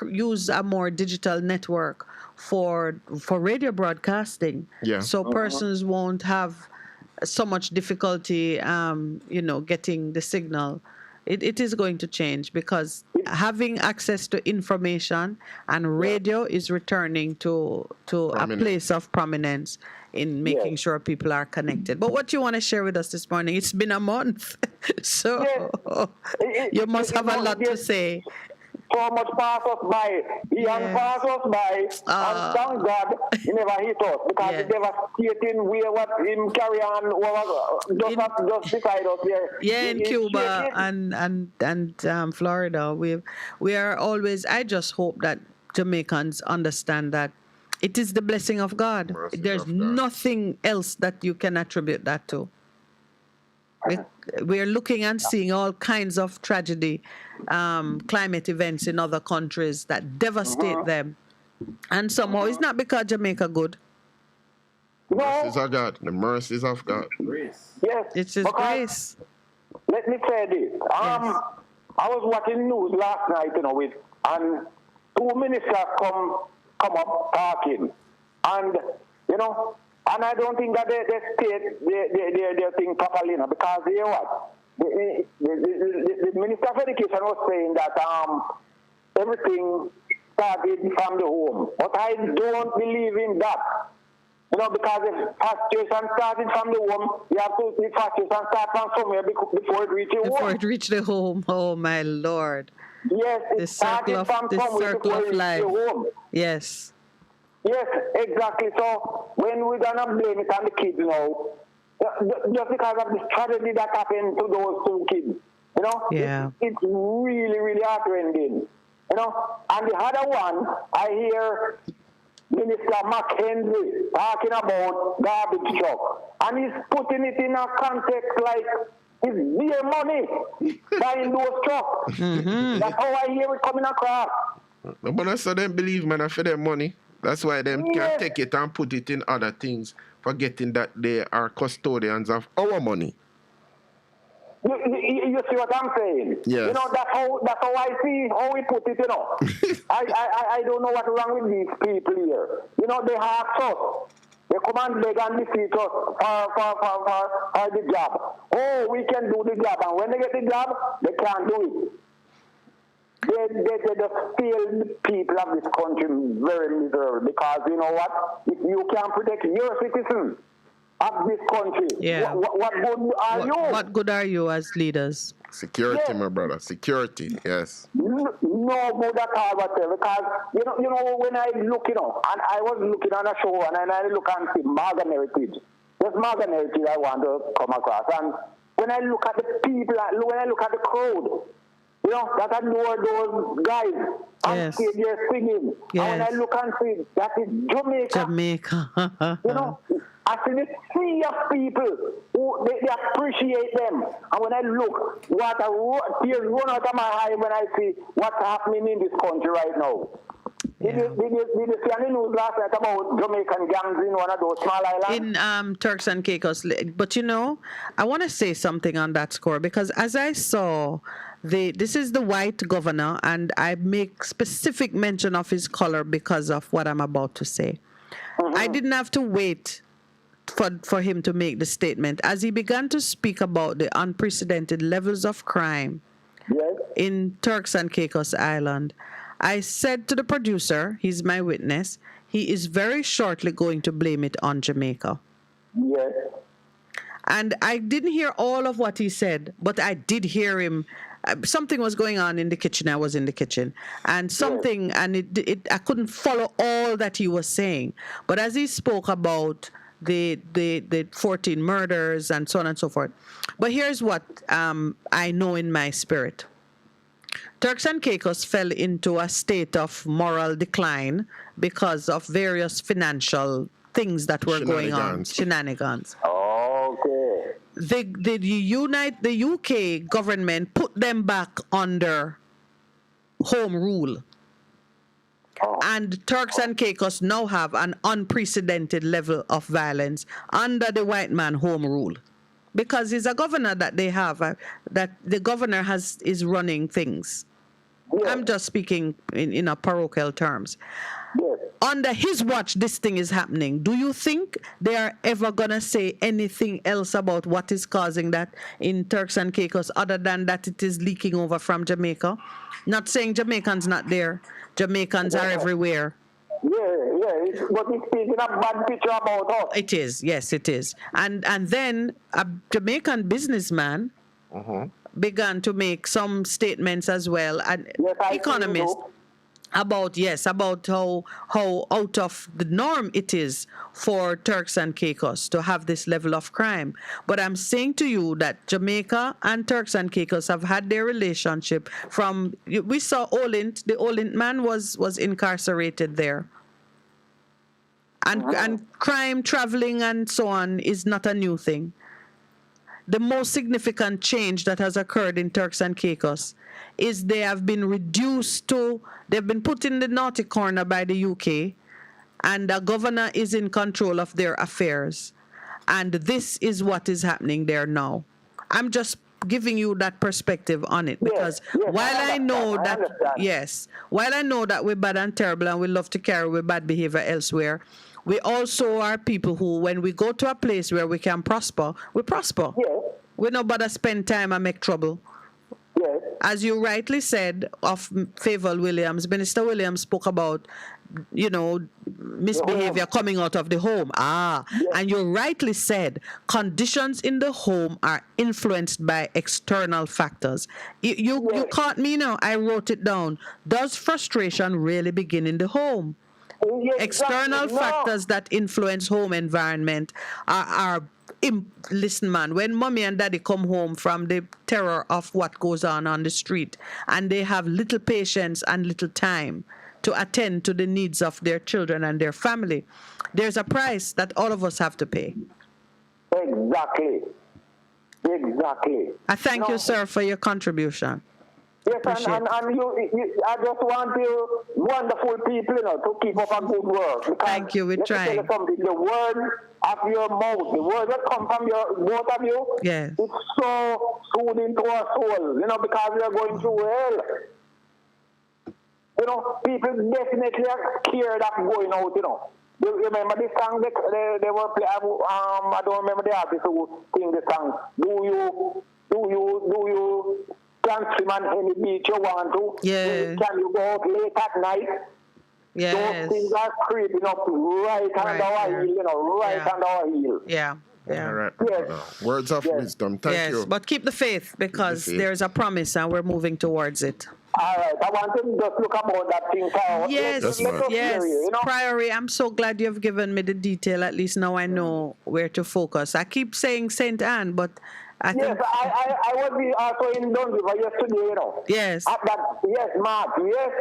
use a more digital network for radio broadcasting. Yeah. So persons won't have so much difficulty, getting the signal. It is going to change because having access to information and radio is returning to a place of prominence in making sure people are connected. But what you want to share with us this morning? It's been a month, so you must have a lot to say. So much pass us by. He pass us by. And thank God he never hit us because he devastating way what him carry on over just beside us here. Yeah, in Cuba and Florida. We are always, I just hope that Jamaicans understand that it is the blessing of God. There's nothing else that you can attribute that to. We are looking and seeing all kinds of tragedy, climate events in other countries that devastate them. And somehow it's not because Jamaica good. Mercies of God. The mercies of God. Grace. Yes. It's His grace. Let me say this. I was watching news last night, and two ministers come up talking. And, and I don't think that they state their thing properly, because you know what? The Minister of Education was saying that everything started from the home. But I don't believe in that. Because if frustration started from the home, you have to see frustration start from somewhere before it reaches home. Before it reaches the home. Oh, my Lord. Yes, the circle of life. Yes. Yes, exactly. So when we're going to blame it on the kids now, just because of the tragedy that happened to those two kids, it's really, really heartrending. And the other one, I hear Minister Mackenzie talking about garbage truck, and he's putting it in a context like it's their money buying those trucks. Mm-hmm. That's how I hear it coming across. But I saw them believe, man, for their money. That's why them can take it and put it in other things, forgetting that they are custodians of our money. You see what I'm saying? Yes. That's how I see how we put it, I don't know what's wrong with these people here. They ask us. They come and beg and defeat us for the job. Oh, we can do the job. And when they get the job, they can't do it. They just feel the people of this country very miserable because you know what? If you can't protect your citizens of this country, what good are you? What good are you as leaders? Security, my brother. Security, yes. No good at all whatsoever. Because when I look, and I was looking on a show and I look and see Morgan Heritage. There's Morgan Heritage I want to come across. And when I look at the people, when I look at the crowd, You know, that I know those guys on stage there singing. And when I look and see, that is Jamaica. Jamaica. You know, I see the sea of people who they appreciate them. And when I look, tears run out of my eye when I see what's happening in this country right now. Did you see any news last night about Jamaican gangs in one of those small islands? In Turks and Caicos. But you know, I want to say something on that score because as I saw, this is the white governor, and I make specific mention of his color because of what I'm about to say. I didn't have to wait for him to make the statement. As he began to speak about the unprecedented levels of crime in Turks and Caicos Island, I said to the producer, he's my witness, he is very shortly going to blame it on Jamaica. Yes. And I didn't hear all of what he said, but I did hear him. Something was going on in the kitchen. I was in the kitchen, and something, and I couldn't follow all that he was saying. But as he spoke about the 14 murders and so on and so forth. But here's what I know in my spirit. Turks and Caicos fell into a state of moral decline because of various financial things that were going on, shenanigans. Okay. The UK government put them back under home rule. And Turks and Caicos now have an unprecedented level of violence under the white man home rule. Because he's a governor that they have, that the governor is running things. I'm just speaking in a parochial terms. Under his watch, this thing is happening. Do you think they are ever going to say anything else about what is causing that in Turks and Caicos other than that it is leaking over from Jamaica? Not saying Jamaicans not there. Jamaicans are everywhere. But it's painting a bad picture about us. It is, yes, it is. And then a Jamaican businessman began to make some statements as well, an economist, about how out of the norm it is for Turks and Caicos to have this level of crime. But I'm saying to you that Jamaica and Turks and Caicos have had their relationship from, we saw Olint, the Olint man was incarcerated there. And crime, traveling, and so on is not a new thing. The most significant change that has occurred in Turks and Caicos is they have been they've been put in the naughty corner by the UK, and the governor is in control of their affairs. And this is what is happening there now. I'm just giving you that perspective on it because while I know that we're bad and terrible and we love to carry with bad behavior elsewhere, we also are people who, when we go to a place where we can prosper, we prosper. We no bother spend time and make trouble. As you rightly said of Favour Williams, Minister Williams spoke about, misbehavior coming out of the home. And you rightly said conditions in the home are influenced by external factors. You caught me now. I wrote it down. Does frustration really begin in the home? External factors that influence home environment are listen, man, when mommy and daddy come home from the terror of what goes on the street and they have little patience and little time to attend to the needs of their children and their family, there's a price that all of us have to pay. Exactly. I thank you, sir, for your contribution. Yes, and I just want you wonderful people, to keep up a good work. Thank you, we're trying. Tell you something, the word of your mouth, the word that come from both of you, it's so soothing to our souls, because we are going through hell. People definitely are scared of going out, You remember this song they were playing? I don't remember the artist who sing the song. Do you can swim on any beach you want to? Can you go out late at night? Those things are creeping up right under our heel, under our heel. All right. Words of wisdom. Thank you. But keep the faith because there's a promise and we're moving towards it. All right. I want to just look about that thing. Yes. Priory, I'm so glad you've given me the detail. At least now I know where to focus. I keep saying St. Anne, but Yes, I was also in Dundee yesterday, you know. Yes. At that, yes, Mark, yes.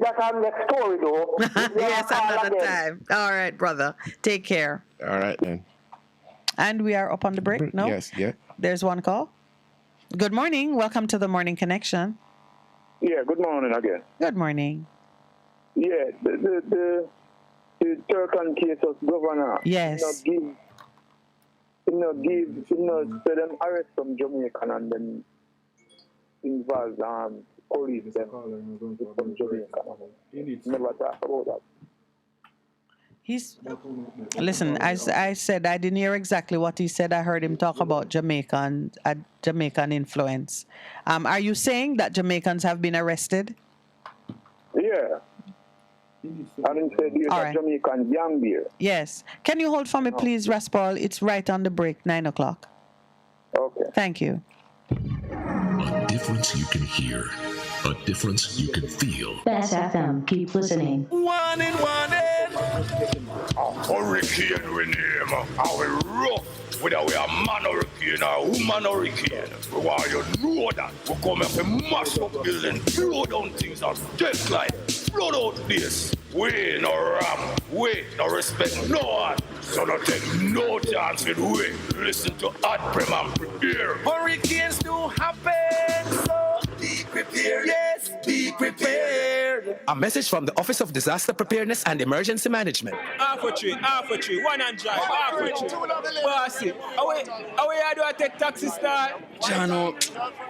That's our next story, though. Yes, another time. All right, brother. Take care. All right, then. And we are up on the break, no? Yes, yeah. There's one call. Good morning. Welcome to the Morning Connection. Yeah, good morning again. Good morning. Yeah, the Turkan case of governor. Yes. Say them arrest some Jamaican and then involve police them from Jamaica. Never talk about that. Listen, as I said, I didn't hear exactly what he said. I heard him talk about Jamaican influence. Are you saying that Jamaicans have been arrested? Yeah. I didn't say there's a Jamaican gang there. Yes. Can you hold for me, please, Raspal? It's right on the break, 9 o'clock. Okay. Thank you. A difference you can hear. A difference you can feel. Best FM. Keep listening. One in. A hurricane we name. How we rough. Whether we are man hurricane or woman hurricane. We want you to know that. We come here to mash up building, blow down things and just like flood out place. We no ram. We no respect no one. So don't take no chance with we. Listen to Hot Prem and prepare. Hurricanes do happen, so be prepared. Yes, be prepared. A message from the Office of Disaster Preparedness and Emergency Management. Half a tree, one and drive, half a tree. Bossy, away I do I take taxi star? Jano,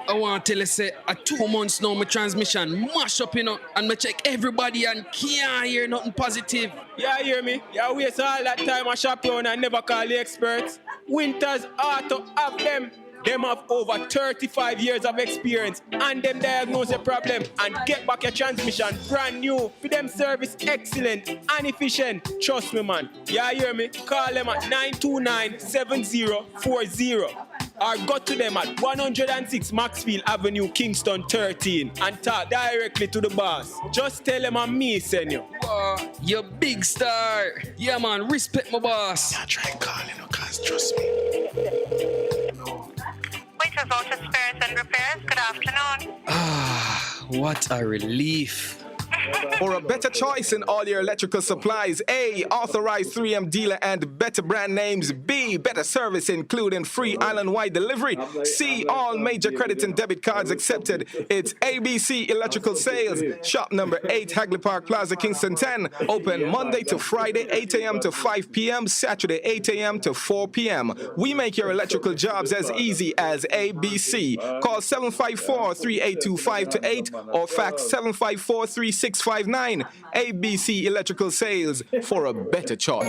I want to tell you, say, 2 months now, my transmission mash up, and I check everybody and can't hear nothing positive. Yeah, hear me? Yeah, waste all that time I shop around and never call the experts. Winters Auto have them. Them have over 35 years of experience and them diagnose a problem and get back your transmission brand new. For them service excellent and efficient. Trust me, man. Yeah, hear me? Call them at 929-7040 or go to them at 106 Maxfield Avenue, Kingston 13 and talk directly to the boss. Just tell them I'm me, send you. Wow, you big star. Yeah, man, respect my boss. Yeah, try calling, cause trust me. Winters Auto Spares and Repairs, good afternoon. What a relief. For a better choice in all your electrical supplies, A, authorized 3M dealer and better brand names. B, better service including free island-wide delivery. C, all major credit and debit cards accepted. It's ABC Electrical Sales. Shop number 8, Hagley Park Plaza, Kingston 10. Open Monday to Friday, 8 a.m. to 5 p.m. Saturday, 8 a.m. to 4 p.m. We make your electrical jobs as easy as ABC. Call 754-382-528 or fax 754-3659. ABC Electrical Sales, for a better choice.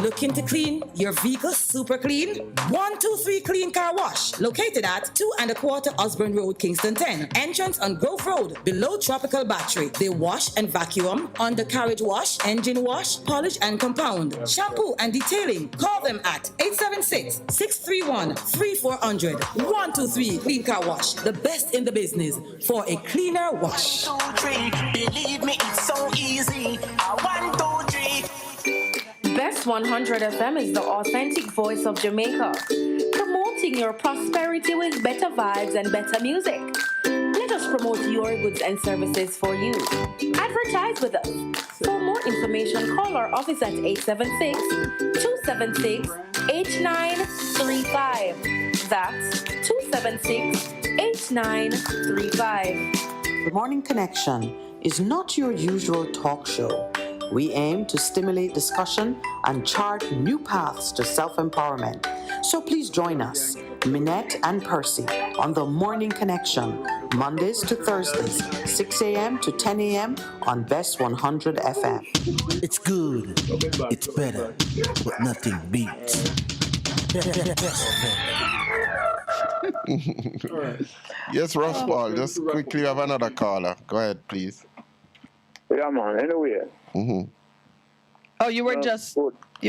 Looking to clean your vehicle super clean? 123 Clean Car Wash, located at 2 1/4 Osborne Road, Kingston 10. Entrance on Grove Road, below Tropical Battery. They wash and vacuum, undercarriage wash, engine wash, polish and compound, shampoo and detailing. Call them at 876-631-3400. 123 Clean Car Wash, the best in the business for a cleaner wash. 1, 2, 3, believe me, it's so easy. 1, 2, 3. Best 100 FM is the authentic voice of Jamaica, promoting your prosperity with better vibes and better music. Let us promote your goods and services for you. Advertise with us. For more information, call our office at 876-276-8935. That's 276-8935. The Morning Connection is not your usual talk show. We aim to stimulate discussion and chart new paths to self-empowerment. So please join us, Minette and Percy, on The Morning Connection, Mondays to Thursdays, 6 a.m. to 10 a.m. on Best 100 FM. It's good, it's better, but nothing beats. Yes, Ross Paul, just quickly have another caller. Go ahead, please. Yeah, man, anyway. Mm-hmm. Oh, you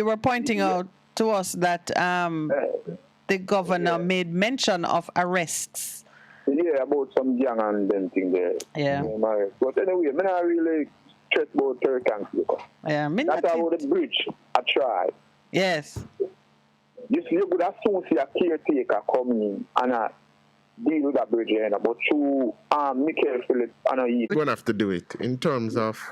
were pointing out to us that the governor made mention of arrests. Yeah, about some gang and them thing there. Yeah. But anyway, I'm not really stressed about Turkan. Yeah, that's about the bridge. I tried. Yes. you would have soon see a caretaker come in and deal with that bridge, but through Michael Phillips, We're going to have to do it in terms of